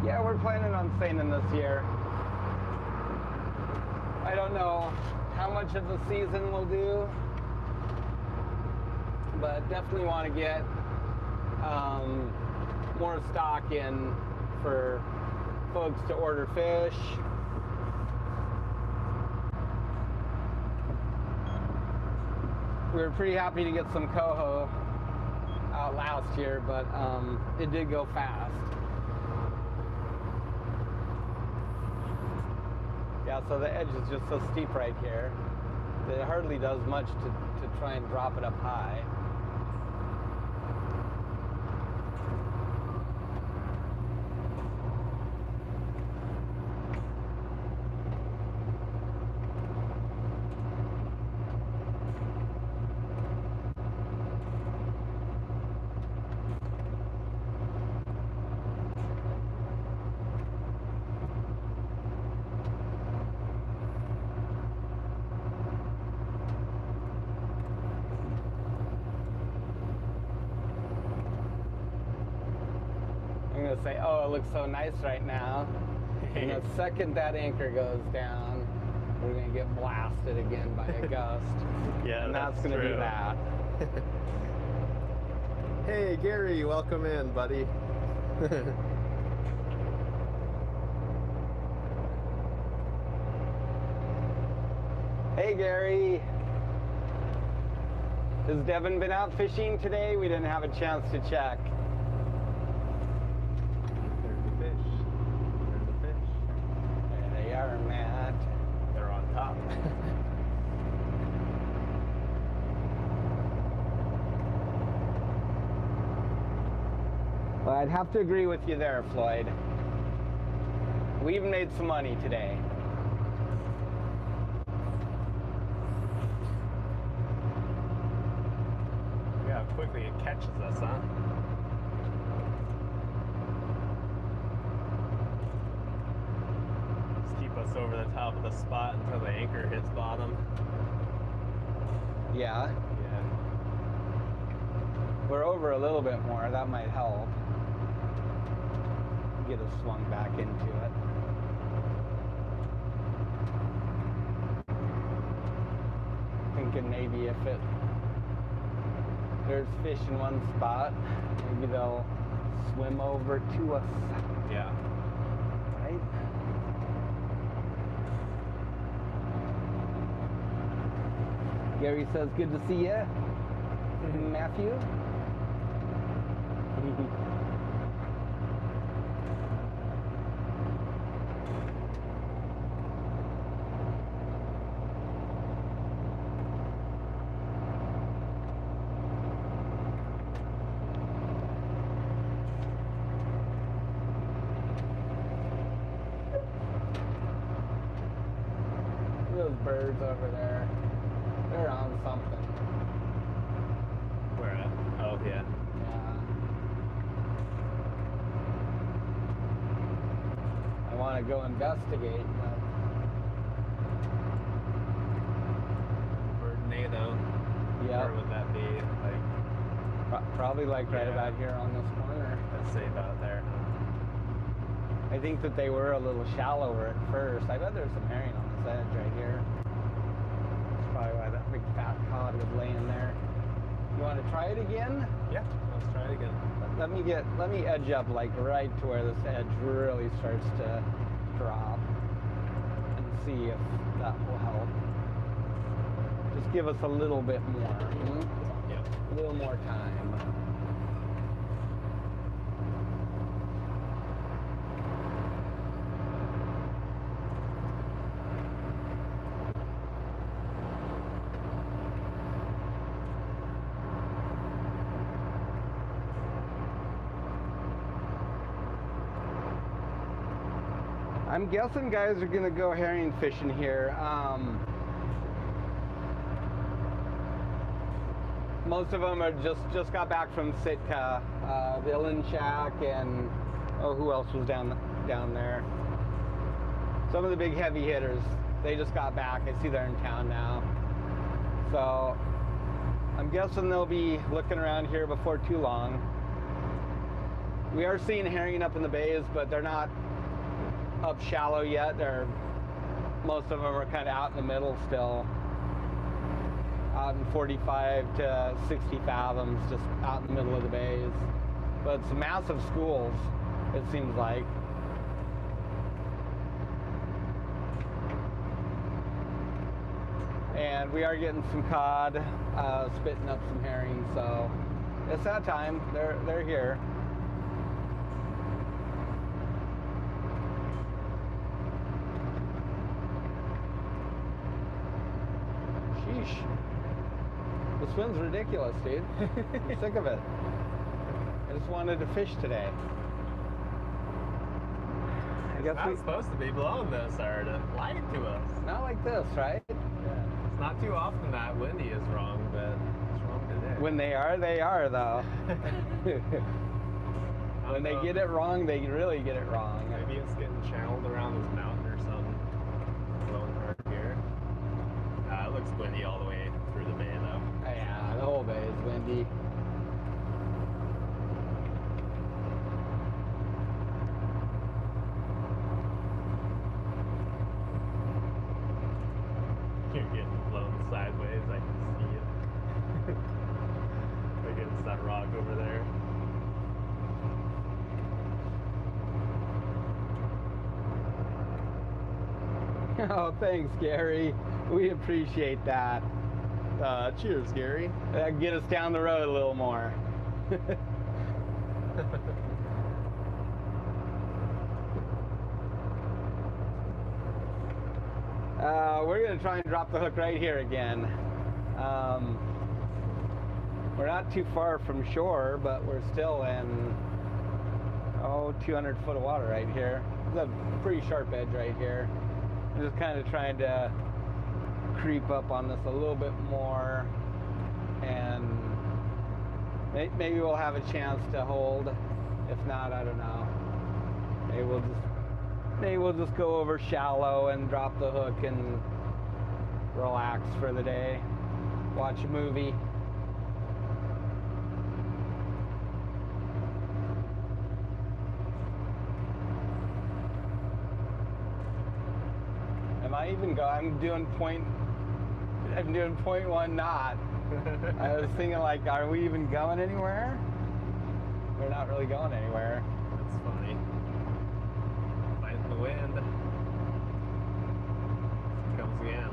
Yeah, we're planning on staying in this year. I don't know how much of the season we'll do, but definitely want to get more stock in for folks to order fish. We were pretty happy to get some coho out last year, but it did go fast. Yeah, so the edge is just so steep right here that it hardly does much to try and drop it up high. to say, oh, it looks so nice right now. And the second that anchor goes down, we're going to get blasted again by a gust. Yeah, and that's going to be that. Hey, Gary, welcome in, buddy. Hey, Gary. Has Devin been out fishing today? We didn't have a chance to check. There's the fish. There's the fish. There they are, Matt. They're on top. Well, I'd have to agree with you there, Floyd. We even made some money today. Yeah, how quickly it catches us, huh? Just keep us over the top of the spot until the anchor hits bottom. Yeah. Yeah. We're over a little bit more. That might help. Get us swung back into it. Thinking maybe if there's fish in one spot, maybe they'll swim over to us. Yeah. Right? Gary says, good to see you. Matthew? Those birds over there, they're on something. Where at? Oh, yeah. Yeah. I want to go investigate, but Tornado. yeah, Where would that be? Like, probably like right Yeah. about here on this corner. let's say about there, huh? I think that they were a little shallower at first. I bet there's some herring on this edge right here. That's probably why that big fat cod was laying there. You want to try it again? Yeah, let's try it again. Let me edge up like right to where this edge really starts to drop and see if that will help. Just give us a little bit more. Yep. A little more time. I'm guessing guys are gonna go herring fishing here. Most of them are just got back from Sitka, Villain Shack, and oh, who else was down there? Some of the big heavy hitters. They just got back. I see they're in town now. So I'm guessing they'll be looking around here before too long. We are seeing herring up in the bays, but they're not up shallow yet. Most of them are kind of out in the middle still, out in 45 to 60 fathoms, just out in the middle of the bays. But it's massive schools, it seems like. And we are getting some cod, spitting up some herring, so it's that time. They're here. Sheesh. This wind's ridiculous, dude. I'm sick of it. I just wanted to fish today. I guess It's not supposed to be blowing this or to lying to us. Not like this, right? Yeah. It's not too often that windy is wrong, but it's wrong today. When they are though. When they get it wrong, they really get it wrong. Maybe it's getting channeled around this mountain or something. Blowing hard here. It looks windy all the way through the bay though. Yeah, the whole bay is windy. Oh, thanks, Gary. We appreciate that. Cheers, Gary. That'll get us down the road a little more. We're going to try and drop the hook right here again. We're not too far from shore, but we're still in, 200 foot of water right here. It's a pretty sharp edge right here. I'm just kind of trying to creep up on this a little bit more, and maybe we'll have a chance to hold. If not, I don't know. Maybe we'll just go over shallow and drop the hook and relax for the day, watch a movie. Am I even going? I'm doing 0.1 knot. I was thinking, like, are we even going anywhere? We're not really going anywhere. That's funny. Fighting the wind. Here comes again.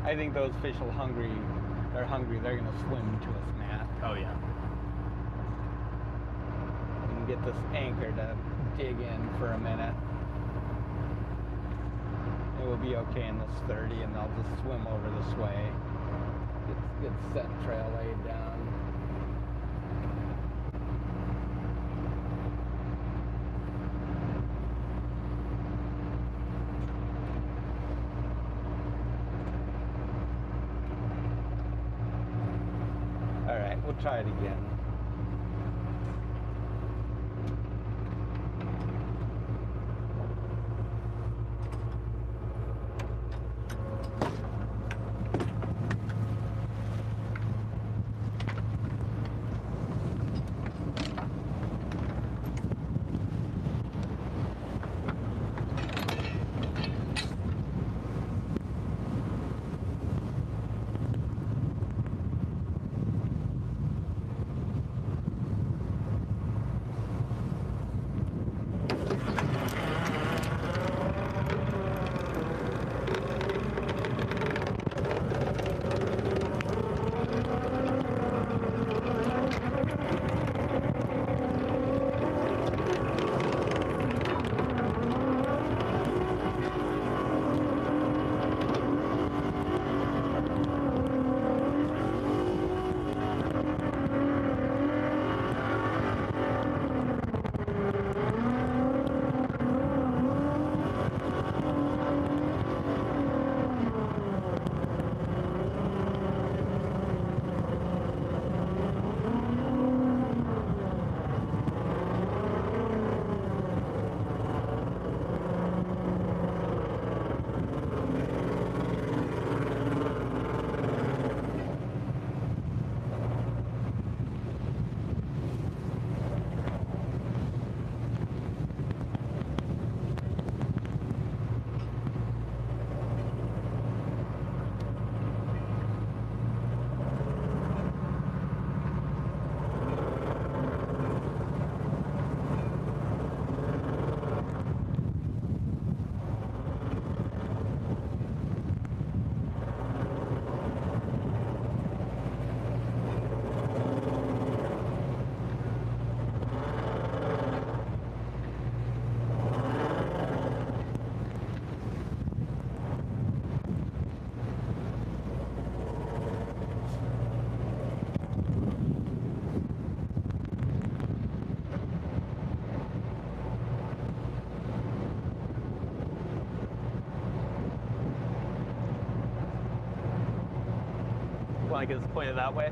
I think those fish are hungry. They're hungry. They're gonna swim to us, Matt. Oh yeah. We can get this anchor to dig in for a minute. It will be okay in this 30, and I'll just swim over this way. Get scent trail laid down. We'll try it again. Want to get us pointed that way?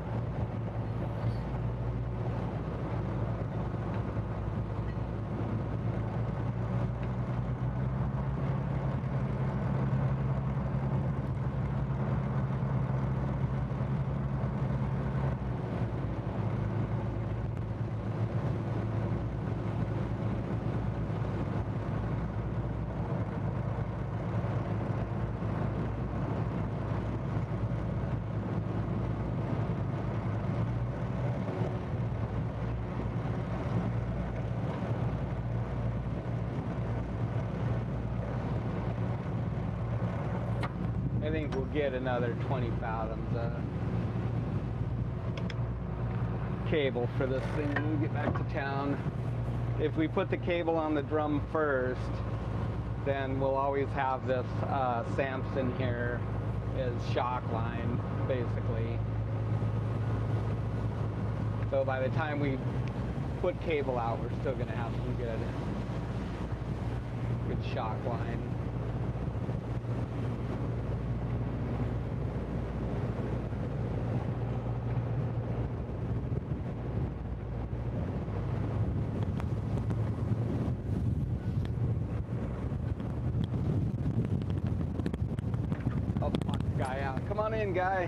I think we'll get another 20 fathoms cable for this thing when we get back to town. If we put the cable on the drum first, then we'll always have this Samson here as shock line, basically. So by the time we put cable out, we're still going to have some good shock line. I'll block the guy out. Come on in, guy.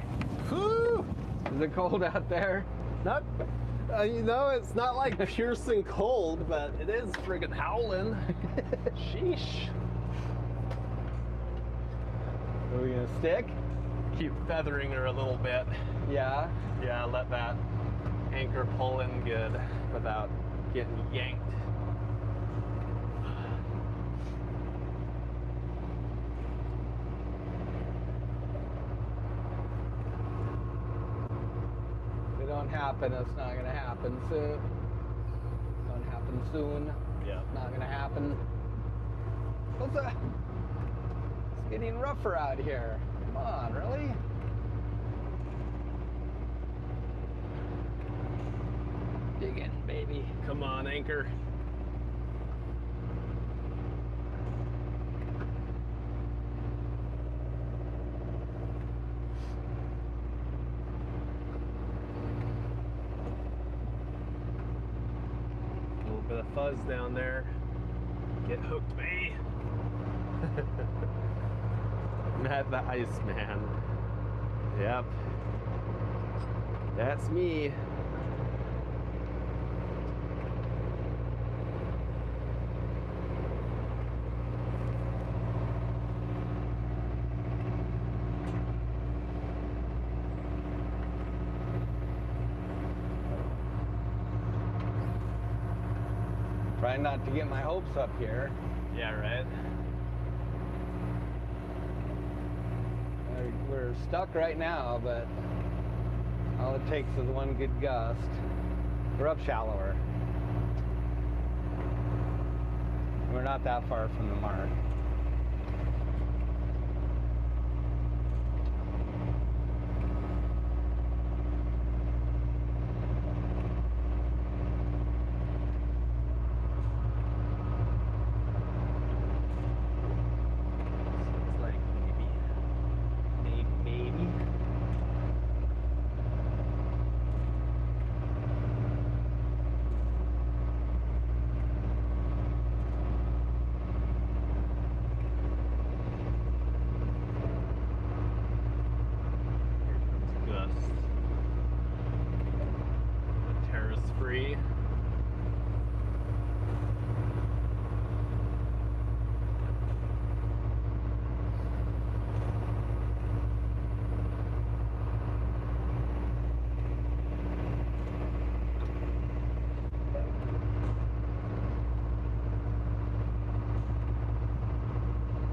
Whew. Is it cold out there? Not, you know, it's not like piercing cold, but it is friggin' howling. Sheesh. Are we gonna stick? Keep feathering her a little bit. Yeah. Yeah, let that anchor pull in good without getting yanked. If it don't happen, it's not gonna happen soon. Don't happen soon. Yeah. It's not gonna happen. What's that? It's getting rougher out here. Come on, really? Digging, baby. Come on, anchor. A little bit of fuzz down there. Get hooked, baby. Matt the Iceman. Yep. That's me. Trying not to get my hopes up here. Yeah, right. We're stuck right now, but all it takes is one good gust. We're up shallower. We're not that far from the mark.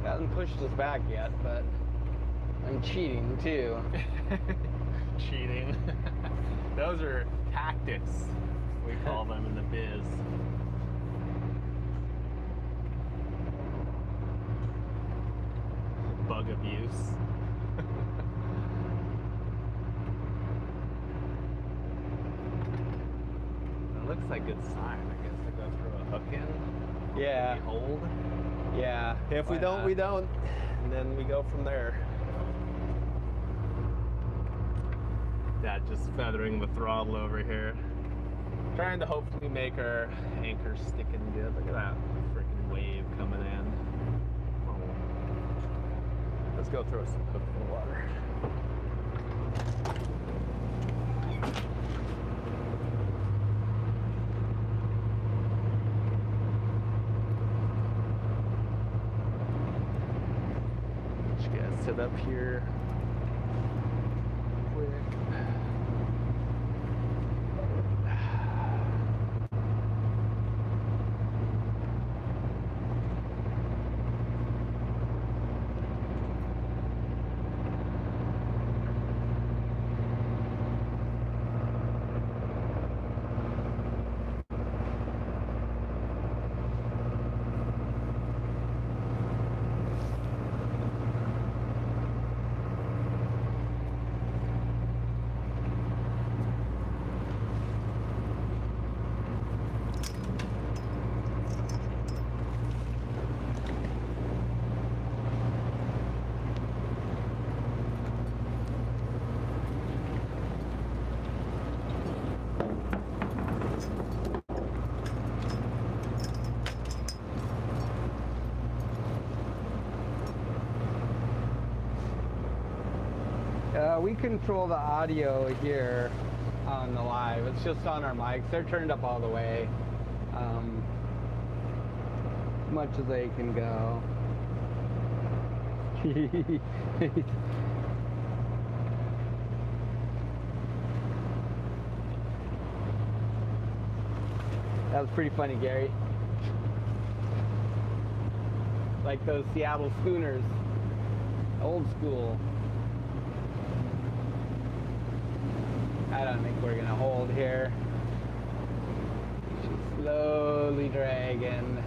Hasn't pushed us back yet, but I'm cheating too. Cheating. Those are tactics, we call them in the biz. Bug abuse. That looks like good sign. I guess I go through a hook in. Yeah. Maybe hold. Yeah. If we don't, we don't. And then we go from there. That just feathering the throttle over here. Trying to hopefully make our anchor sticking good. Look at that freaking wave coming in. Oh. Let's go throw some hook in the water. Sit up here quick. We control the audio here on the live. It's just on our mics. They're turned up all the way, much as they can go. That was pretty funny, Gary. Like those Seattle schooners, old school. I don't think we're gonna hold here. She's slowly dragging.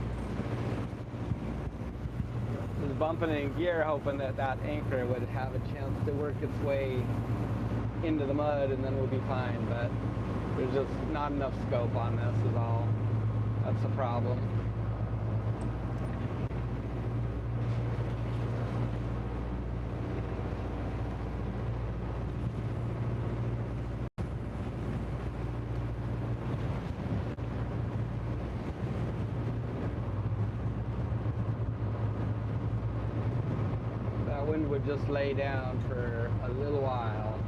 Just bumping in gear, hoping that that anchor would have a chance to work its way into the mud, and then we'll be fine. But there's just not enough scope on this is all. That's the problem. That wind would just lay down for a little while.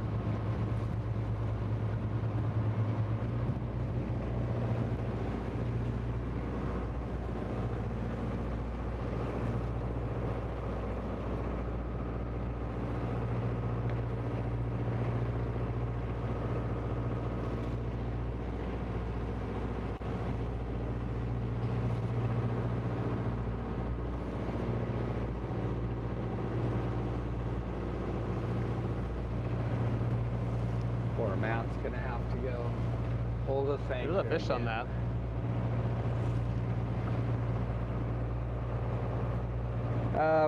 Poor Matt's gonna have to go hold us anchor. There's a fish on that.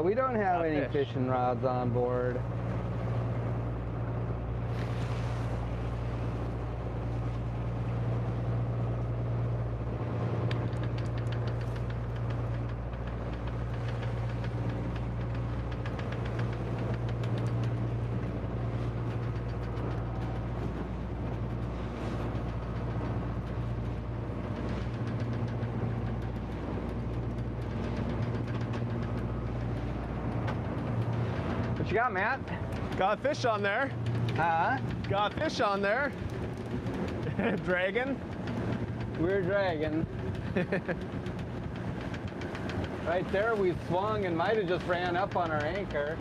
We don't have Not any fish. fishing rods on board. What you got, Matt? Got a fish on there. Huh? Got a fish on there. Dragon. We're dragging. Right there we swung and might have just ran up on our anchor.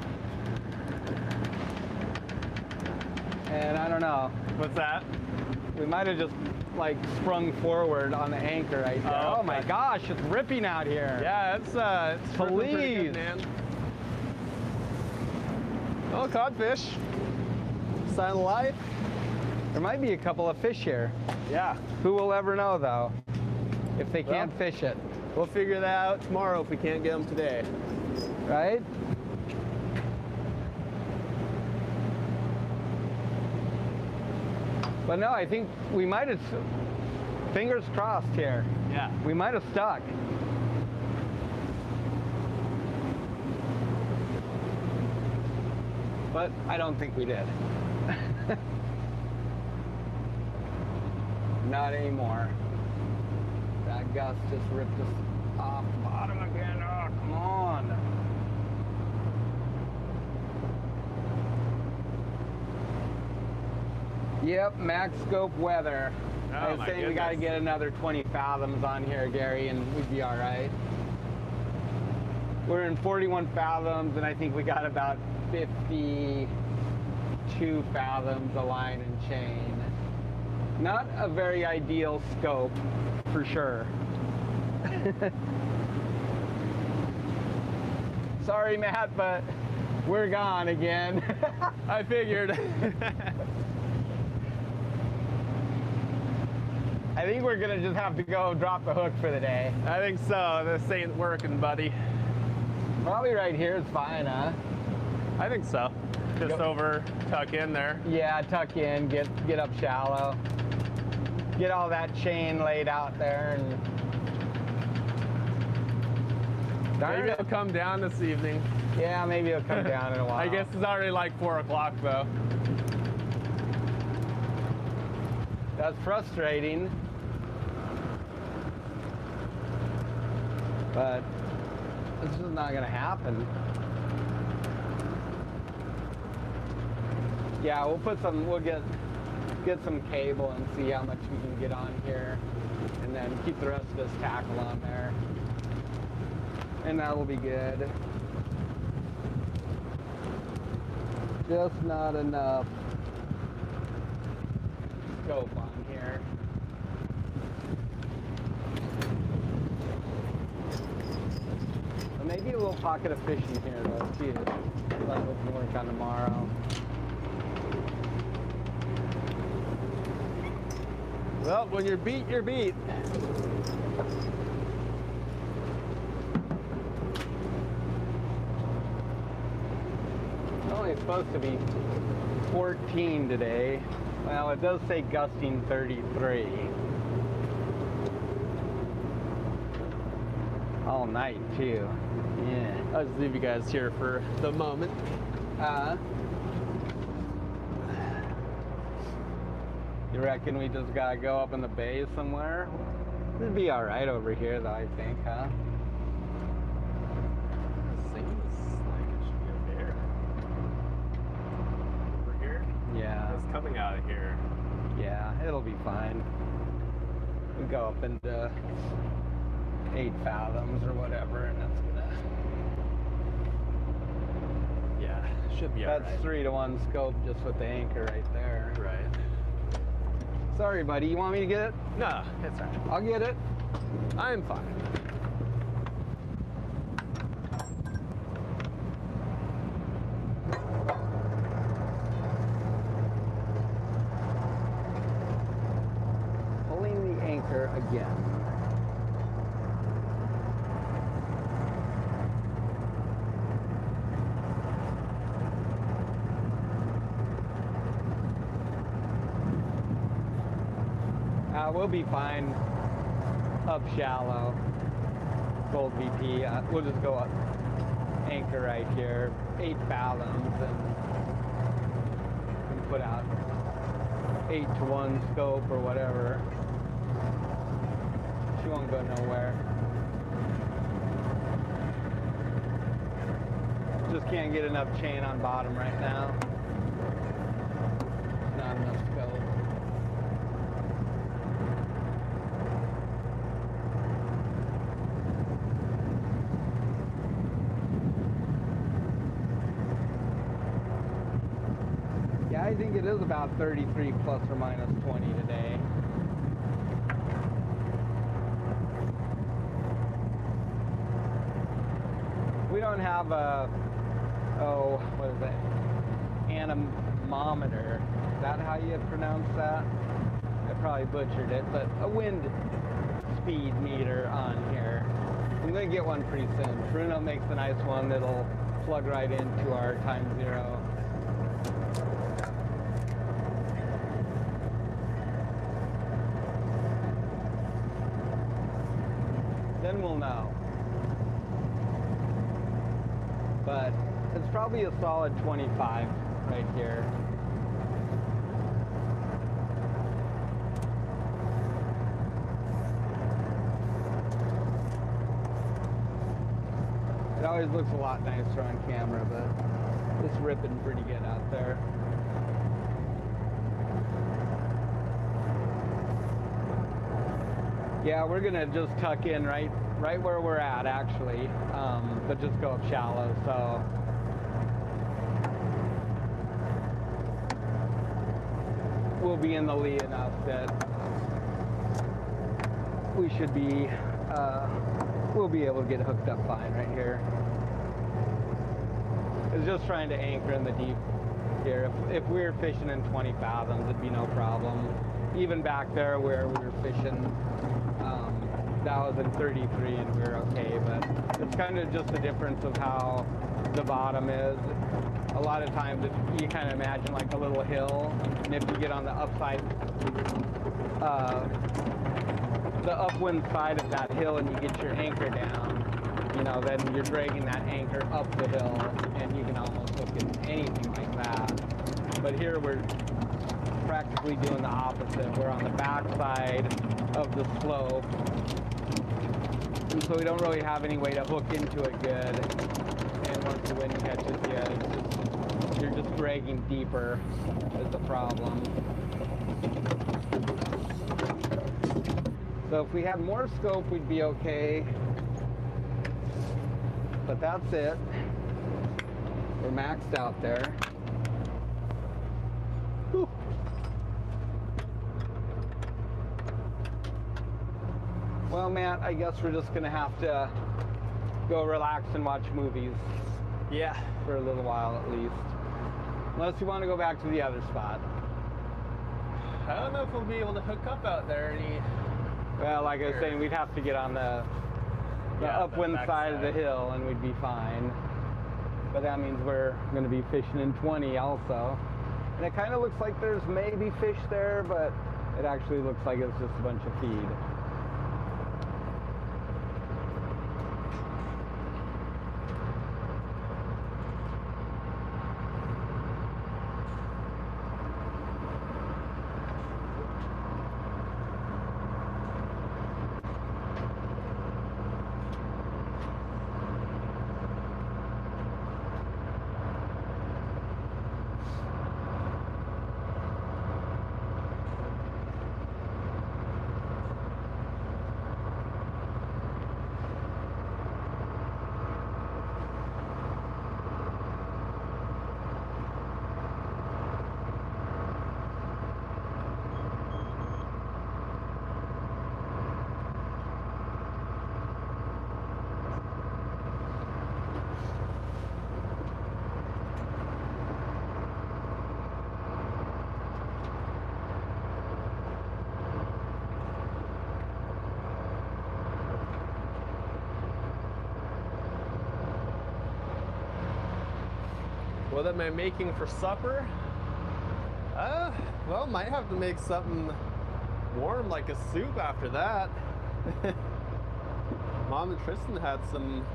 And I don't know. What's that? We might have just like sprung forward on the anchor right there. Oh, Oh my okay. gosh, it's ripping out here. Yeah, it's ripping pretty Please. good, man. Oh, codfish. Sign of life. There might be a couple of fish here. Yeah. Who will ever know though, if they can't Well. fish it, We'll figure that out tomorrow if we can't get them today. right? But no, I think we might have, fingers crossed here, Yeah. we might have stuck. But I don't think we did. Not anymore. That gust just ripped us off the bottom again. Oh, come on. Yep, max scope weather. Oh, I was my saying we got to goodness. get another 20 fathoms on here, Gary, and we'd be all right. We're in 41 fathoms, and I think we got about 52 fathoms of line and chain. Not a very ideal scope, for sure. Sorry, Matt, but we're gone again. I figured. I think we're gonna just have to go drop the hook for the day. I think so. This ain't working, buddy. Probably right here is fine, huh? I think so. Just Yep. over, tuck in there. Yeah, tuck in, get up shallow. Get all that chain laid out there and darn Maybe it. it'll come down this evening. Yeah, maybe it'll come down in a while. I guess it's already like 4 o'clock though. That's frustrating. But this is not gonna happen. Yeah, we'll get some cable and see how much we can get on here, and then keep the rest of this tackle on there, and that'll be good. Just not enough scope on here. Well, maybe a little pocket of fishing here though too. That we can work on tomorrow. Well, when you're beat, you're beat. It's only supposed to be 14 today. Well, it does say gusting 33. All night too. Yeah. I'll just leave you guys here for the moment. You reckon we just gotta go up in the bay somewhere? It'd be all right over here, though. I think, huh? Seems like it should be okay. Over here? Yeah. It's coming out of here. Yeah, it'll be fine. We go up into 8 fathoms or whatever, and that's gonna. Yeah, should be That's alright. 3-to-1 scope just with the anchor right there. Right. Sorry, buddy. You want me to get it? No, it's alright. I'll get it. I'm fine. Pulling the anchor again. We'll be fine up shallow. Gold VP. We'll just go up anchor right here, 8 fathoms, and put out 8-to-1 scope or whatever. She won't go nowhere. Just can't get enough chain on bottom right now. Not enough scope. I think it is about 33 plus or minus 20 today. We don't have a, what is it? Anemometer. Is that how you pronounce that? I probably butchered it, but a wind speed meter on here. I'm gonna get one pretty soon. Bruno makes a nice one that'll plug right into our time zero. Then we'll know. But it's probably a solid 25 right here. It always looks a lot nicer on camera, but it's ripping pretty good out there. Yeah, we're gonna just tuck in right where we're at actually, but just go up shallow. So we'll be in the lee enough that we should be, we'll be able to get hooked up fine right here. It's just trying to anchor in the deep here. If we were fishing in 20 fathoms, it'd be no problem. Even back there where we were fishing, that was in 33 and we were okay, but it's kind of just the difference of how the bottom is. A lot of times you kind of imagine like a little hill, and if you get on the upside, the upwind side of that hill and you get your anchor down, you know, then you're dragging that anchor up the hill and you can almost hook in anything like that. But here we're practically doing the opposite. We're on the back side of the slope, and so we don't really have any way to hook into it good. And once the wind catches you, it's just You're just dragging deeper is the problem. So if we had more scope, we'd be okay. But that's it. We're maxed out there. Whew. Well, Matt, I guess we're just gonna have to go relax and watch movies. Yeah. For a little while at least. Unless you want to go back to the other spot. I don't know if we'll be able to hook up out there any. Well, like I was saying, we'd have to get on the upwind side of the hill and we'd be fine. But that means we're going to be fishing in 20 also. And it kind of looks like there's maybe fish there, but it actually looks like it's just a bunch of feed. What am I making for supper? Well, might have to make something warm like a soup after that. Mom and Tristan had some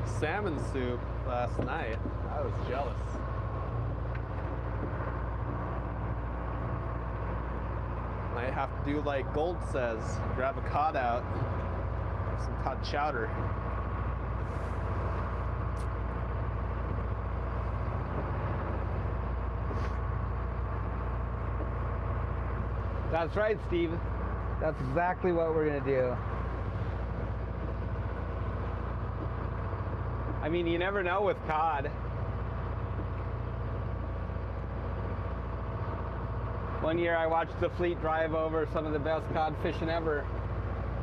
salmon soup last night. I was jealous. Might have to do like Gold says, grab a cod out, some cod chowder. That's right, Steve. That's exactly what we're gonna do. I mean, you never know with cod. One year I watched the fleet drive over some of the best cod fishing ever.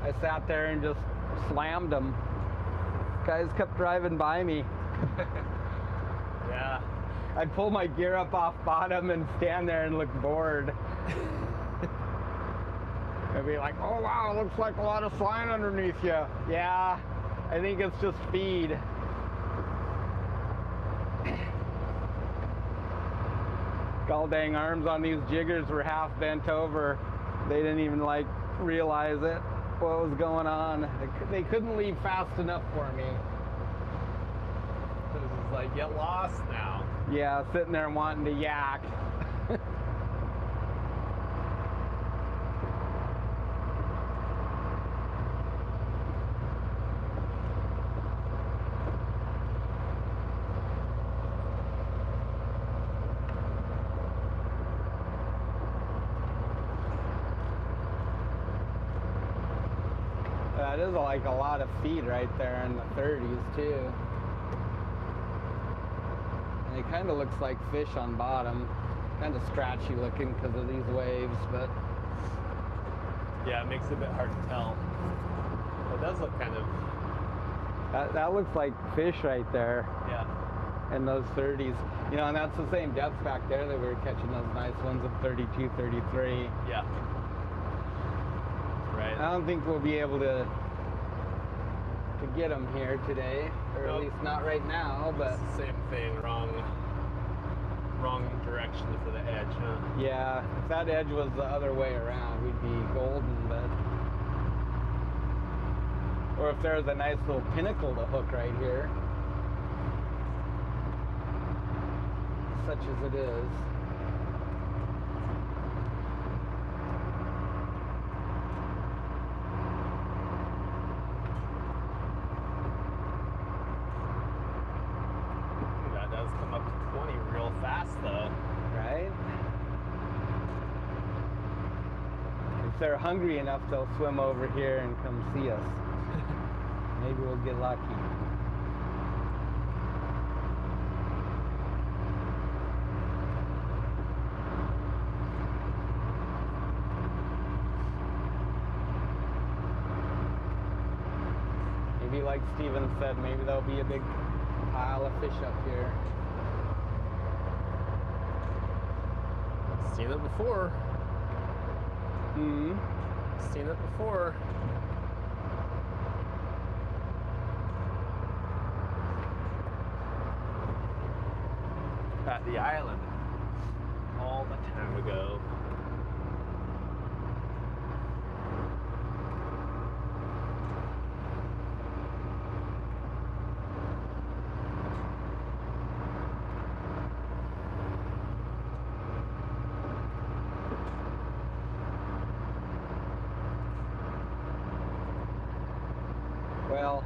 I sat there and just slammed them. Guys kept driving by me. Yeah. I'd pull my gear up off bottom and stand there and look bored. I'd be like, oh wow, looks like a lot of slime underneath you. Yeah, I think it's just feed. Gall dang arms on these jiggers were half bent over. They didn't even like realize it, what was going on. They couldn't leave fast enough for me. This is like, get lost now. Yeah, sitting there wanting to yak. That is like a lot of feed right there in the 30s too. And it kind of looks like fish on bottom. Kind of scratchy looking because of these waves, but... Yeah, it makes it a bit hard to tell. It does look kind of... That looks like fish right there. Yeah. In those 30s. You know, and that's the same depth back there that we were catching those nice ones of 32, 33. Yeah. Right. I don't think we'll be able to get them here today, or at least not right now, but... It's the same thing, wrong direction for the edge, huh? Yeah, if that edge was the other way around, we'd be golden, but... Or if there's a nice little pinnacle to hook right here. Such as it is. if they're hungry enough, they'll swim over here and come see us. Maybe we'll get lucky. Maybe like Steven said, maybe there'll be a big pile of fish up here. Seen it before. Seen it before. At the island. All the time ago. Well,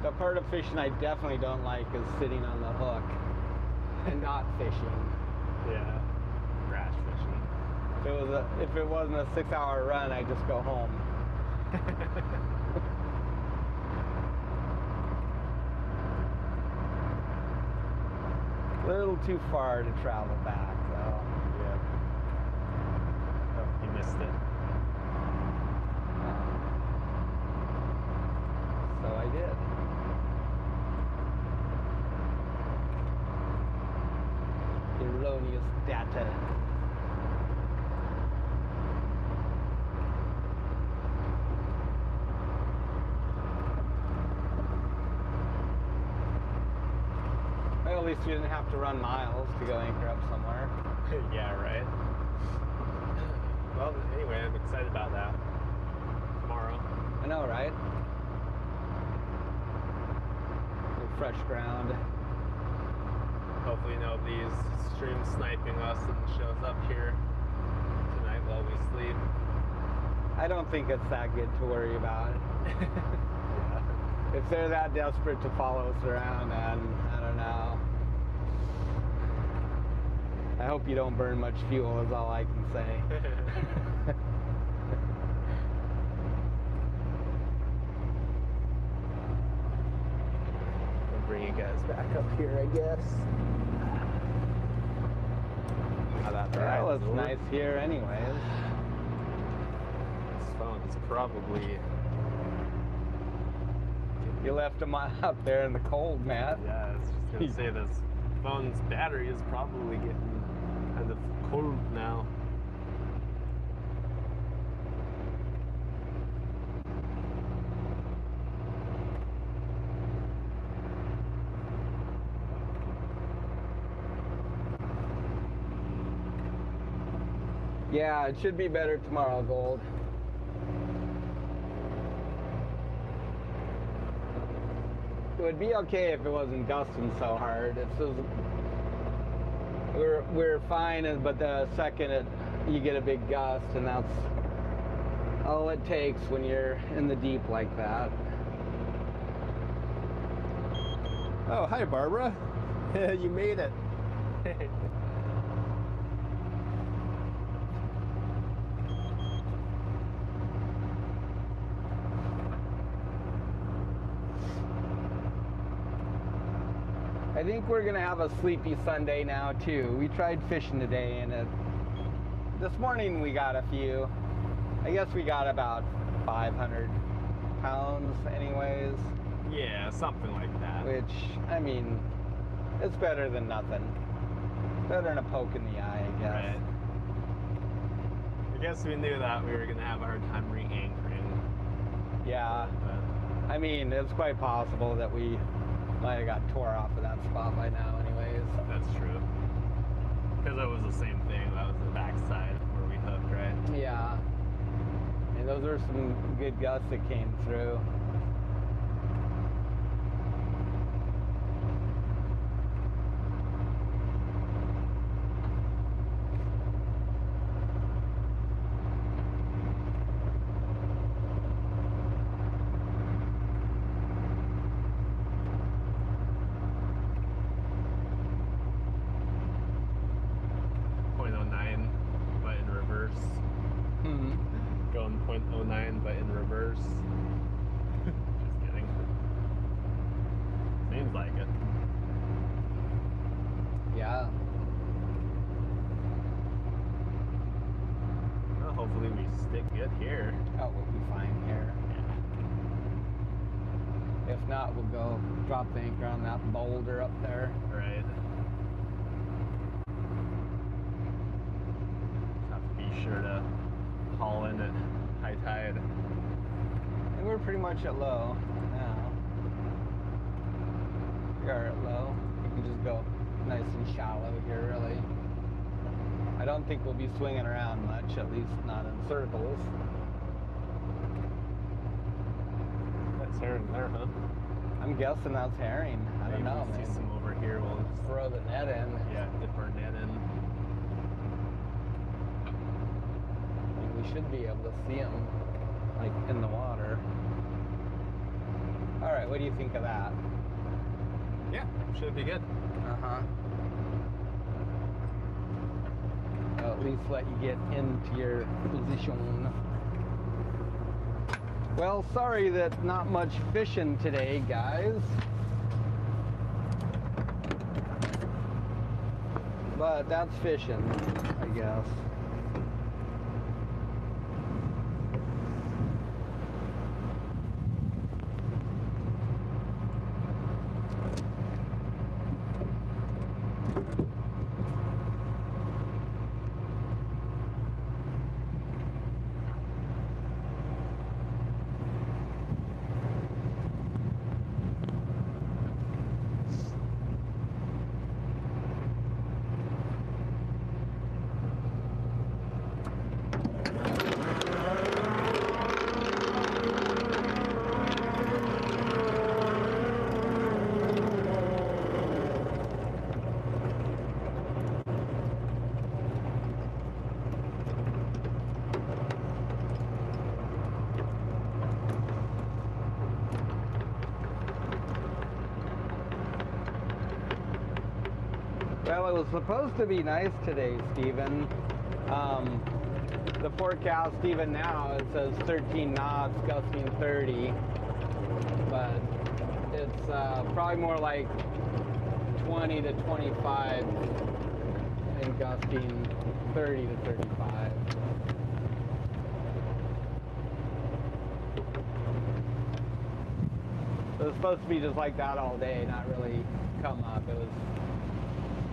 the part of fishing I definitely don't like is sitting on the hook and not fishing. Yeah. Grass fishing. If it wasn't a 6-hour run, I'd just go home. A little too far to travel back, though. Yeah. Oh, you missed it. So I did. Erroneous data. Well, at least you didn't have to run miles to go anchor up somewhere. Yeah, right. Well, anyway, I'm excited about that. Tomorrow. I know, right? Fresh ground. Hopefully nobody's stream sniping us and shows up here tonight while we sleep. I don't think it's that good to worry about. Yeah. If they're that desperate to follow us around, then I don't know. I hope you don't burn much fuel is all I can say. Bring you guys back up here, I guess. Well, it's nice here anyways. This phone's probably... You left them up there in the cold, Matt. Yeah, I was just going to say this phone's battery is probably getting kind of cold now. Yeah, it should be better tomorrow, Gold. It would be okay if it wasn't gusting so hard. We're fine, but the second you get a big gust, and that's all it takes when you're in the deep like that. Oh, hi, Barbara. You made it. I think we're gonna have a sleepy Sunday now too. We tried fishing today, and this morning we got a few. I guess we got about 500 pounds anyways. Yeah, something like that. Which, I mean, it's better than nothing. Better than a poke in the eye, I guess. Right. I guess we knew that we were going to have a hard time re-anchoring. Yeah. But I mean, it's quite possible that we might have got tore off of that spot by now anyways. that's true. Because it was the same thing. That was the backside where we hooked, right? Yeah. And those are some good gusts that came through. it good here. Oh, we'll be fine here. If not, we'll go drop the anchor on that boulder up there. Right. Have to be sure to haul in at high tide. And we're pretty much at low now. We are at low. We can just go nice and shallow here, really. I don't think we'll be swinging around much, at least not in circles. That's herring there, huh? I'm guessing that's herring. I don't know, See man. some over here. We'll just Throw the net in. yeah, dip our net in. And we should be able to see them, like, in the water. All right, what do you think of that? Yeah, should be good. Uh-huh. I'll at least let you get into your position. Well, sorry that not much fishing today, guys. But that's fishing, I guess. Well, it was supposed to be nice today, Stephen. The forecast, even now, it says 13 knots, gusting 30. But it's probably more like 20 to 25 and gusting 30 to 35. It was supposed to be just like that all day, not really come up. It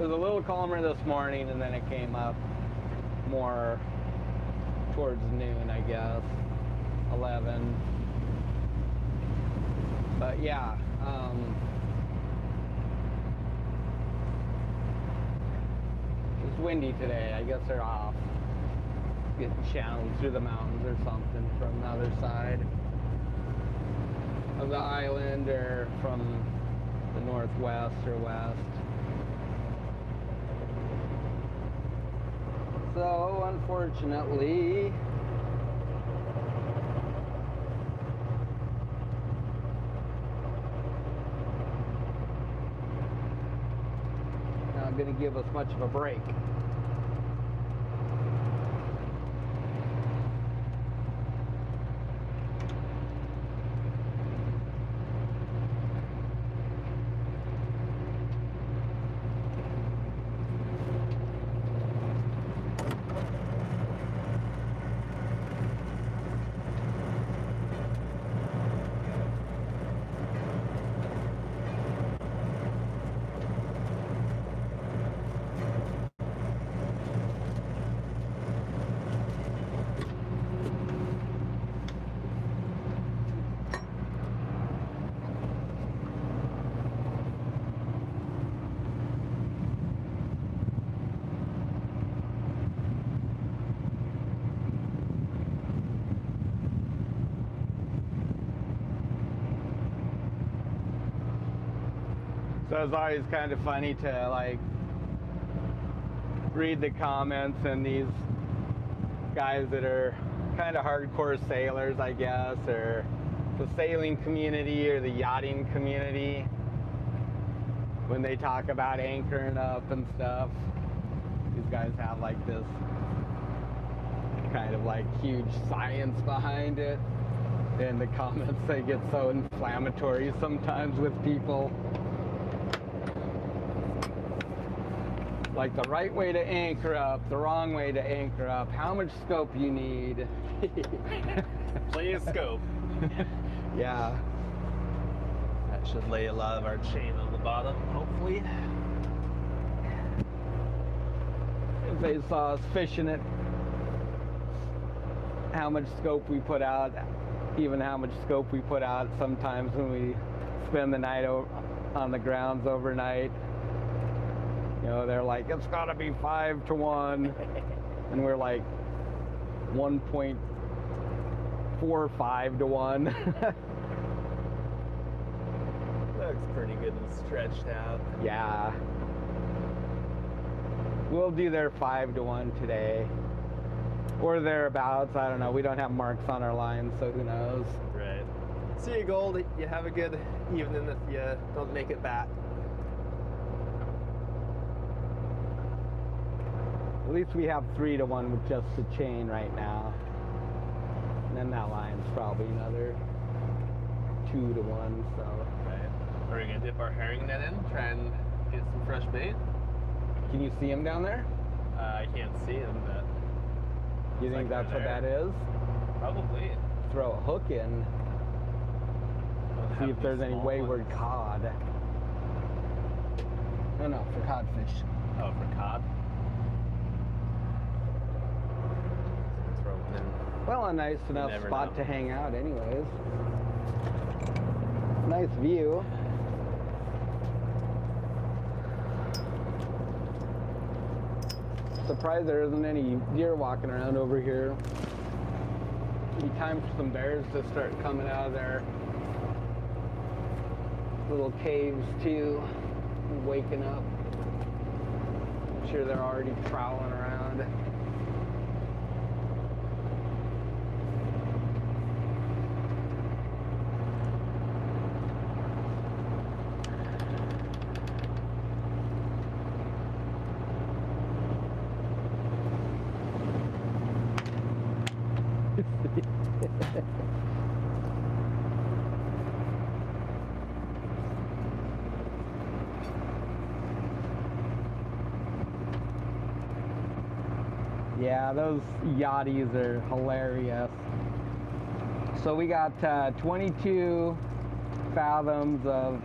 was a little calmer this morning, and then it came up more towards noon, I guess, 11. But yeah, it's windy today. I guess they're off, getting channeled through the mountains or something from the other side of the island, or from the northwest or west. So, unfortunately, not going to give us much of a break. So it's always kind of funny to like read the comments and these guys that are kind of hardcore sailors, I guess, or the sailing community or the yachting community, when they talk about anchoring up and stuff. These guys have like this kind of like huge science behind it, and the comments, they get so inflammatory sometimes with people. like the right way to anchor up, the wrong way to anchor up, how much scope you need. Plenty of scope. Yeah. That should lay a lot of our chain on the bottom, hopefully. If they saw us fishing it, how much scope we put out, even how much scope we put out sometimes when we spend the night on the grounds overnight. You know, they're like, it's gotta be 5 to 1. And we're like 1.45 to 1. Looks pretty good and stretched out. Yeah. We'll do their 5 to 1 today. Or thereabouts, I don't know. We don't have marks on our line, so who knows. Right. See you, Gold. You have a good evening if you don't make it back. At least we have 3 to 1 with just the chain right now. And then that line's probably another 2 to 1, so. Right. Are we gonna dip our herring net in, try and get some fresh bait? Can you see him down there? I can't see him, but You think like that's what they're that is? probably. Throw a hook in, Don't see have if there's any small wayward ones. cod. No, for codfish. Oh, for cod. Throw it in. Well, a nice enough never spot know. to hang out anyways. Nice view. Surprised there isn't any deer walking around over here. Be time for some bears to start coming out of their little caves too, and waking up. I'm sure they're already prowling around. Yeah, those yachties are hilarious. So we got 22 fathoms of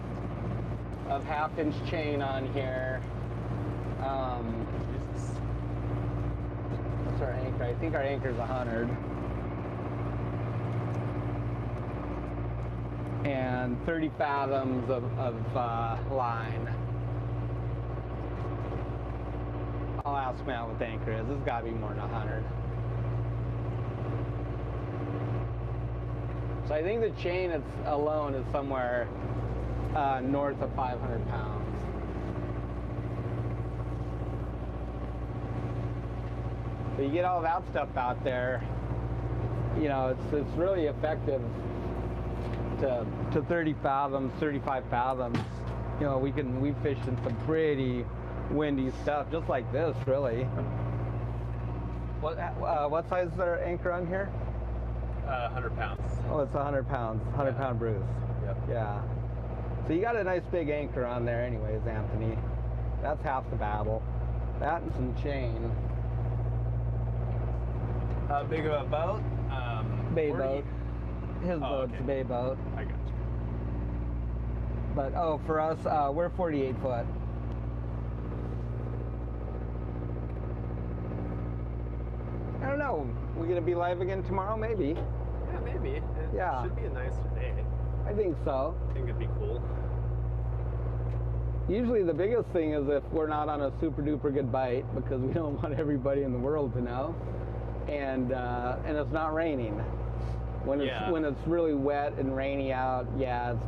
half-inch chain on here. Jesus. What's our anchor? I think our anchor's 100. And 30 fathoms of line. I'll ask Matt what the anchor is. It's gotta be more than 100. So I think the chain alone is somewhere north of 500 pounds. So you get all that stuff out there, you know, it's really effective to 30 fathoms, 35 fathoms. You know, we fished in some pretty windy stuff, just like this, really. What size is our anchor on here? 100 pounds. Oh, it's 100 pounds, 100 pound Bruce. Yep. Yeah. So you got a nice big anchor on there anyways, Anthony. That's half the battle. That and some chain. How big of a boat? Bay 40? boat. His boat's okay. a bay boat. I got you. But, oh, for us, we're 48 foot. I don't know. We gonna be live again tomorrow? Maybe. Yeah, maybe. It Yeah. should be a nicer day. I think so. I think it'd be cool. Usually the biggest thing is if we're not on a super duper good bite, because we don't want everybody in the world to know, and it's not raining. When it's really wet and rainy out, yeah, it's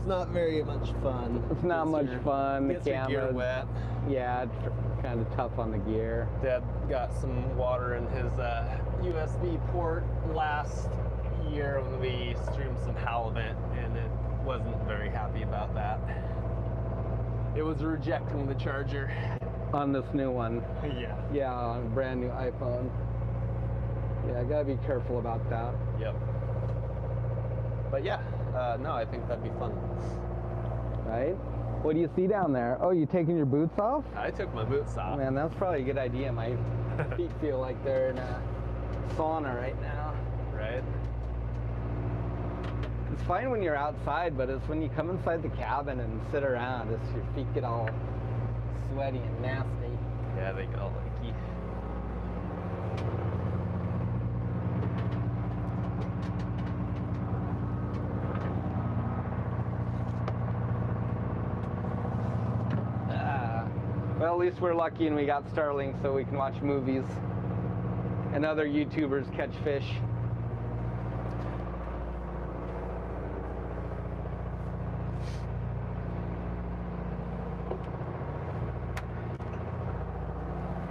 not very much fun. It's not much fun. The Gets your gear camera, wet. yeah, it's kind of tough on the gear. Dad got some water in his USB port last year when we streamed some halibut, and it wasn't very happy about that. It was rejecting the charger. On this new one. Yeah. Yeah, on a brand new iPhone. Yeah, I gotta be careful about that. Yep. But yeah, no, I think that'd be fun. Right? What do you see down there? Oh, you taking your boots off? I took my boots off. Man, that's probably a good idea. My feet feel like they're in a sauna right now. Right? It's fine when you're outside, but it's when you come inside the cabin and sit around, it's your feet get all sweaty and nasty. Yeah, they get all icky. Well, at least we're lucky and we got Starlink so we can watch movies and other YouTubers catch fish.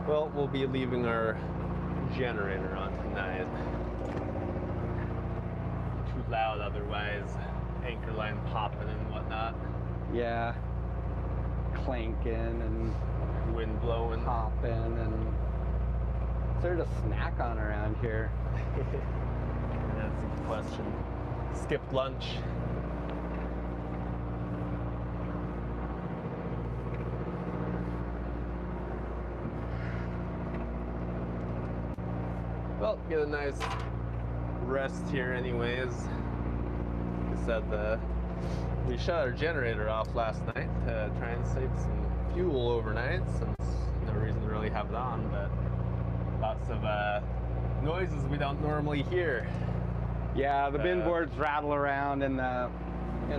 Well, we'll be leaving our generator on tonight. Too loud otherwise. Anchor line popping and whatnot. Yeah. Clanking and Wind blowing. popping and is there to snack on around here? That's a good question. Skipped lunch. Well, get a nice rest here anyways. Like I said, we shut our generator off last night to try and save some fuel overnight since no reason to really have it on, but lots of noises we don't normally hear. Yeah, the bin boards rattle around in the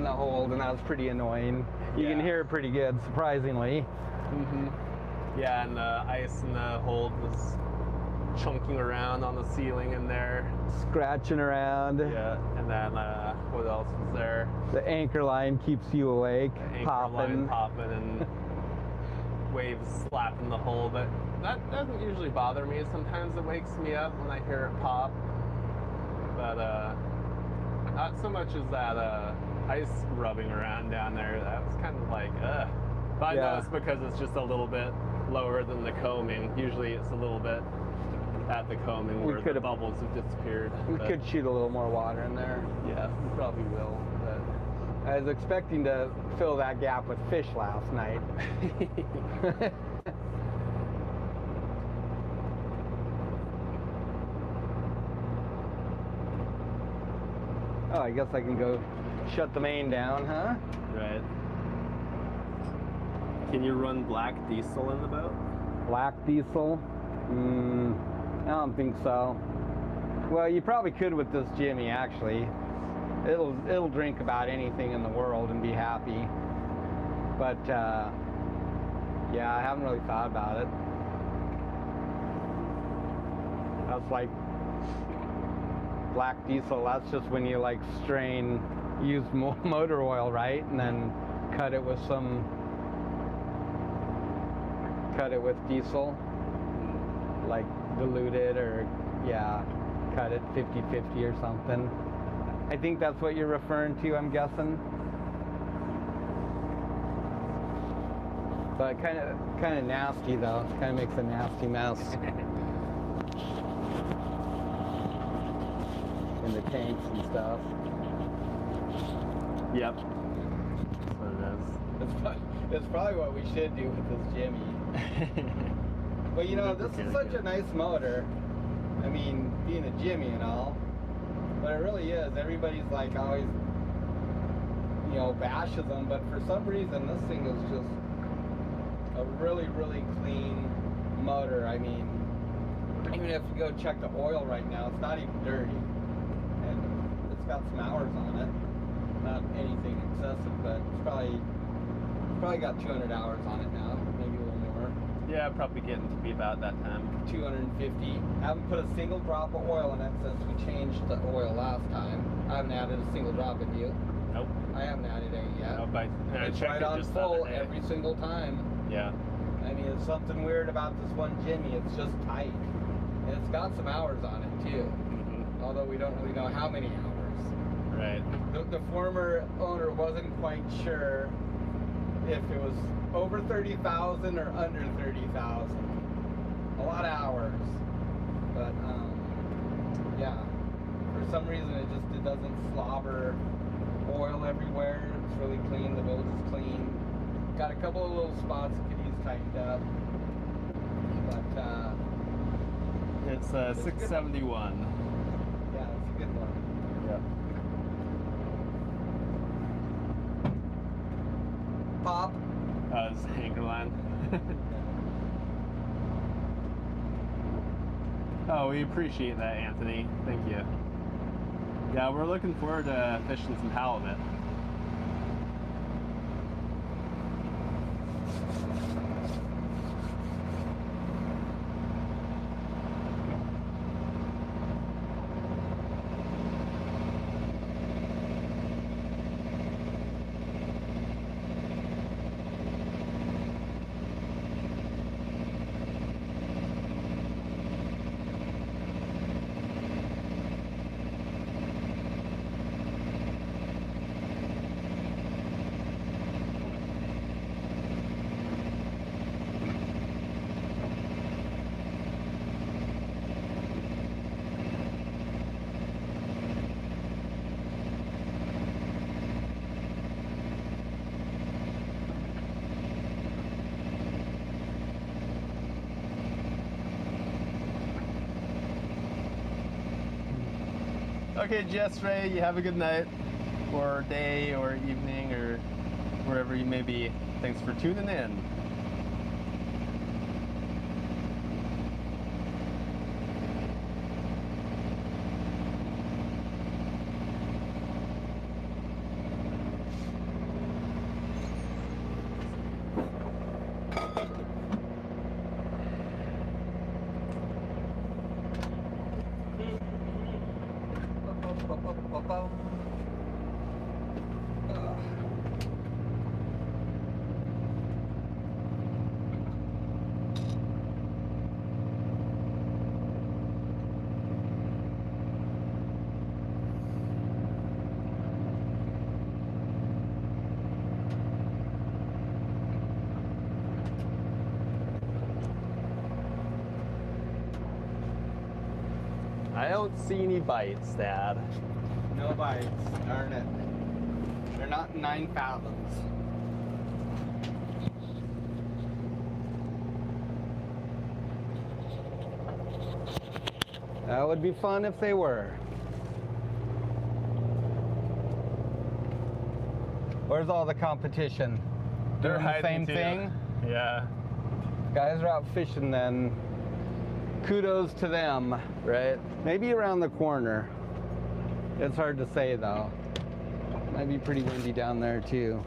hold, and that was pretty annoying. You can hear it pretty good, surprisingly. Yeah, and the ice in the hold was chunking around on the ceiling in there. Scratching around. Yeah, and then what else was there? The anchor line keeps you awake, The anchor popping. line popping and waves slapping the hull, but that doesn't usually bother me. Sometimes it wakes me up when I hear it pop, but not so much as that ice rubbing around down there. That was kind of like, ugh. But I know it's because it's just a little bit lower than the coaming. Usually it's a little bit at the coaming where the bubbles have disappeared. We could shoot a little more water in there. Yeah, we probably will. But I was expecting to fill that gap with fish last night. Oh, I guess I can go shut the main down, huh? Right. Can you run black diesel in the boat? Black diesel? I don't think so. Well, you probably could with this Jimmy, actually. It'll drink about anything in the world and be happy. But yeah, I haven't really thought about it. That's like black diesel. That's just when you like strain used motor oil, right? And then cut it with diesel, like diluted or cut it 50-50 or something. I think that's what you're referring to, I'm guessing. But kind of nasty though. Kind of makes a nasty mess in the tanks and stuff. Yep. That's what it is. That's probably what we should do with this Jimmy. But you know, this is such a nice motor. I mean, being a Jimmy and all, but it really is. Everybody's like always, you know, bashes them, but for some reason this thing is just a really, really clean motor. I mean, even if you go check the oil right now, it's not even dirty, and it's got some hours on it. Not anything excessive, but it's probably got 200 hours on it now, maybe a little more. Yeah, probably getting to be about that time. 250. I haven't put a single drop of oil in it since we changed the oil last time. I haven't added a single drop of you. Nope. I haven't added any yet. Nope, it's right on full every single time. Yeah. I mean, it's something weird about this one Jimmy. It's just tight. And it's got some hours on it too. Although we don't really know how many hours. Right. The former owner wasn't quite sure if it was over 30,000 or under 30,000. A lot of hours. But yeah, for some reason it doesn't slobber oil everywhere. It's really clean. The boat is clean. Got a couple of little spots that could use tightened up. But It's 671. yeah, it's a good one. Yep. Pop. It's anchor line. Oh, we appreciate that, Anthony. Thank you. Yeah, we're looking forward to fishing some halibut. Okay, Jess Ray, you have a good night, or day, or evening, or wherever you may be. Thanks for tuning in. I don't see any bites, Dad. No bites. Darn it. They're not 9 fathoms. That would be fun if they were. Where's all the competition? They're Doing the hiding same too. thing? Yeah. Guys are out fishing then. Kudos to them. Right? Maybe around the corner. It's hard to say though. Might be pretty windy down there too.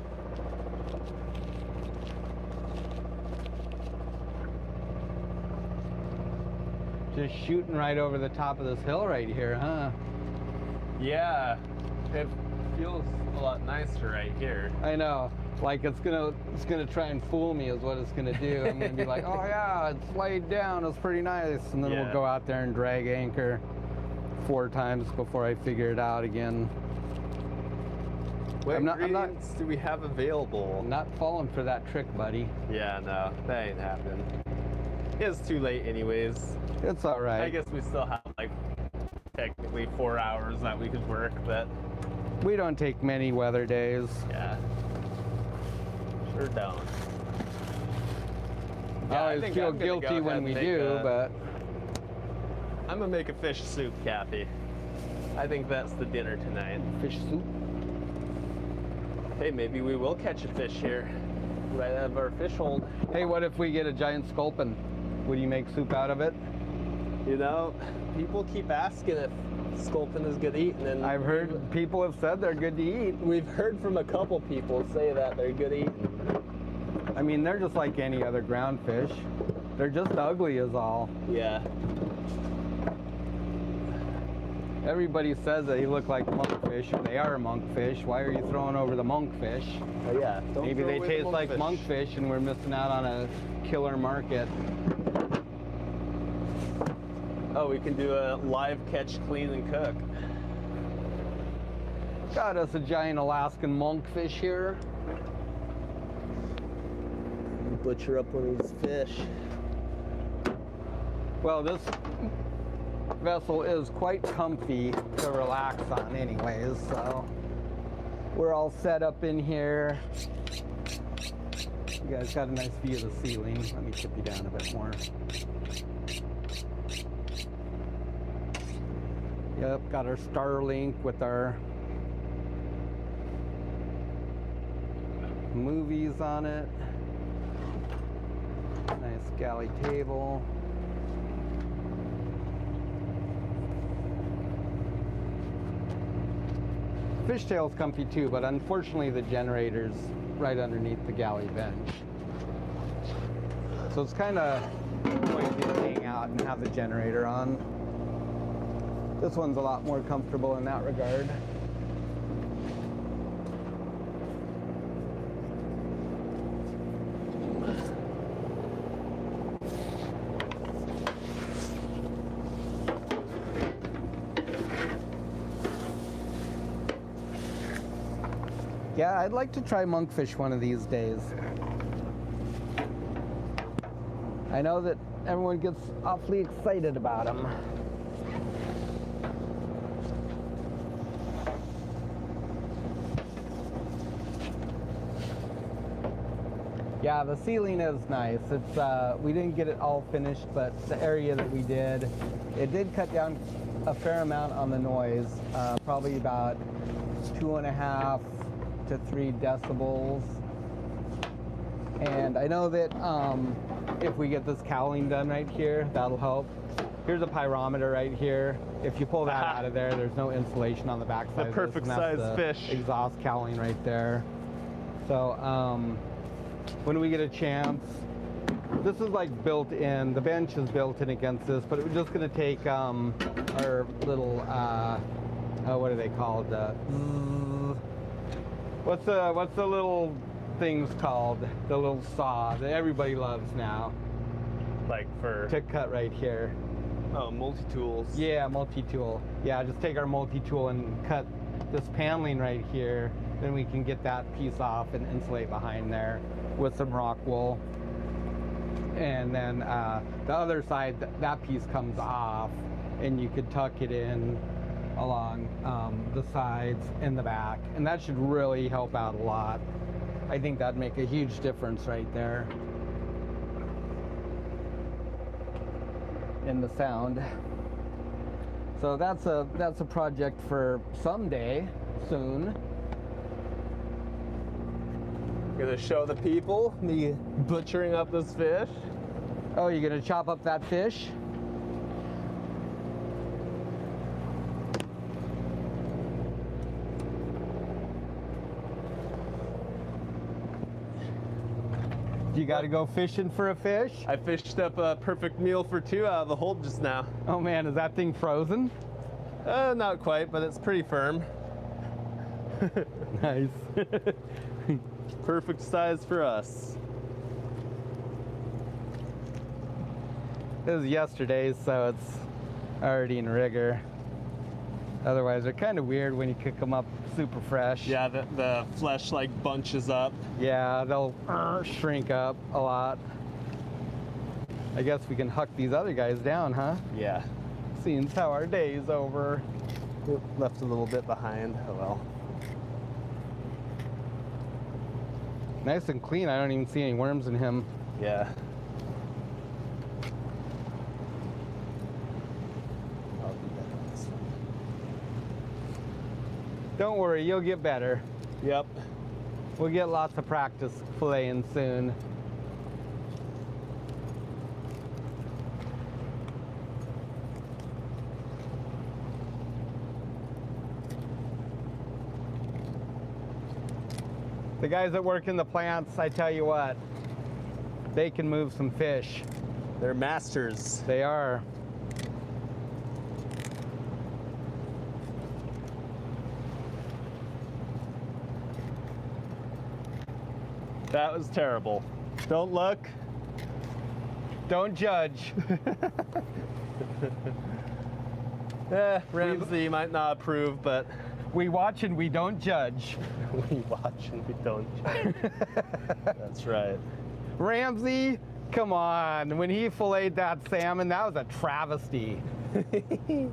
Just shooting right over the top of this hill right here, huh? Yeah. It feels a lot nicer right here. I know. Like it's gonna try and fool me is what it's gonna do. I'm gonna be like, oh yeah, it's laid down, it's pretty nice, and then Yeah. we'll go out there and drag anchor 4 times before I figure it out again. What I'm not- ingredients do we have available? I'm not falling for that trick, buddy. Yeah, no, that ain't happening. It's too late anyways. It's all right. I guess we still have like technically 4 hours that we could work, but We don't take many weather days. yeah. Sure don't. I always feel I'm gonna go guilty ahead when and we make do, but I'm gonna make a fish soup, Kathy. I think that's the dinner tonight. fish soup. Hey, maybe we will catch a fish here. Right out of our fish hold. Hey, what if we get a giant sculpin? Would you make soup out of it? You know, people keep asking if sculpin is good eating, and I've heard people have said they're good to eat. we've heard from a couple people say that they're good eating. I mean, they're just like any other ground fish. They're just ugly is all. Yeah. Everybody says they look like monkfish, or they are monkfish. Why are you throwing over the monkfish? Oh yeah. Don't Maybe throw they away the taste like monkfish. monkfish and we're missing out on a killer market. Oh, we can do a live catch, clean, and cook. Got us a giant Alaskan monkfish here. Butcher up one of these fish. Well, this vessel is quite comfy to relax on anyways, so we're all set up in here. You guys got a nice view of the ceiling. Let me tip you down a bit more. Yep, got our Starlink with our movies on it. Nice galley table. Fishtail's comfy too, but unfortunately the generator's right underneath the galley bench. So it's kind of noisy to hang out and have the generator on. This one's a lot more comfortable in that regard. Yeah, I'd like to try monkfish one of these days. I know that everyone gets awfully excited about them. Yeah, the ceiling is nice. It's we didn't get it all finished, but the area that we did, it did cut down a fair amount on the noise, probably about 2.5 to 3 decibels. And I know that if we get this cowling done right here, that'll help. Here's a pyrometer right here. If you pull that out of there, there's no insulation on the backside. The perfect size fish. Exhaust cowling right there. So when we get a chance, this is like built in. The bench is built in against this, but we're just gonna take our little what are they called? What's the little things called? The little saw that everybody loves now. Like for to cut right here. Oh, multi-tools. Yeah, multi-tool. Yeah, just take our multi-tool and cut this paneling right here. Then we can get that piece off and insulate behind there with some rock wool. And then the other side, that piece comes off, and you could tuck it in along the sides and the back. And that should really help out a lot. I think that'd make a huge difference right there in the sound. So that's a project for someday soon. Gonna show the people me butchering up this fish. Oh, you're gonna chop up that fish? You got to go fishing for a fish? I fished up a perfect meal for 2 out of the hold just now. Oh man, is that thing frozen? Not quite, but it's pretty firm. Nice. Perfect size for us. It was yesterday, so it's already in rigor. Otherwise, they're kind of weird when you cook them up super fresh. Yeah, the flesh like bunches up. Yeah, they'll shrink up a lot. I guess we can huck these other guys down, huh? Yeah. Seeing as how our day's over. Oop, left a little bit behind. Oh well. Nice and clean. I don't even see any worms in him. Yeah. Don't worry, you'll get better. Yep. We'll get lots of practice filleting soon. The guys that work in the plants, I tell you what, they can move some fish. They're masters. They are. That was terrible. Don't look. Don't judge. Ramsey might not approve, but we watch and we don't judge. we watch and we don't judge. That's right. Ramsey, come on. When he filleted that salmon, that was a travesty. You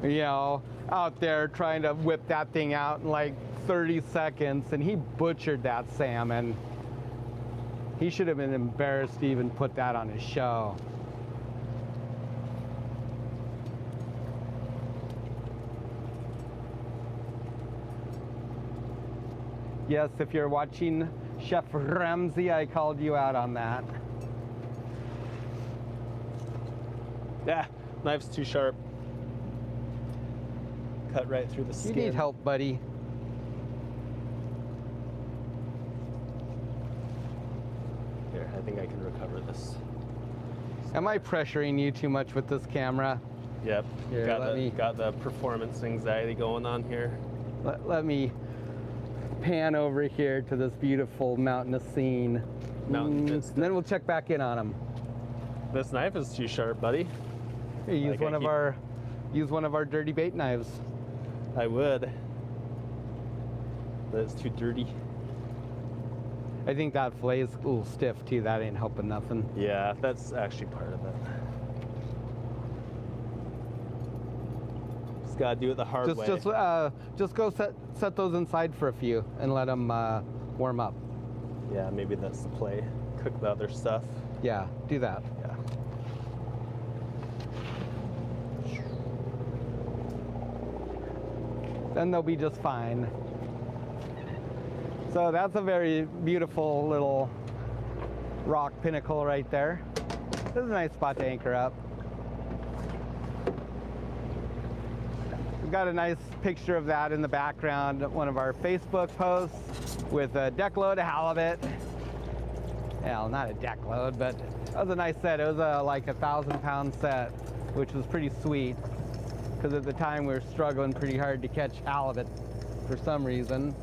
know, out there trying to whip that thing out in like 30 seconds, and he butchered that salmon. He should have been embarrassed to even put that on his show. Yes, if you're watching Chef Ramsay, I called you out on that. Yeah, knife's too sharp. Cut right through the skin. You need help, buddy. Here, I think I can recover this. Am I pressuring you too much with this camera? Yep. Here, got the performance anxiety going on here. Let me pan over here to this beautiful mountainous scene. Mountain vista. And then we'll check back in on them. This knife is too sharp, buddy. Here, use one of our dirty bait knives. I would. But it's too dirty. I think that fillet is a little stiff too. That ain't helping nothing. Yeah, that's actually part of it. Just gotta do it the hard way. Just go set those inside for a few and let them warm up. Yeah, maybe that's the play. Cook the other stuff. Yeah, do that. Yeah. Then they'll be just fine. So that's a very beautiful little rock pinnacle right there. This is a nice spot to anchor up. We've got a nice picture of that in the background, one of our Facebook posts with a deck load of halibut. Well, not a deck load, but that was a nice set. It was like a 1,000-pound set, which was pretty sweet, because at the time we were struggling pretty hard to catch halibut for some reason.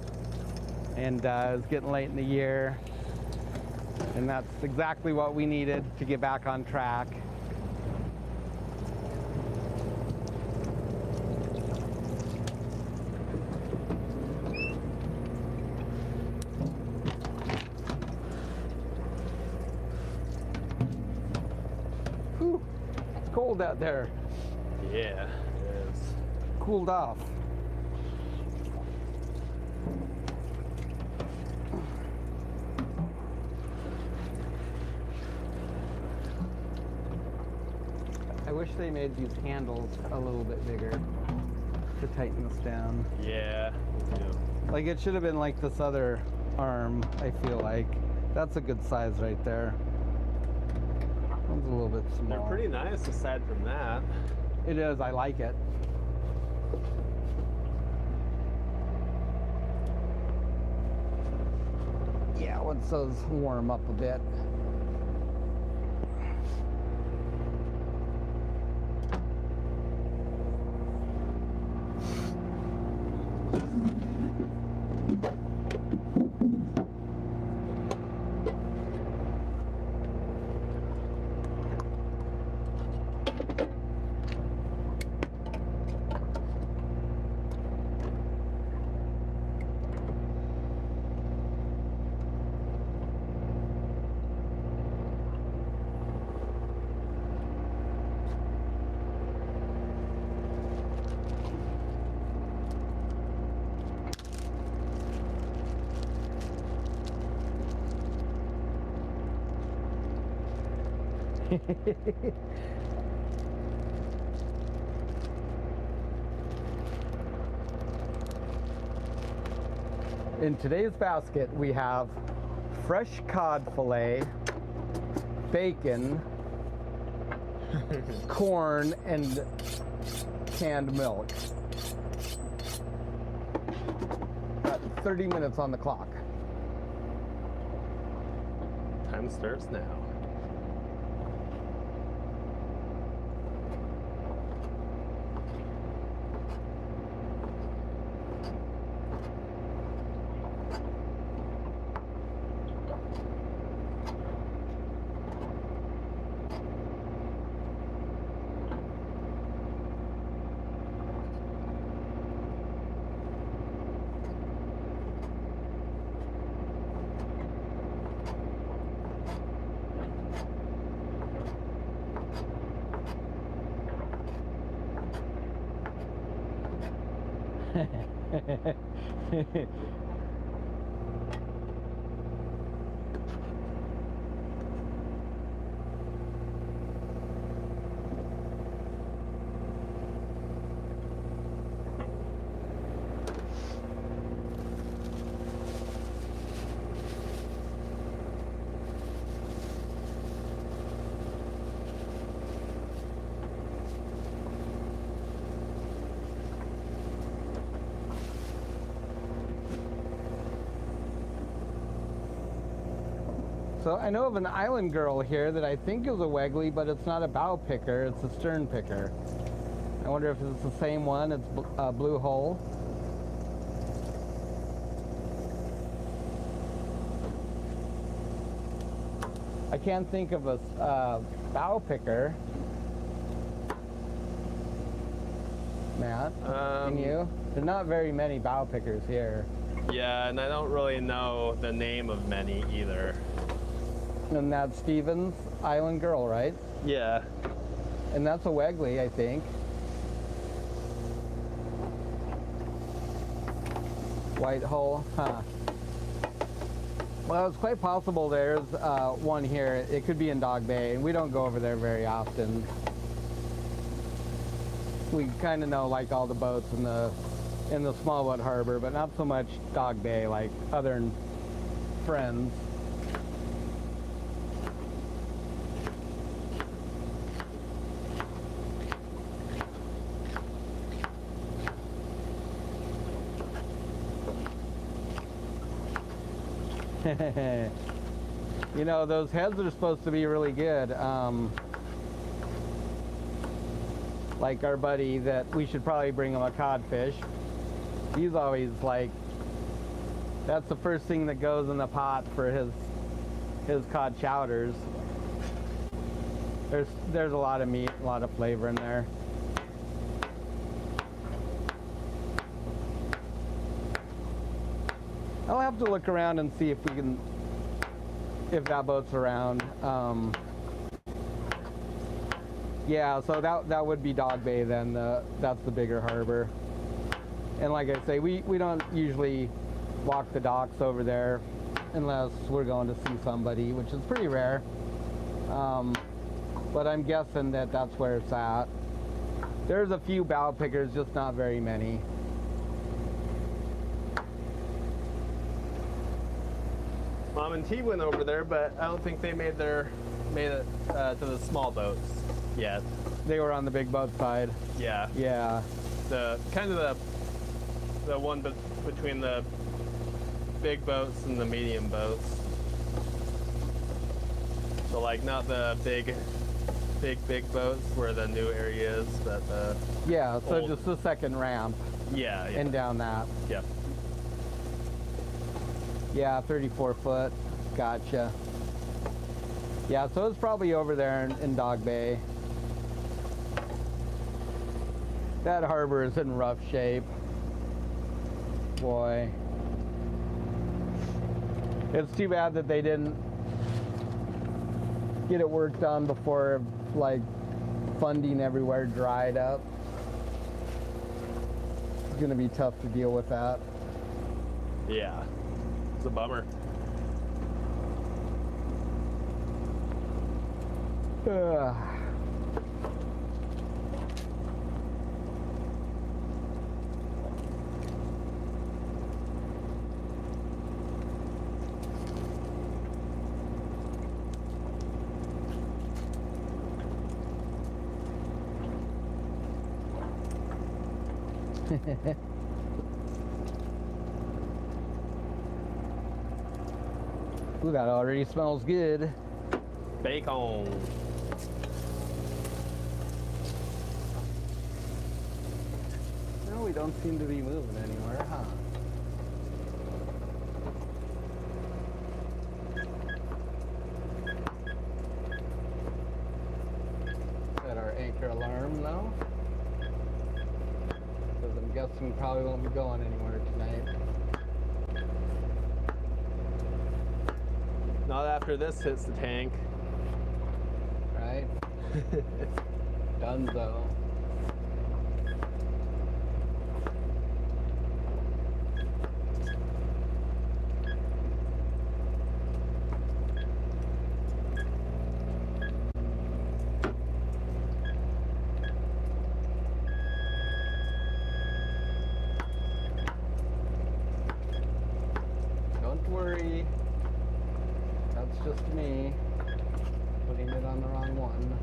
And it was getting late in the year, and that's exactly what we needed to get back on track. Whew, it's cold out there. Yeah, it is. Cooled off. I wish they made these handles a little bit bigger to tighten this down. Yeah, me too. Like it should have been like this other arm, I feel like. That's a good size right there. One's a little bit small. They're pretty nice aside from that. It is, I like it. Yeah, once those warm up a bit. In today's basket, we have fresh cod fillet, bacon, corn, and canned milk. Got 30 minutes on the clock. Time starts now. so I know of an island girl here that I think is a Wegley, but it's not a bow picker, it's a stern picker. I wonder if it's the same one. It's Blue Hole. I can't think of a bow picker. Matt, can you? There's not very many bow pickers here. Yeah, and I don't really know the name of many either. And that's Stevens Island Girl, right? Yeah. And that's a Wegley, I think. White Hole, huh? Well, it's quite possible there's one here. It could be in Dog Bay, and we don't go over there very often. We kind of know like all the boats in the Smallwood Harbor, but not so much Dog Bay like other friends. You know, those heads are supposed to be really good. Like our buddy that we should probably bring him a codfish. He's always like, that's the first thing that goes in the pot for his cod chowders. There's a lot of meat, a lot of flavor in there. I'll have to look around and see if that boat's around. Yeah, so that would be Dog Bay then. That's the bigger harbor. And like I say, we don't usually walk the docks over there unless we're going to see somebody, which is pretty rare. But I'm guessing that that's where it's at. There's a few bow pickers, just not very many. Mom and T went over there, but I don't think they made it to the small boats yet. They were on the big boat side. Yeah. Yeah. The kind of the one between the big boats and the medium boats. So like not the big boats where the new area is, but the yeah. So old. just the second ramp. Yeah. And down that. Yep. Yeah, 34 foot. Gotcha. Yeah, so it's probably over there in Dog Bay. That harbor is in rough shape. Boy. It's too bad that they didn't get it worked on before, like, funding everywhere dried up. It's gonna be tough to deal with that. Yeah. It's a bummer. Ooh, that already smells good. Bacon. No, we don't seem to be moving anywhere, huh? Set our anchor alarm now. Because I'm guessing we probably won't be going anywhere tonight. Not after this hits the tank. Right? Dunzo. Don't worry. That's just me putting it on the wrong one.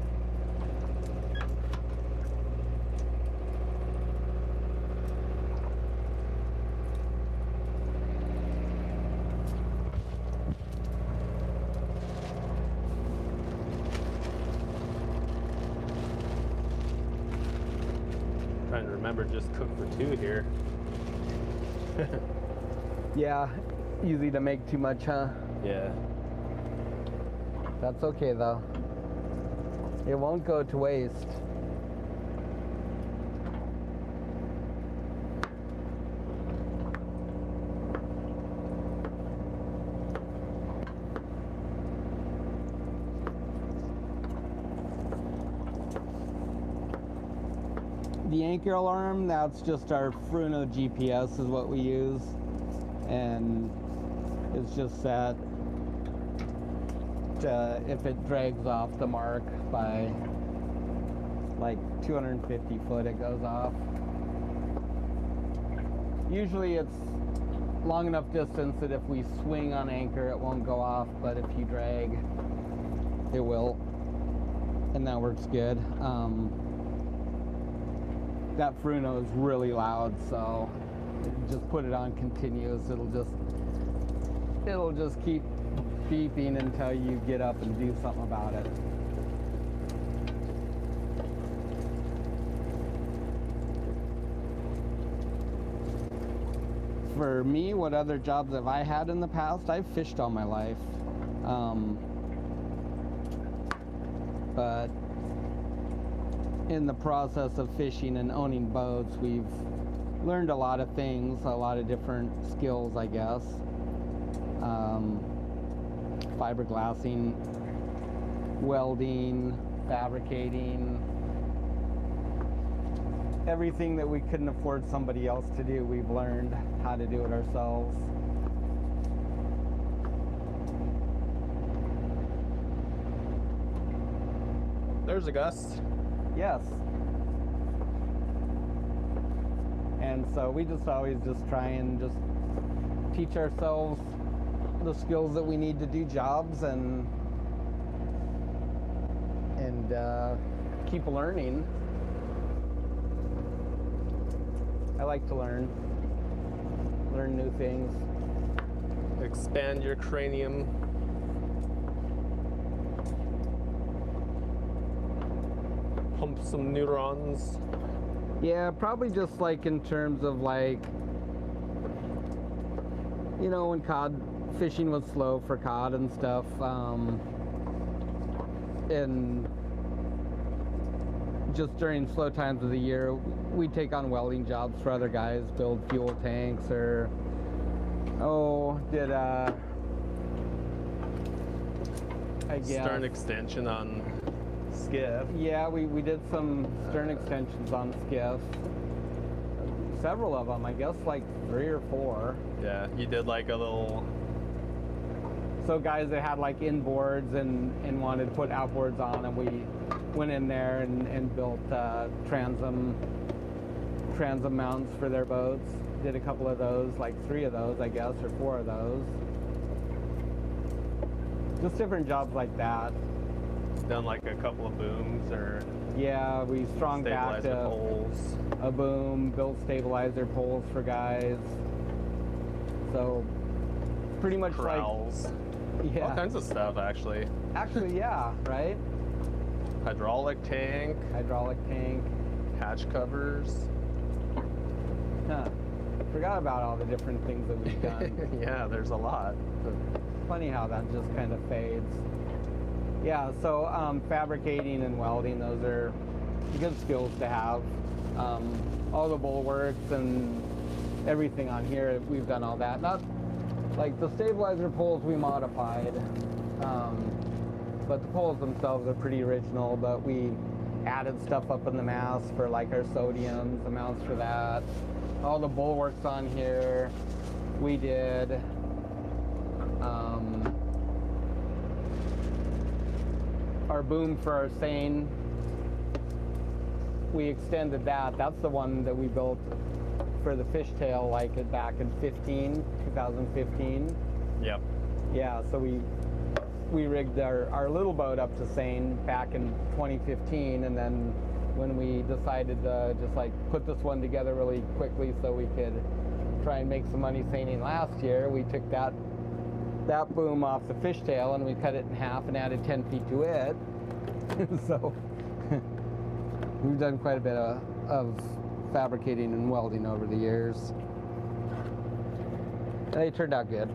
trying to remember, just cook for two here. Yeah, easy to make too much, huh? Yeah. That's okay though. It won't go to waste. The anchor alarm, that's just our Fruno GPS is what we use, and it's just set to, if it drags off the mark by like 250 foot, it goes off. Usually it's long enough distance that if we swing on anchor it won't go off, but if you drag it will, and that works good. That Fruno is really loud, so just put it on continuous. It'll just keep beeping until you get up and do something about it. For me, what other jobs have I had in the past? I've fished all my life. But in the process of fishing and owning boats, we've learned a lot of things, a lot of different skills, I guess. Fiberglassing, welding, fabricating, everything that we couldn't afford somebody else to do, we've learned how to do it ourselves. There's a gust. Yes. And so we just always just try and just teach ourselves the skills that we need to do jobs, and keep learning. I like to learn new things. Expand your cranium. Pump some neurons. Yeah, probably just like in terms of like, you know, when cod fishing was slow for cod and stuff, and just during slow times of the year, we take on welding jobs for other guys, build fuel tanks, or I guess Stern extension on skiff. Yeah, we did some stern extensions on skiffs. Several of them, I guess like 3 or 4. Yeah, you did like a little... So guys that had like inboards and wanted to put outboards on, and we went in there and built transom mounts for their boats. Did a couple of those, like 3 of those, I guess, or 4 of those. Just different jobs like that. Done like a couple of booms or... Yeah, we strung back stabilizer poles. a boom, built stabilizer poles for guys. So pretty much corrals. like... Yeah. All kinds of stuff, actually. Actually, yeah, right? Hydraulic tank. Hatch covers. Huh. Forgot about all the different things that we've done. Yeah, there's a lot. Funny how that just kind of fades. Yeah, so fabricating and welding, those are good skills to have. All the bulwarks and everything on here, we've done all that. Not like the stabilizer poles we modified, but the poles themselves are pretty original, but we added stuff up in the mast for like our sodiums, the mounts for that. All the bulwarks on here, we did. Our boom for our seine, we extended that. That's the one that we built for the fishtail like back in 2015. Yep. Yeah, so we rigged our little boat up to seine back in 2015, and then when we decided to just like put this one together really quickly so we could try and make some money seining last year, we took that boom off the fishtail and we cut it in half and added 10 feet to it. So we've done quite a bit of fabricating and welding over the years. And they turned out good.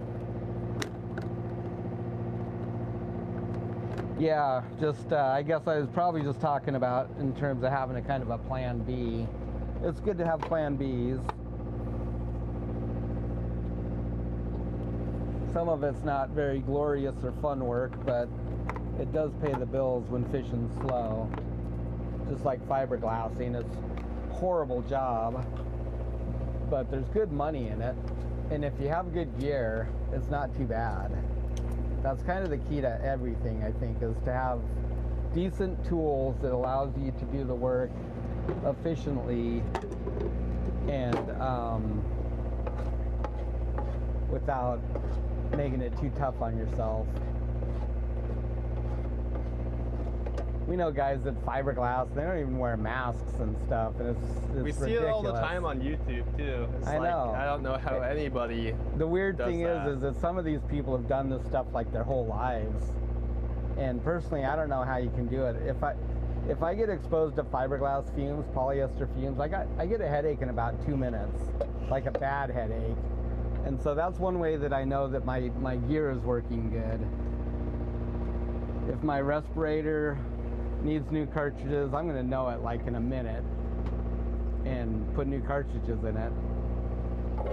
Yeah, just I guess I was probably just talking about in terms of having a kind of a plan B. It's good to have plan Bs. Some of it's not very glorious or fun work, but it does pay the bills when fishing's slow. Just like fiberglassing, it's a horrible job, but there's good money in it. And if you have good gear, it's not too bad. That's kind of the key to everything, I think, is to have decent tools that allows you to do the work efficiently and without making it too tough on yourself. We know guys that fiberglass, they don't even wear masks and stuff, and it's we see ridiculous. it all the time on YouTube too. It's I know. I don't know how anybody. The weird thing that. is that some of these people have done this stuff like their whole lives, and personally, I don't know how you can do it. If I get exposed to fiberglass fumes, polyester fumes, I get a headache in about 2 minutes, like a bad headache, and so that's one way that I know that my gear is working good. If my respirator needs new cartridges, I'm gonna know it like in a minute and put new cartridges in it.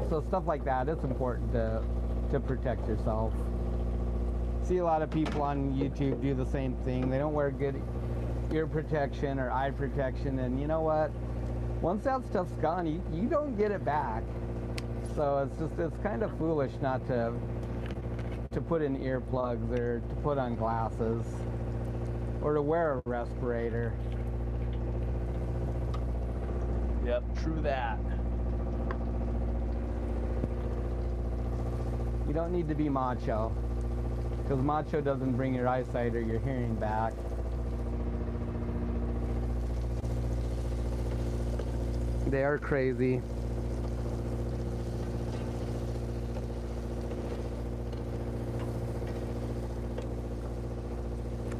So stuff like that, it's important to protect yourself. See a lot of people on YouTube do the same thing. They don't wear good ear protection or eye protection, and you know what? Once that stuff's gone, you don't get it back. So it's kind of foolish not to put in earplugs or to put on glasses, or to wear a respirator. Yep, true that. You don't need to be macho, because macho doesn't bring your eyesight or your hearing back. They are crazy.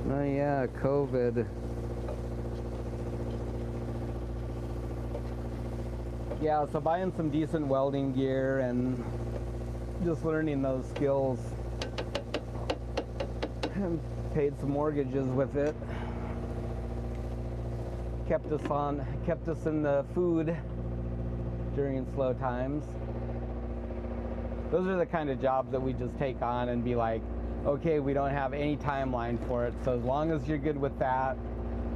Oh yeah, COVID. Yeah, so buying some decent welding gear and just learning those skills. And paid some mortgages with it. Kept us in the food during slow times. Those are the kind of jobs that we just take on and be like, okay, we don't have any timeline for it, so as long as you're good with that,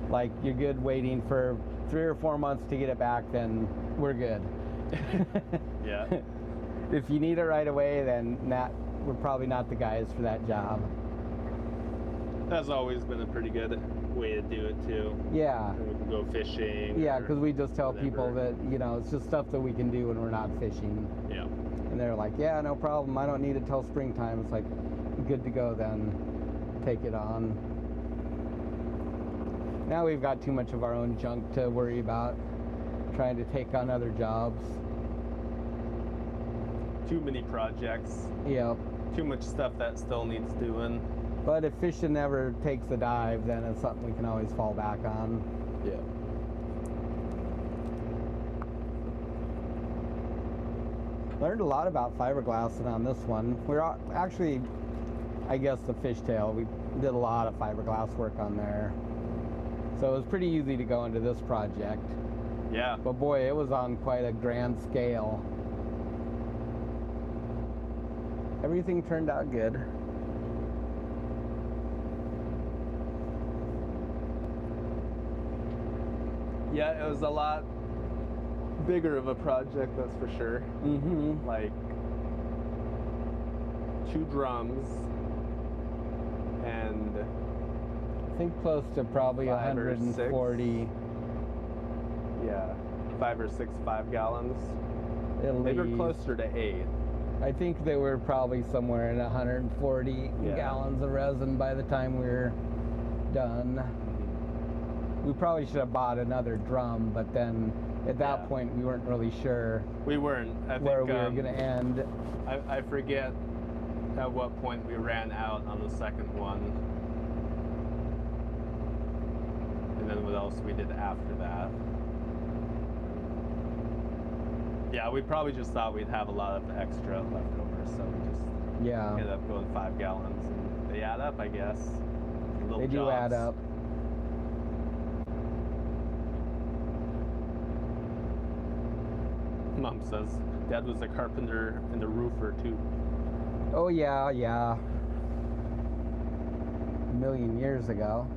like you're good waiting for 3 or 4 months to get it back, then we're good. Yeah. If you need it right away, then we're probably not the guys for that job. That's always been a pretty good way to do it too. Yeah. We can go fishing. Yeah, because we just tell whatever. people that, you know, it's just stuff that we can do when we're not fishing. Yeah. And they're like, yeah, no problem, I don't need it till springtime. It's like, good to go then, take it on. Now we've got too much of our own junk to worry about trying to take on other jobs. Too many projects. Yep. Too much stuff that still needs doing. But if fishing never takes a dive, then it's something we can always fall back on. Yeah. Learned a lot about fiberglassing on this one. We're actually, I guess, the fishtail, we did a lot of fiberglass work on there. So it was pretty easy to go into this project. Yeah. But boy, it was on quite a grand scale. Everything turned out good. Yeah, it was a lot bigger of a project, that's for sure. Mm-hmm. Like 2 drums and I think close to probably 5 or 140. yeah, 5 or 6 5-gallons. At They were least. closer to 8. I think they were probably somewhere in 140 Yeah. gallons of resin by the time we were done. We probably should have bought another drum, but then at that Yeah. point we weren't really sure We weren't. I think where we were going to end. I forget at what point we ran out on the second one. And then what else we did after that. Yeah, we probably just thought we'd have a lot of extra left over, so we just Yeah. ended up going 5 gallons. And they add up, I guess. Little They do add jobs. up. Mom says Dad was a carpenter and a roofer too. Oh yeah, yeah. A million years ago.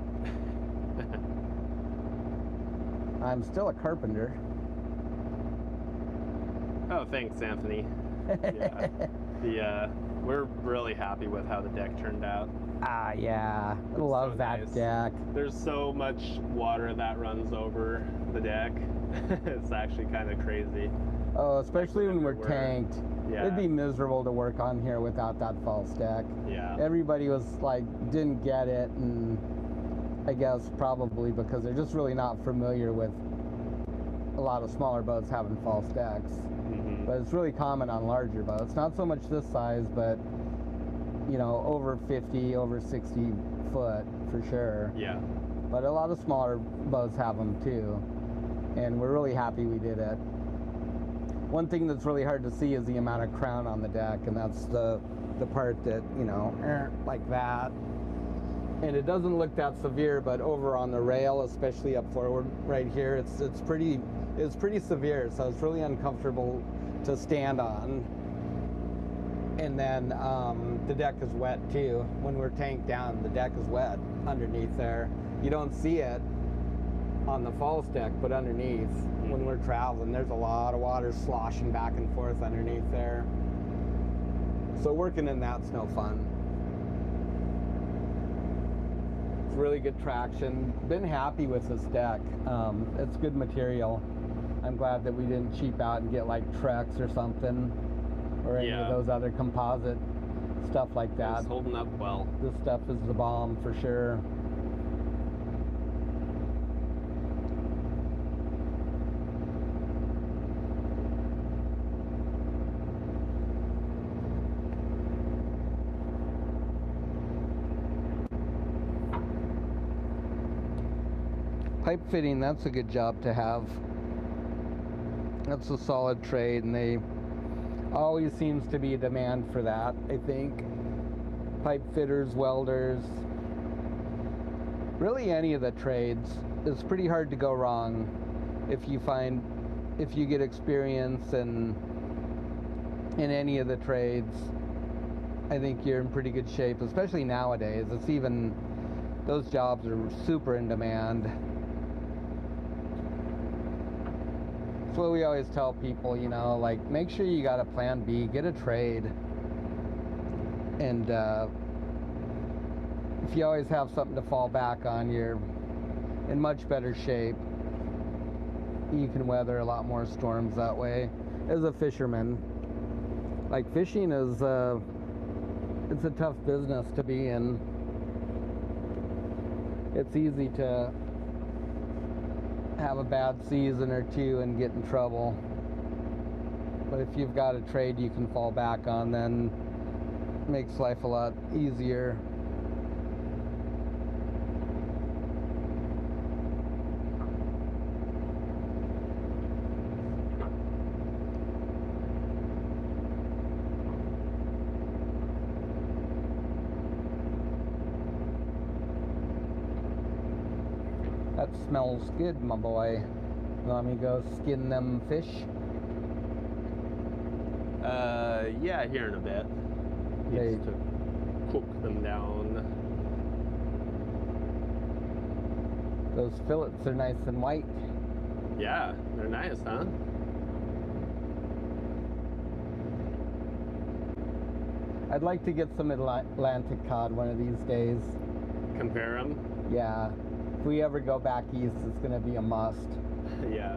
I'm still a carpenter. Oh, thanks, Anthony. Yeah, we're really happy with how the deck turned out. Ah, yeah. I love so that nice. deck. There's so much water that runs over the deck. It's actually kind of crazy. Oh, especially when we're whenever tanked. Yeah. It'd be miserable to work on here without that false deck. Yeah. Everybody was like, didn't get it, and I guess probably because they're just really not familiar with a lot of smaller boats having false decks. Mm-hmm. But it's really common on larger boats. Not so much this size, but you know, over 50, over 60 foot for sure. Yeah. But a lot of smaller boats have them too. And we're really happy we did it. One thing that's really hard to see is the amount of crown on the deck, and that's the part that, you know, like that. And it doesn't look that severe, but over on the rail, especially up forward right here, it's pretty severe, so it's really uncomfortable to stand on. And then the deck is wet too. When we're tanked down, the deck is wet underneath there. You don't see it on the false deck, but underneath, when we're traveling, there's a lot of water sloshing back and forth underneath there. So working in that's no fun. It's really good traction. Been happy with this deck. It's good material. I'm glad that we didn't cheap out and get like Trex or something, or any of those other composite stuff like that. It's holding up well. This stuff is the bomb for sure. Pipe fitting, that's a good job to have. That's a solid trade, and they always seems to be a demand for that, I think. Pipe fitters, welders, really any of the trades. It's pretty hard to go wrong if you get experience in any of the trades. I think you're in pretty good shape, especially nowadays. It's even, those jobs are super in demand. That's what we always tell people, you know, like, make sure you got a plan B, get a trade. And if you always have something to fall back on, you're in much better shape. You can weather a lot more storms that way. As a fisherman, like, fishing is it's a tough business to be in. It's easy to have a bad season or two and get in trouble, but if you've got a trade you can fall back on, then it makes life a lot easier. That smells good, my boy. You want me to go skin them fish? Yeah, here in a bit. Hey. Needs to cook them down. Those fillets are nice and white. Yeah, they're nice, huh? I'd like to get some Atlantic cod one of these days. Compare them? Yeah. If we ever go back east, it's going to be a must. Yeah.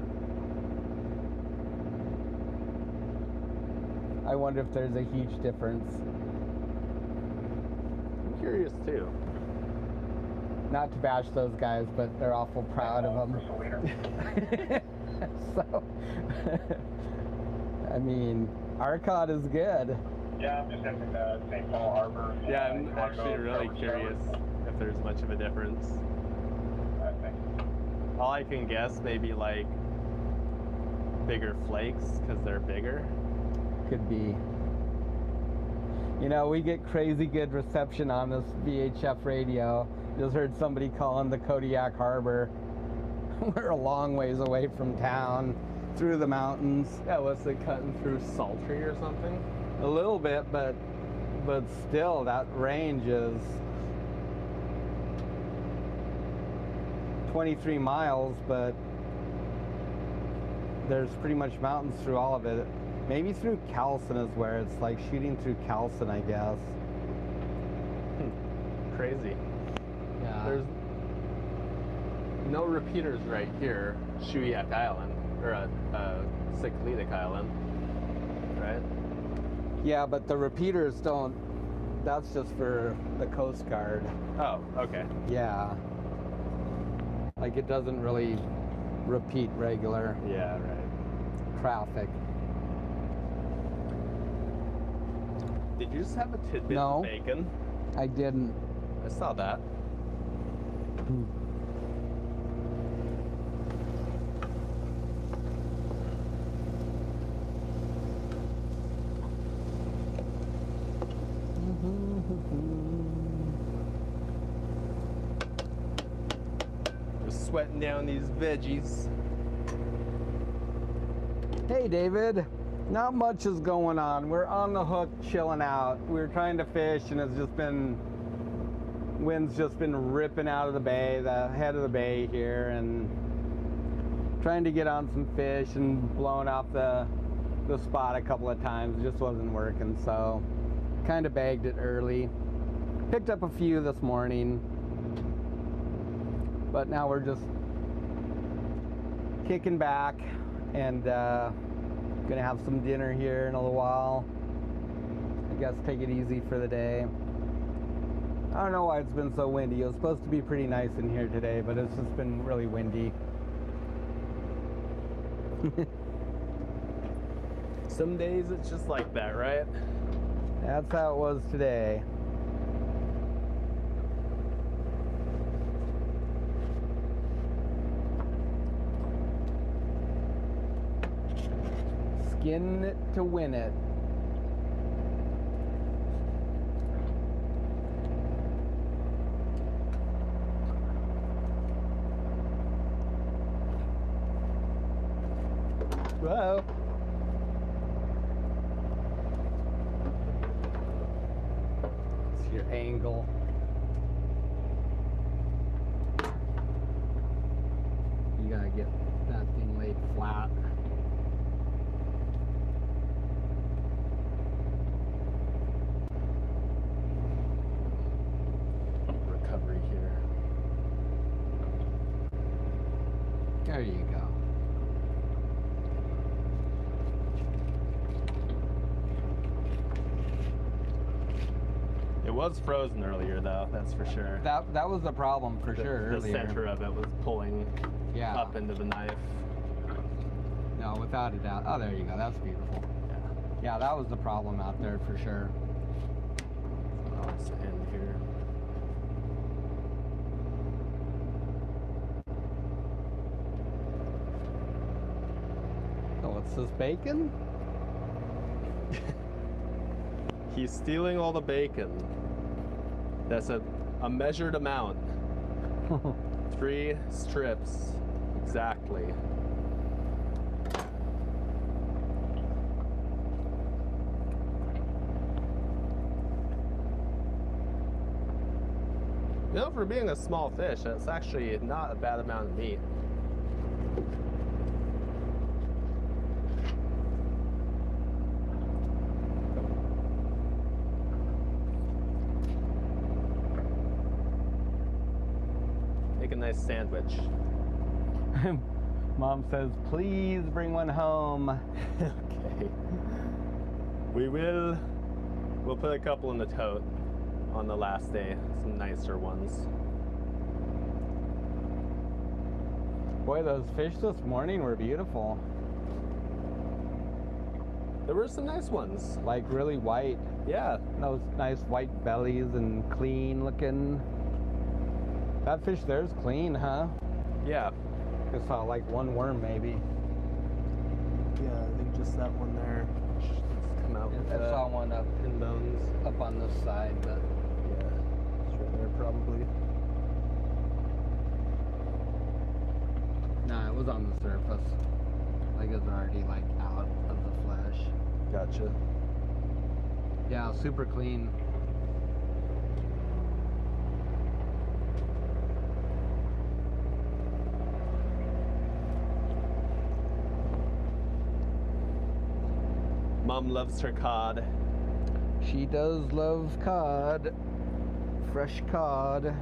I wonder if there's a huge difference. I'm curious too. Not to bash those guys, but they're awful proud of them. So, I mean, our cod is good. Yeah, I'm just in St. Paul Harbor. Yeah, I'm actually really curious if there's much of a difference. All I can guess, maybe like bigger flakes because they're bigger. Could be. You know, we get crazy good reception on this VHF radio. Just heard somebody calling the Kodiak Harbor. We're a long ways away from town, through the mountains. Yeah, was it cutting through sultry or something? A little bit, but still, that range is 23 miles, but there's pretty much mountains through all of it. Maybe through Calson is where it's like shooting through Calson, I guess. Crazy. Yeah. There's no repeaters right here, Kodiak Island, or Sikletic Island, right? Yeah, but the repeaters don't, that's just for the Coast Guard. Oh, okay. Yeah. Like it doesn't really repeat regular Yeah, right. traffic. Did you just have a tidbit No. of bacon? I didn't. I saw that. Just sweating down these veggies. Hey David, not much is going on. We're on the hook chilling out. We're trying to fish and it's just been, wind's just been ripping out of the bay, the head of the bay here, and trying to get on some fish and blowing off the spot a couple of times. It just wasn't working, so kind of bagged it early. Picked up a few this morning, but now we're just kicking back and gonna have some dinner here in a little while. I guess take it easy for the day. I don't know why it's been so windy. It was supposed to be pretty nice in here today, but it's just been really windy. Some days it's just like that, right? That's how it was today. Skin it to win it. Whoa. It's your angle. You gotta get that thing laid flat. Recovery here. There you go. It was frozen earlier, though. That's for sure. That was the problem for sure The earlier. center of it was pulling Yeah. up into the knife. No, without a doubt. Oh, there you go. That's beautiful. Yeah. Yeah, that was the problem out there for sure. Oh, it's the end here. Oh, what's this, bacon? He's stealing all the bacon. That's a measured amount. 3 strips, exactly. You know, for being a small fish, that's actually not a bad amount of meat. Make a nice sandwich. Mom says, please bring one home. Okay. We will. We'll put a couple in the tote on the last day. Some nicer ones. Boy, those fish this morning were beautiful. There were some nice ones. Like really white. Yeah. Those nice white bellies and clean looking. That fish there's clean, huh? Yeah. Just saw like one worm maybe. Yeah, I think just that one there. Let's come out with I saw one up pin bones. up on this side, but Yeah, it's right there probably. no, it was on the surface. Like it was already like out of the flesh. Gotcha. Yeah, super clean. Mom loves her cod. She does love cod. Fresh cod.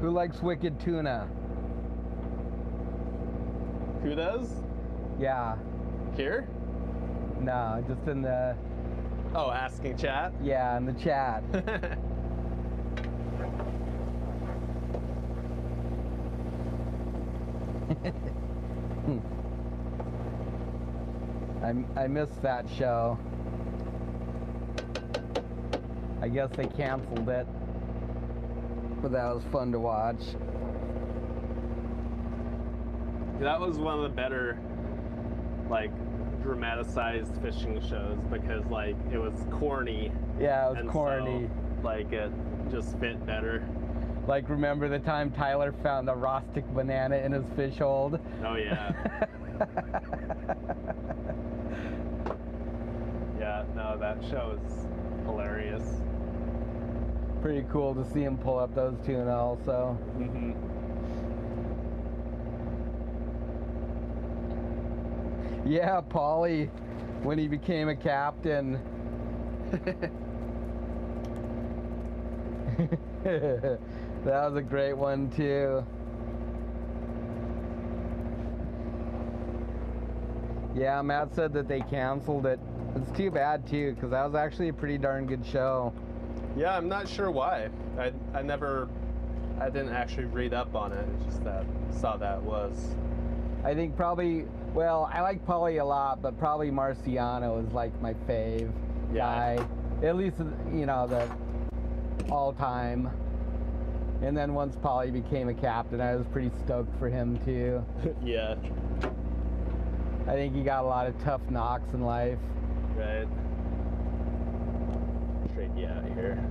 Who likes wicked tuna? Who does? Yeah. Here? No, just in the, Oh, asking chat? yeah, in the chat. I missed that show. I guess they canceled it, but that was fun to watch. That was one of the better, like, dramatized fishing shows because, like, it was corny. Yeah, it was and corny. So, like, it just fit better. Like, remember the time Tyler found a rustic banana in his fish hold? Oh, yeah. Yeah, no, that show is hilarious. Pretty cool to see him pull up those tuna also. Mm-hmm. Yeah, Paulie, when he became a captain. That was a great one too. Yeah, Matt said that they canceled it. It's too bad too, because that was actually a pretty darn good show. Yeah, I'm not sure why. I didn't actually read up on it. It's just that saw that was. I think probably, well, I like Paulie a lot, but probably Marciano is like my fave guy. At least, you know, the all time. And then once Paulie became a captain, I was pretty stoked for him too. Yeah. I think he got a lot of tough knocks in life. Right. Trade you out here.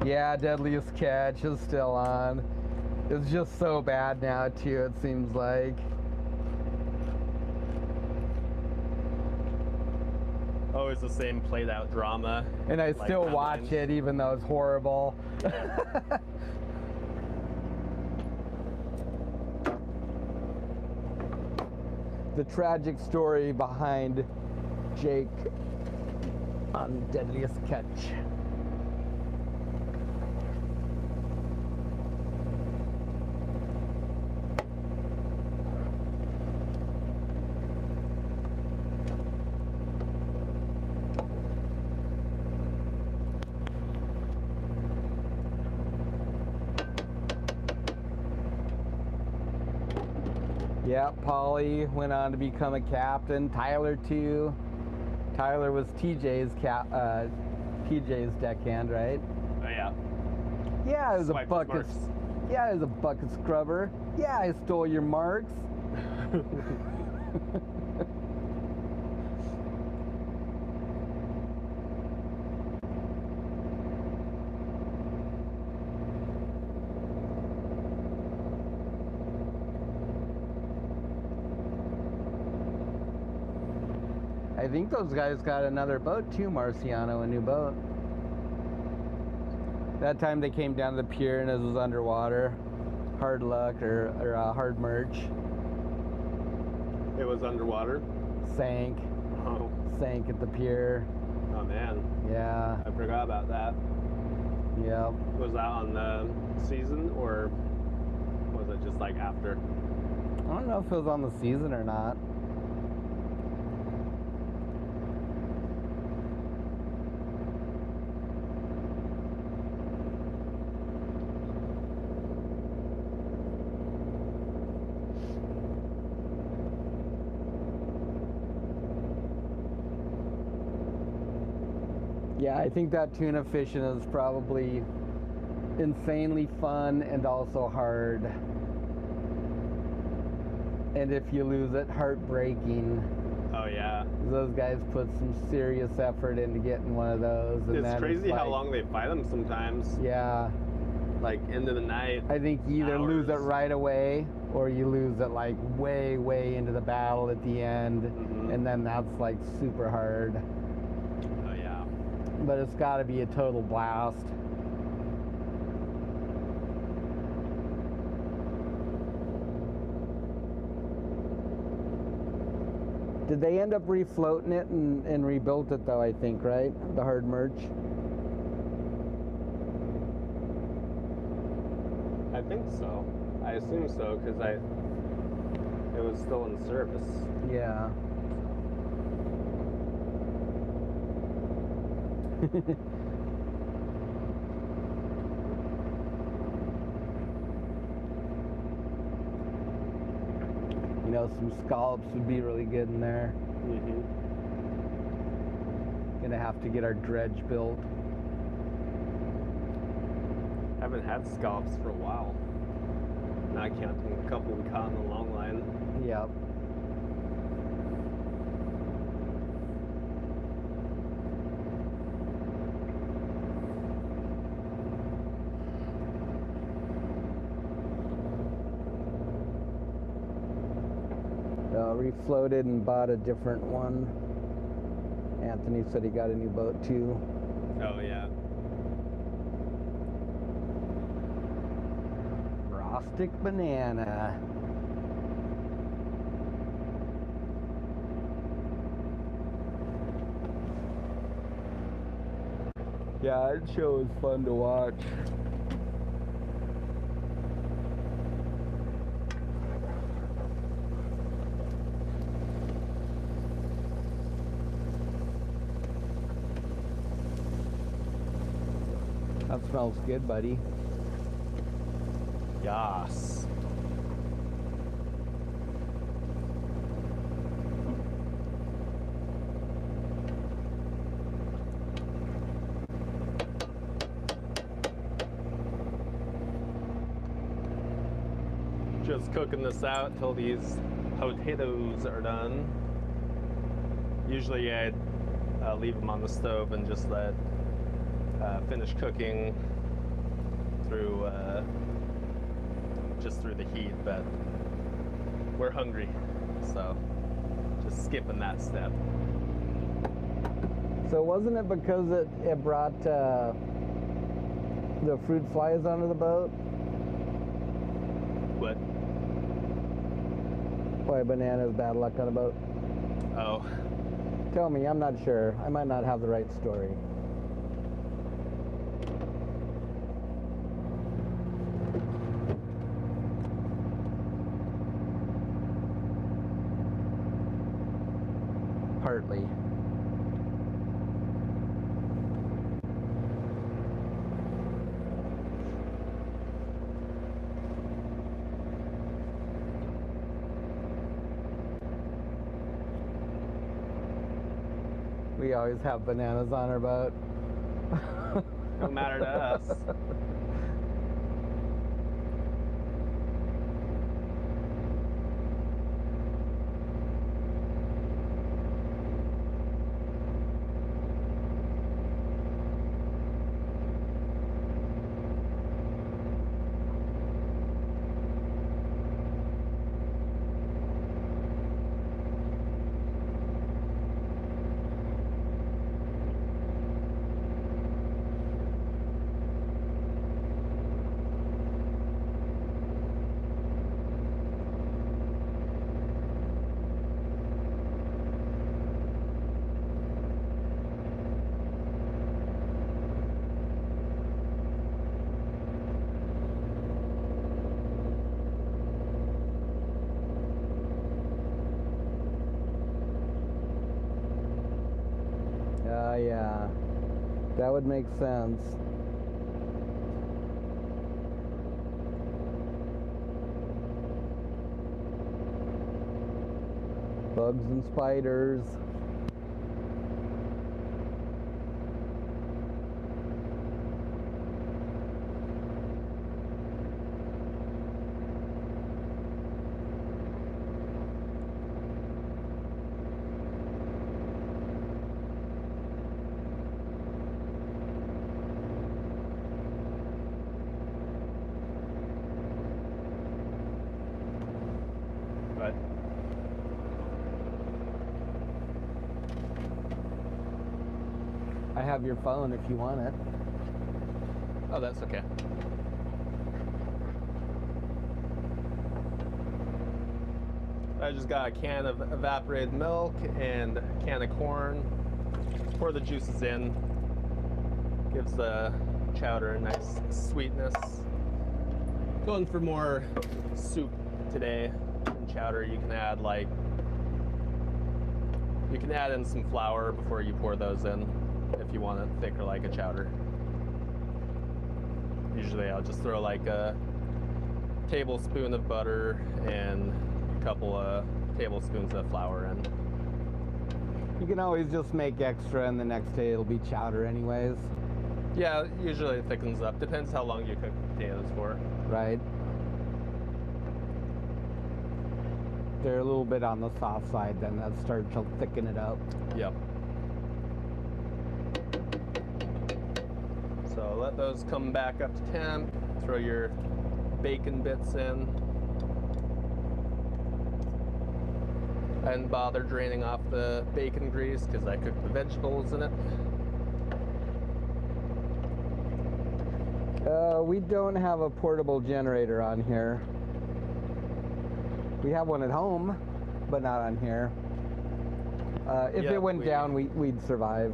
Yeah, Deadliest Catch is still on. It's just so bad now too, it seems like. Always the same played out drama. And I like still watch it even though it's horrible. The tragic story behind Jake on Deadliest Catch. Yeah, Paulie went on to become a captain. Tyler too. Tyler was TJ's deckhand, right? Oh yeah. Yeah, it was Swiped a bucket. marks. Yeah, it was a bucket scrubber. Yeah, I stole your marks. I think those guys got another boat too, Marciano, a new boat. That time they came down to the pier and it was underwater. Hard luck or hard merch. It was underwater. Sank. Oh. Sank at the pier. Oh man. Yeah. I forgot about that. Yep. Was that on the season or was it just like after? I don't know if it was on the season or not. Yeah, I think that tuna fishing is probably insanely fun and also hard. And if you lose it, heartbreaking. Oh yeah. Those guys put some serious effort into getting one of those. And It's crazy how like, long they fight them sometimes. Yeah. Like into the night. I think you either lose it hours. right away or you lose it like way, way into the battle at the end. Mhm. And then that's like super hard. Oh yeah. But it's got to be a total blast. Did they end up refloating it and rebuilt it though, I think, right? The hard merch? I think so. I assume so because it was still in service. Yeah. You know, some scallops would be really good in there. Mm-hmm. Gonna have to get our dredge built. Haven't had scallops for a while. not counting a couple we caught in the long line. Yep. Refloated and bought a different one. Anthony said he got a new boat too. Oh yeah. Rustic banana. Yeah, that show is fun to watch. That smells good, buddy. Yas. Just cooking this out until these potatoes are done. Usually I'd leave them on the stove and just let finish cooking through just through the heat, but we're hungry, so just skipping that step. So wasn't it because it brought the fruit flies onto the boat? What? Why bananas bad luck on a boat? Oh. Tell me, I'm not sure. I might not have the right story. Partly. We always have bananas on our boat. No matter to us. Yeah, that would make sense. Bugs and spiders. But I have your phone if you want it. oh, that's okay. I just got a can of evaporated milk and a can of corn. Pour the juices in. Gives the chowder a nice sweetness. Going for more soup today. In chowder, you can add in some flour before you pour those in if you want it thicker like a chowder. Usually I'll just throw like a tablespoon of butter and a couple of tablespoons of flour in. You can always just make extra and the next day it'll be chowder anyways. Yeah, usually it thickens up. Depends how long you cook potatoes for. Right. they're a little bit on the soft side, then that starts to thicken it up. Yep. So let those come back up to temp. Throw your bacon bits in. I didn't bother draining off the bacon grease because I cooked the vegetables in it. We don't have a portable generator on here. We have one at home, but not on here. If it went down, we'd survive.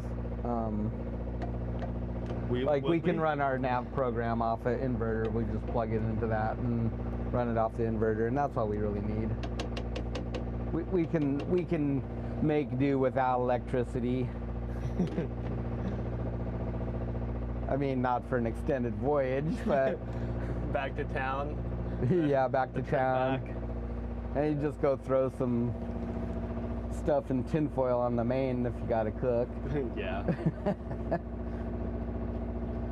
We can run our nav program off an inverter. We just plug it into that and run it off the inverter, and that's all we really need. We can make do without electricity. I mean, not for an extended voyage, but back to town. Yeah, back to town. Back. And you just go throw some stuff in tinfoil on the main if you gotta cook. Yeah.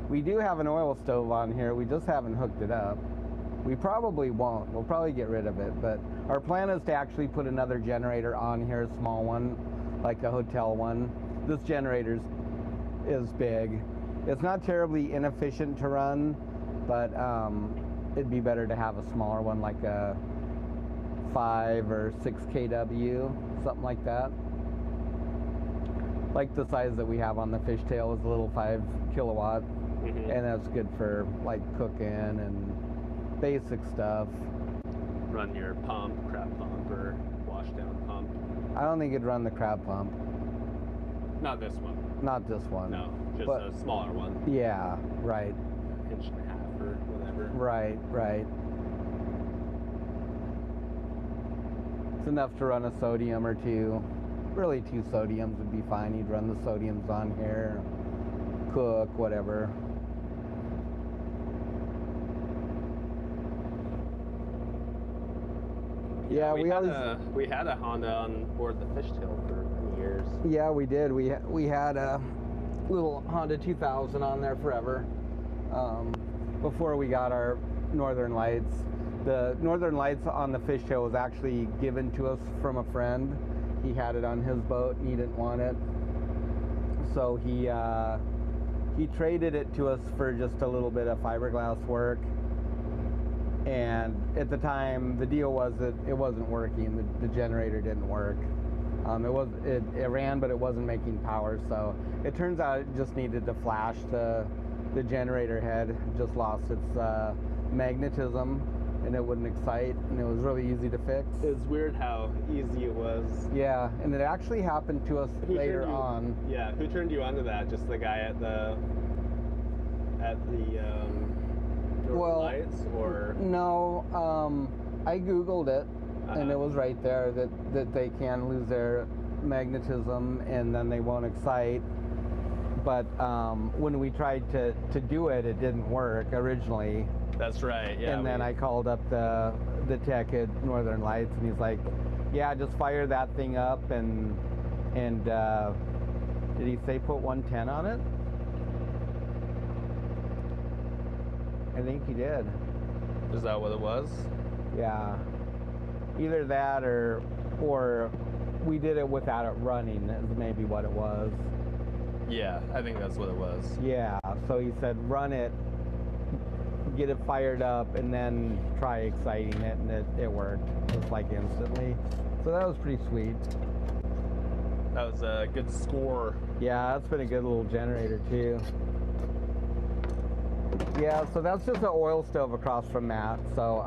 We do have an oil stove on here. We just haven't hooked it up. We probably won't. We'll probably get rid of it. But our plan is to actually put another generator on here, a small one, like a hotel one. This generator is big. It's not terribly inefficient to run, but it'd be better to have a smaller one, like a 5 or 6 kW, something like that. Like the size that we have on the fishtail is a little 5 kilowatt, and that's good for like cooking and basic stuff. Run your pump, crab pump, or wash down pump. I don't think it'd run the crab pump. Not this one. Not this one. No, just but, a smaller one. Yeah, right. Inch and a half or whatever. Right, right. It's enough to run a sodium or two. Really 2 sodiums would be fine. You'd run the sodiums on here, cook, whatever. Yeah, we had a Honda on board the fishtail for many years. Yeah, we did. We had a little Honda 2000 on there forever. Before we got our Northern Lights. The Northern Lights on the fishtail was actually given to us from a friend. He had it on his boat and he didn't want it, so he traded it to us for just a little bit of fiberglass work. And at the time, the deal was that it wasn't working. The generator didn't work. It ran, but it wasn't making power. So it turns out it just needed to flash. The generator head just lost its magnetism, and it wouldn't excite, and it was really easy to fix. It was weird how easy it was. Yeah, and it actually happened to us later on. Yeah, who turned you onto that? Just the guy at the Lights, or? No, I Googled it, and it was right there that they can lose their magnetism and then they won't excite. But when we tried to do it, it didn't work originally. That's right, yeah. And then I called up the tech at Northern Lights, and he's like, yeah, just fire that thing up, and did he say put 110 on it? I think he did. Is that what it was? Yeah. Either that or we did it without it running is maybe what it was. Yeah, I think that's what it was. Yeah, so he said run it, get it fired up, and then try exciting it, and it worked just like instantly. So that was pretty sweet. That was a good score. Yeah, that's been a good little generator too. Yeah, so that's just an oil stove across from that. So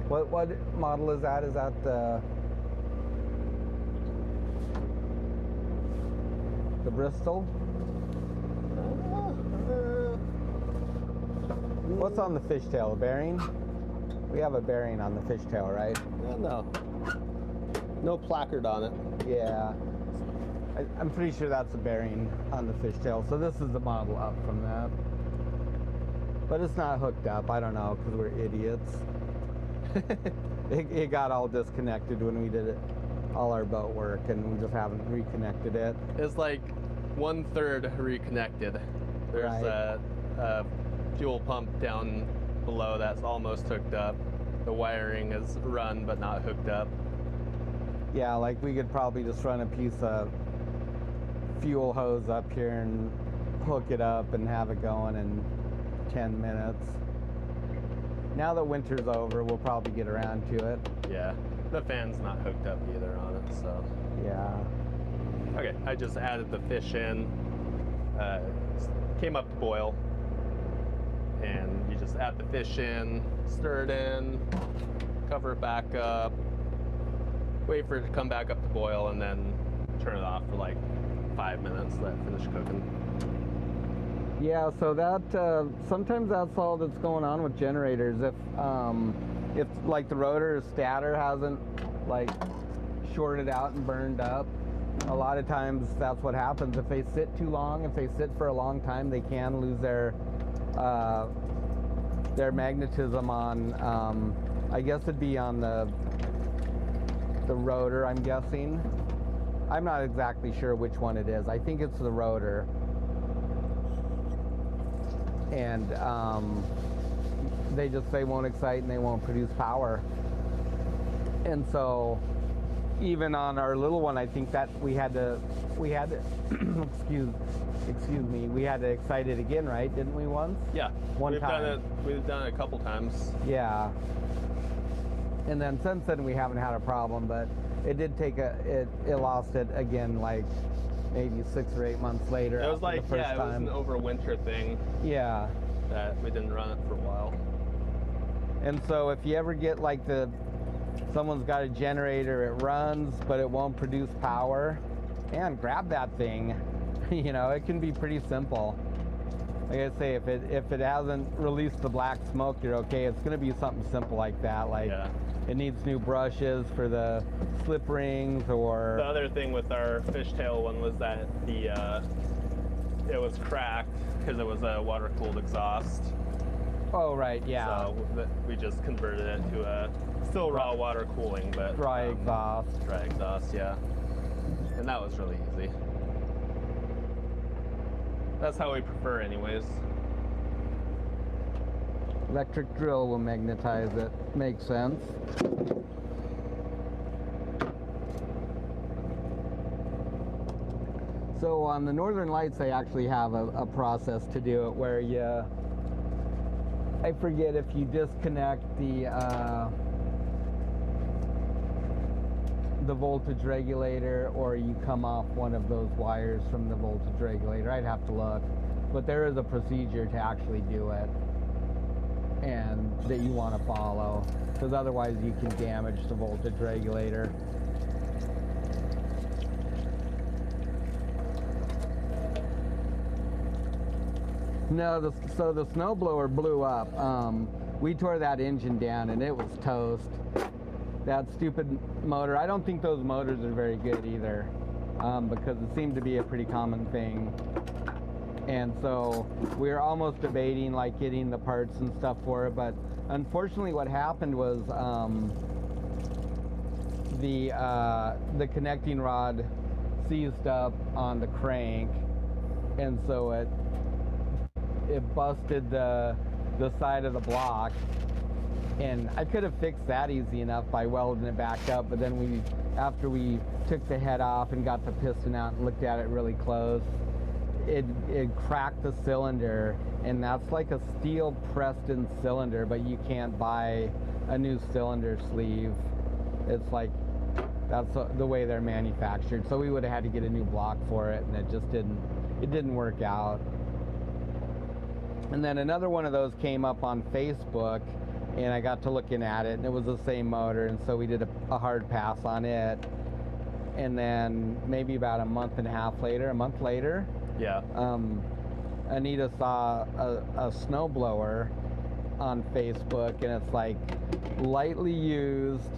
what model is that? Is that the Bristol? What's on the fishtail? A bearing? We have a bearing on the fishtail, right? No. No placard on it. Yeah. I'm pretty sure that's a bearing on the fishtail. So this is the model up from that. But it's not hooked up. I don't know, because we're idiots. It got all disconnected when we did it, all our boat work, and we just haven't reconnected it. It's like 1/3 reconnected. There's right. a fuel pump down below that's almost hooked up. The wiring is run but not hooked up. Yeah, like we could probably just run a piece of fuel hose up here and hook it up and have it going in 10 minutes. Now that winter's over, we'll probably get around to it. Yeah, the fan's not hooked up either on it, so. Yeah. Okay, I just added the fish in, came up to boil, and you just add the fish in, stir it in, cover it back up, wait for it to come back up to boil, and then turn it off for like 5 minutes, let it finish cooking. Yeah, so that sometimes that's all that's going on with generators. If like the rotor stator hasn't like shorted out and burned up, a lot of times that's what happens. If they sit too long, if they sit for a long time, they can lose their magnetism on. I guess it'd be on the rotor, I'm guessing. I'm not exactly sure which one it is. I think it's the rotor. And they won't excite and they won't produce power. And so even on our little one, I think that we had to excuse me, we had to excite it again, right? Didn't we once? Yeah, One time. We've done it a couple times. Yeah. And then since then we haven't had a problem, but it did take it lost it again like maybe 6 or 8 months later. It was like, the first yeah, it was time. an overwinter thing. Yeah. That we didn't run it for a while. And so if you ever get like someone's got a generator, it runs, but it won't produce power, and grab that thing. You know, it can be pretty simple. Like I say, if it hasn't released the black smoke, you're okay. It's gonna be something simple like that. Like it needs new brushes for the slip rings, or the other thing with our fishtail one was that it was cracked because it was a water-cooled exhaust. Oh right, yeah. So we just converted it to a still raw water cooling, but dry exhaust. Dry exhaust, yeah. And that was really easy. That's how we prefer, anyways. Electric drill will magnetize it. Makes sense. So on the Northern Lights, they actually have a process to do it where I forget if you disconnect the voltage regulator, or you come off one of those wires from the voltage regulator. I'd have to look, but there is a procedure to actually do it, and that you want to follow, because otherwise you can damage the voltage regulator. No, so the snowblower blew up. We tore that engine down and it was toast. That stupid motor, I don't think those motors are very good either, because it seemed to be a pretty common thing. And so we were almost debating like getting the parts and stuff for it, but unfortunately what happened was the connecting rod seized up on the crank, and so it busted the side of the block. And I could have fixed that easy enough by welding it back up, but then after we took the head off and got the piston out and looked at it really close, it cracked the cylinder, and that's like a steel pressed in cylinder, but you can't buy a new cylinder sleeve. It's like, that's the way they're manufactured. So we would have had to get a new block for it, and it just didn't work out. And then another one of those came up on Facebook, and I got to looking at it, and it was the same motor, and so we did a hard pass on it. And then maybe about a month later, yeah, Anita saw a snowblower on Facebook, and it's like lightly used,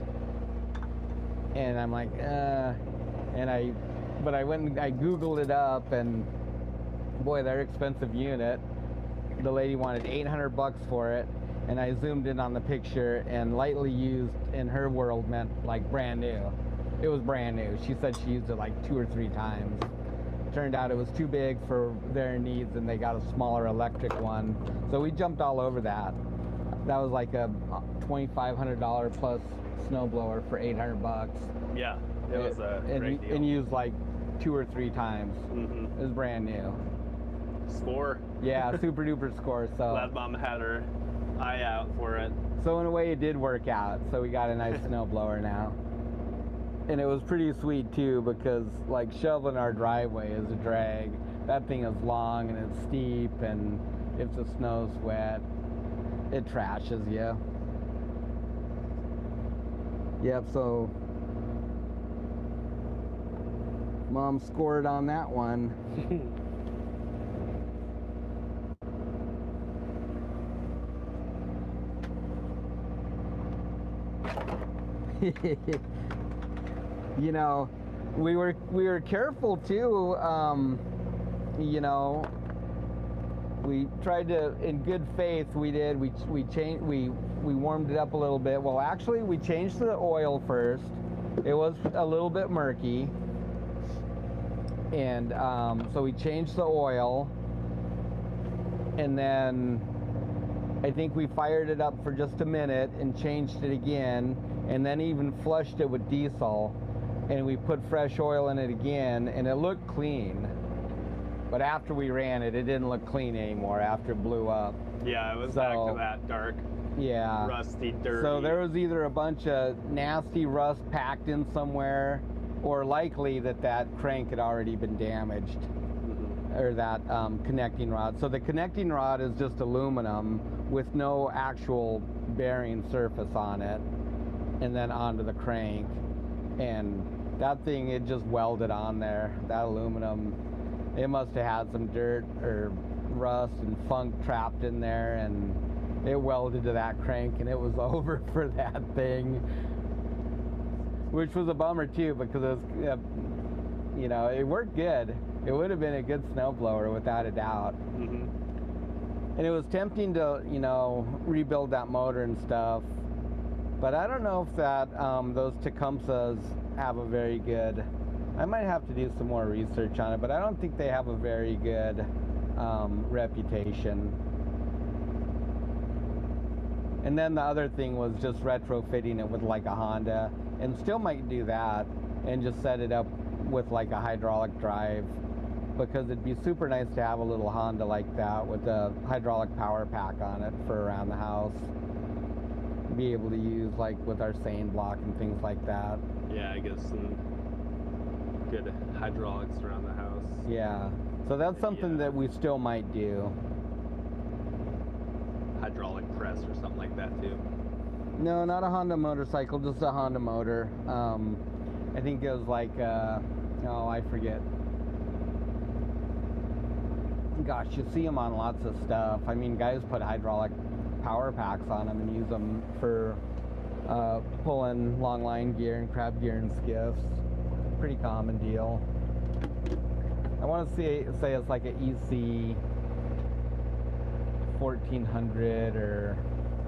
and I'm like, but I went and I Googled it up, and boy, they're expensive unit. The lady wanted $800 for it, and I zoomed in on the picture, and lightly used in her world meant like brand new. It was brand new. She said she used it like 2 or 3 times. Turned out it was too big for their needs, and they got a smaller electric one. So we jumped all over that. That was like a $2,500 plus snowblower for $800. Yeah, It was a great deal. And used like 2 or 3 times. Mm-hmm. It was brand new. Score. Yeah, super duper score. So Glad Mom had her eye out for it. So in a way, it did work out. So we got a nice snowblower now. And it was pretty sweet too, because like shoveling our driveway is a drag. That thing is long and it's steep, and if the snow's wet, it trashes you. Yep, so Mom scored on that one. You know, we were careful too. You know, we tried to, in good faith, we warmed it up a little bit. Well, actually, we changed the oil first. It was a little bit murky, and so we changed the oil, and then I think we fired it up for just a minute and changed it again, and then even flushed it with diesel, and we put fresh oil in it again, and it looked clean. But after we ran it, it didn't look clean anymore after it blew up. Yeah, it was back to that dark, yeah, rusty, dirty. So there was either a bunch of nasty rust packed in somewhere, or likely that crank had already been damaged, or that connecting rod. So the connecting rod is just aluminum with no actual bearing surface on it, and then onto the crank. And that thing, it just welded on there. That aluminum, it must have had some dirt or rust and funk trapped in there, and it welded to that crank, and it was over for that thing, which was a bummer too, because it was, you know, it worked good. It would have been a good snowblower without a doubt. Mm-hmm. And it was tempting to, you know, rebuild that motor and stuff, but I don't know if that those Tecumsehs have a very good, I might have to do some more research on it, but I don't think they have a very good reputation. And then the other thing was just retrofitting it with like a Honda, and still might do that, and just set it up with like a hydraulic drive, because it'd be super nice to have a little Honda like that with a hydraulic power pack on it for around the house. Be able to use like with our seine block and things like that. Yeah, I guess some good hydraulics around the house. Yeah, so that's something that we still might do. Hydraulic press or something like that too. No, not a Honda motorcycle, just a Honda motor. I think it was like, oh, I forget. Gosh, you see them on lots of stuff. I mean, guys put hydraulic power packs on them and use them for pulling long line gear and crab gear and skiffs. Pretty common deal. I want to say it's like an EC 1400 or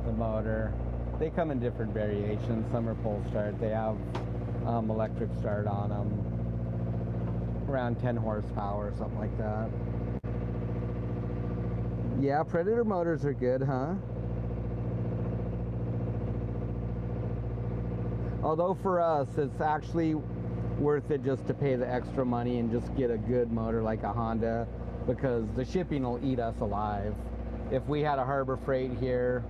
the motor. They come in different variations. Some are pull start. They have electric start on them. Around 10 horsepower or something like that. Yeah, Predator motors are good, huh? Although for us, it's actually worth it just to pay the extra money and just get a good motor like a Honda, because the shipping will eat us alive. If we had a Harbor Freight here,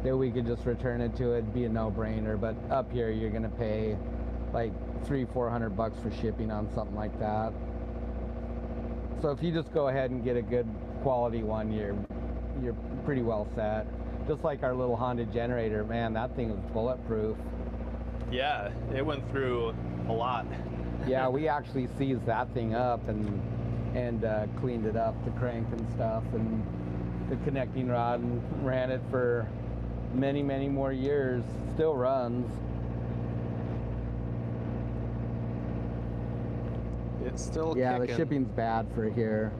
then we could just return it to it, it'd be a no-brainer. But up here, you're gonna pay like $300-400 for shipping on something like that. So if you just go ahead and get a good quality one, you're pretty well set. Just like our little Honda generator, man, that thing was bulletproof. Yeah, it went through a lot. Yeah, we actually seized that thing up and cleaned it up, the crank and stuff, and the connecting rod, and ran it for many more years. Still runs. It's still yeah, kicking. The shipping's bad for here,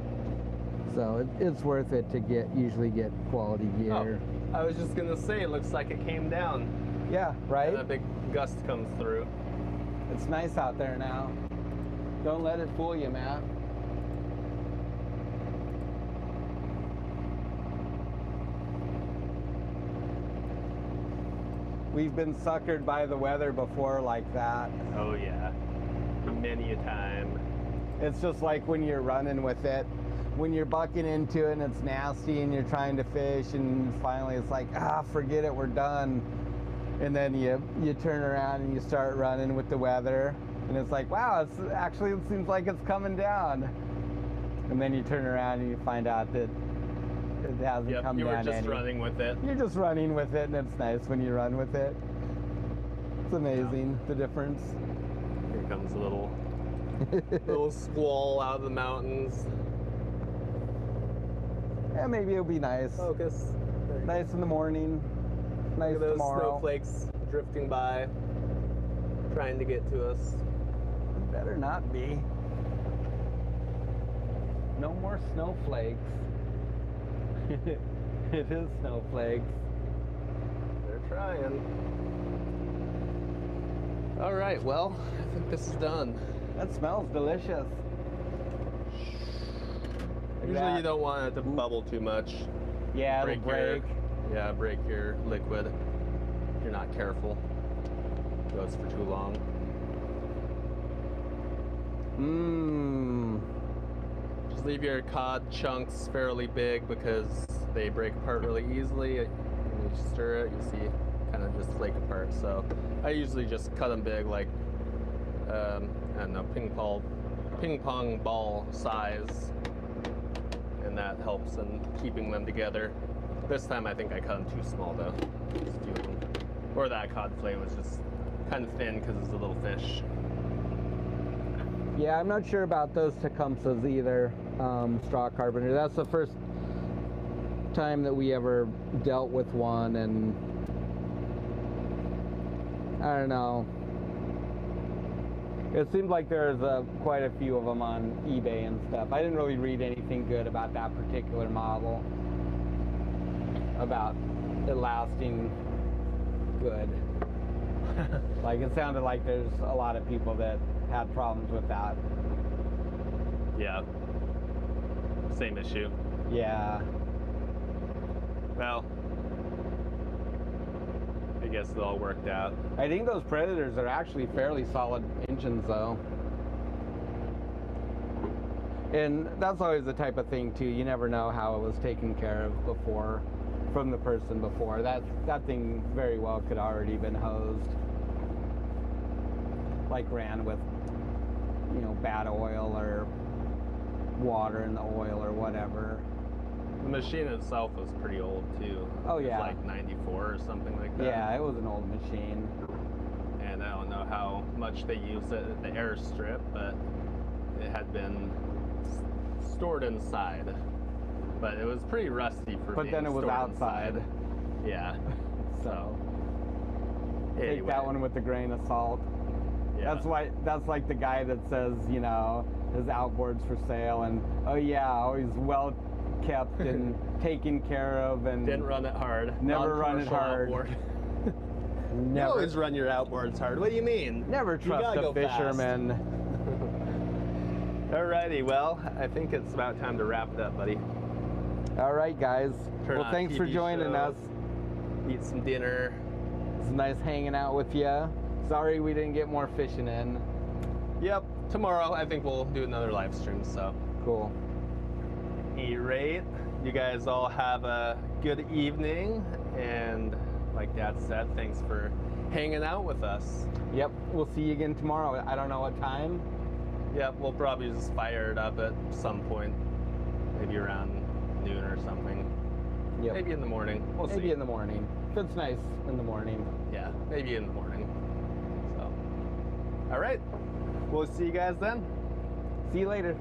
so it's worth it to usually get quality gear. Oh, I was just gonna say, it looks like it came down. Yeah, right? And a big gust comes through. It's nice out there now. Don't let it fool you, Matt. We've been suckered by the weather before like that. Oh yeah. many a time. It's just like when you're running with it, when you're bucking into it and it's nasty and you're trying to fish and finally it's like, forget it, we're done. And then you turn around and you start running with the weather and it's like, wow, it seems like it's coming down. And then you turn around and you find out that it hasn't come down. You were just running with it. You're just running with it, and it's nice when you run with it. It's amazing, the difference. Here comes a little squall out of the mountains. Yeah, maybe it'll be nice. Focus. Nice in the morning. Nice Look at those tomorrow. snowflakes drifting by, trying to get to us. Better not be. No more snowflakes. It is snowflakes. They're trying. All right, well, I think this is done. That smells delicious. Usually you don't want it to bubble too much. Yeah, it'll break. Break your liquid if you're not careful. It goes for too long. Just leave your cod chunks fairly big because they break apart really easily. When you stir it, you see kind of just flake apart. So I usually just cut them big, like I don't know, ping pong ball size, and that helps in keeping them together. This time I think I cut them too small though, just a few of them. Or that cod fillet was just kind of thin because it's a little fish. Yeah, I'm not sure about those Tecumsehs either, straw carpenter. That's the first time that we ever dealt with one, and I don't know. It seemed like there's quite a few of them on eBay and stuff. I didn't really read anything good about that particular model, about it lasting good. Like, it sounded like there's a lot of people that had problems with that. Yeah. Same issue. Yeah. Well, I guess it all worked out. I think those Predators are actually fairly solid engines though. And that's always the type of thing too. You never know how it was taken care of before, from the person before. That thing very well could already been hosed. Like ran with, bad oil or water in the oil or whatever. The machine itself was pretty old too. Oh yeah. It was like 94 or something like that. Yeah, it was an old machine. And I don't know how much they used it at the airstrip, but it had been stored inside. But it was pretty rusty for But being then it was stored outside. inside. Yeah. So Anyway. take that one with a grain of salt. Yeah. That's like the guy that says, his outboard's for sale and always well kept and taken care of and Didn't run it hard. Never run it hard. Outboard. You never always run your outboards hard. What do you mean? never You trust gotta a go fast. fisherman. Alrighty, well, I think it's about time to wrap it up, buddy. All right, guys. Turn well, on thanks for TV joining shows, us. Eat some dinner. It's nice hanging out with you. Sorry we didn't get more fishing in. Yep, tomorrow I think we'll do another live stream, so. Cool. Eat right. You guys all have a good evening, and like Dad said, thanks for hanging out with us. Yep, we'll see you again tomorrow. I don't know what time. Yep, we'll probably just fire it up at some point, maybe around noon or something. Yep. Maybe in the morning. We'll see. Maybe in the morning. If it's nice in the morning. Yeah, maybe in the morning. So, all right. We'll see you guys then. See you later.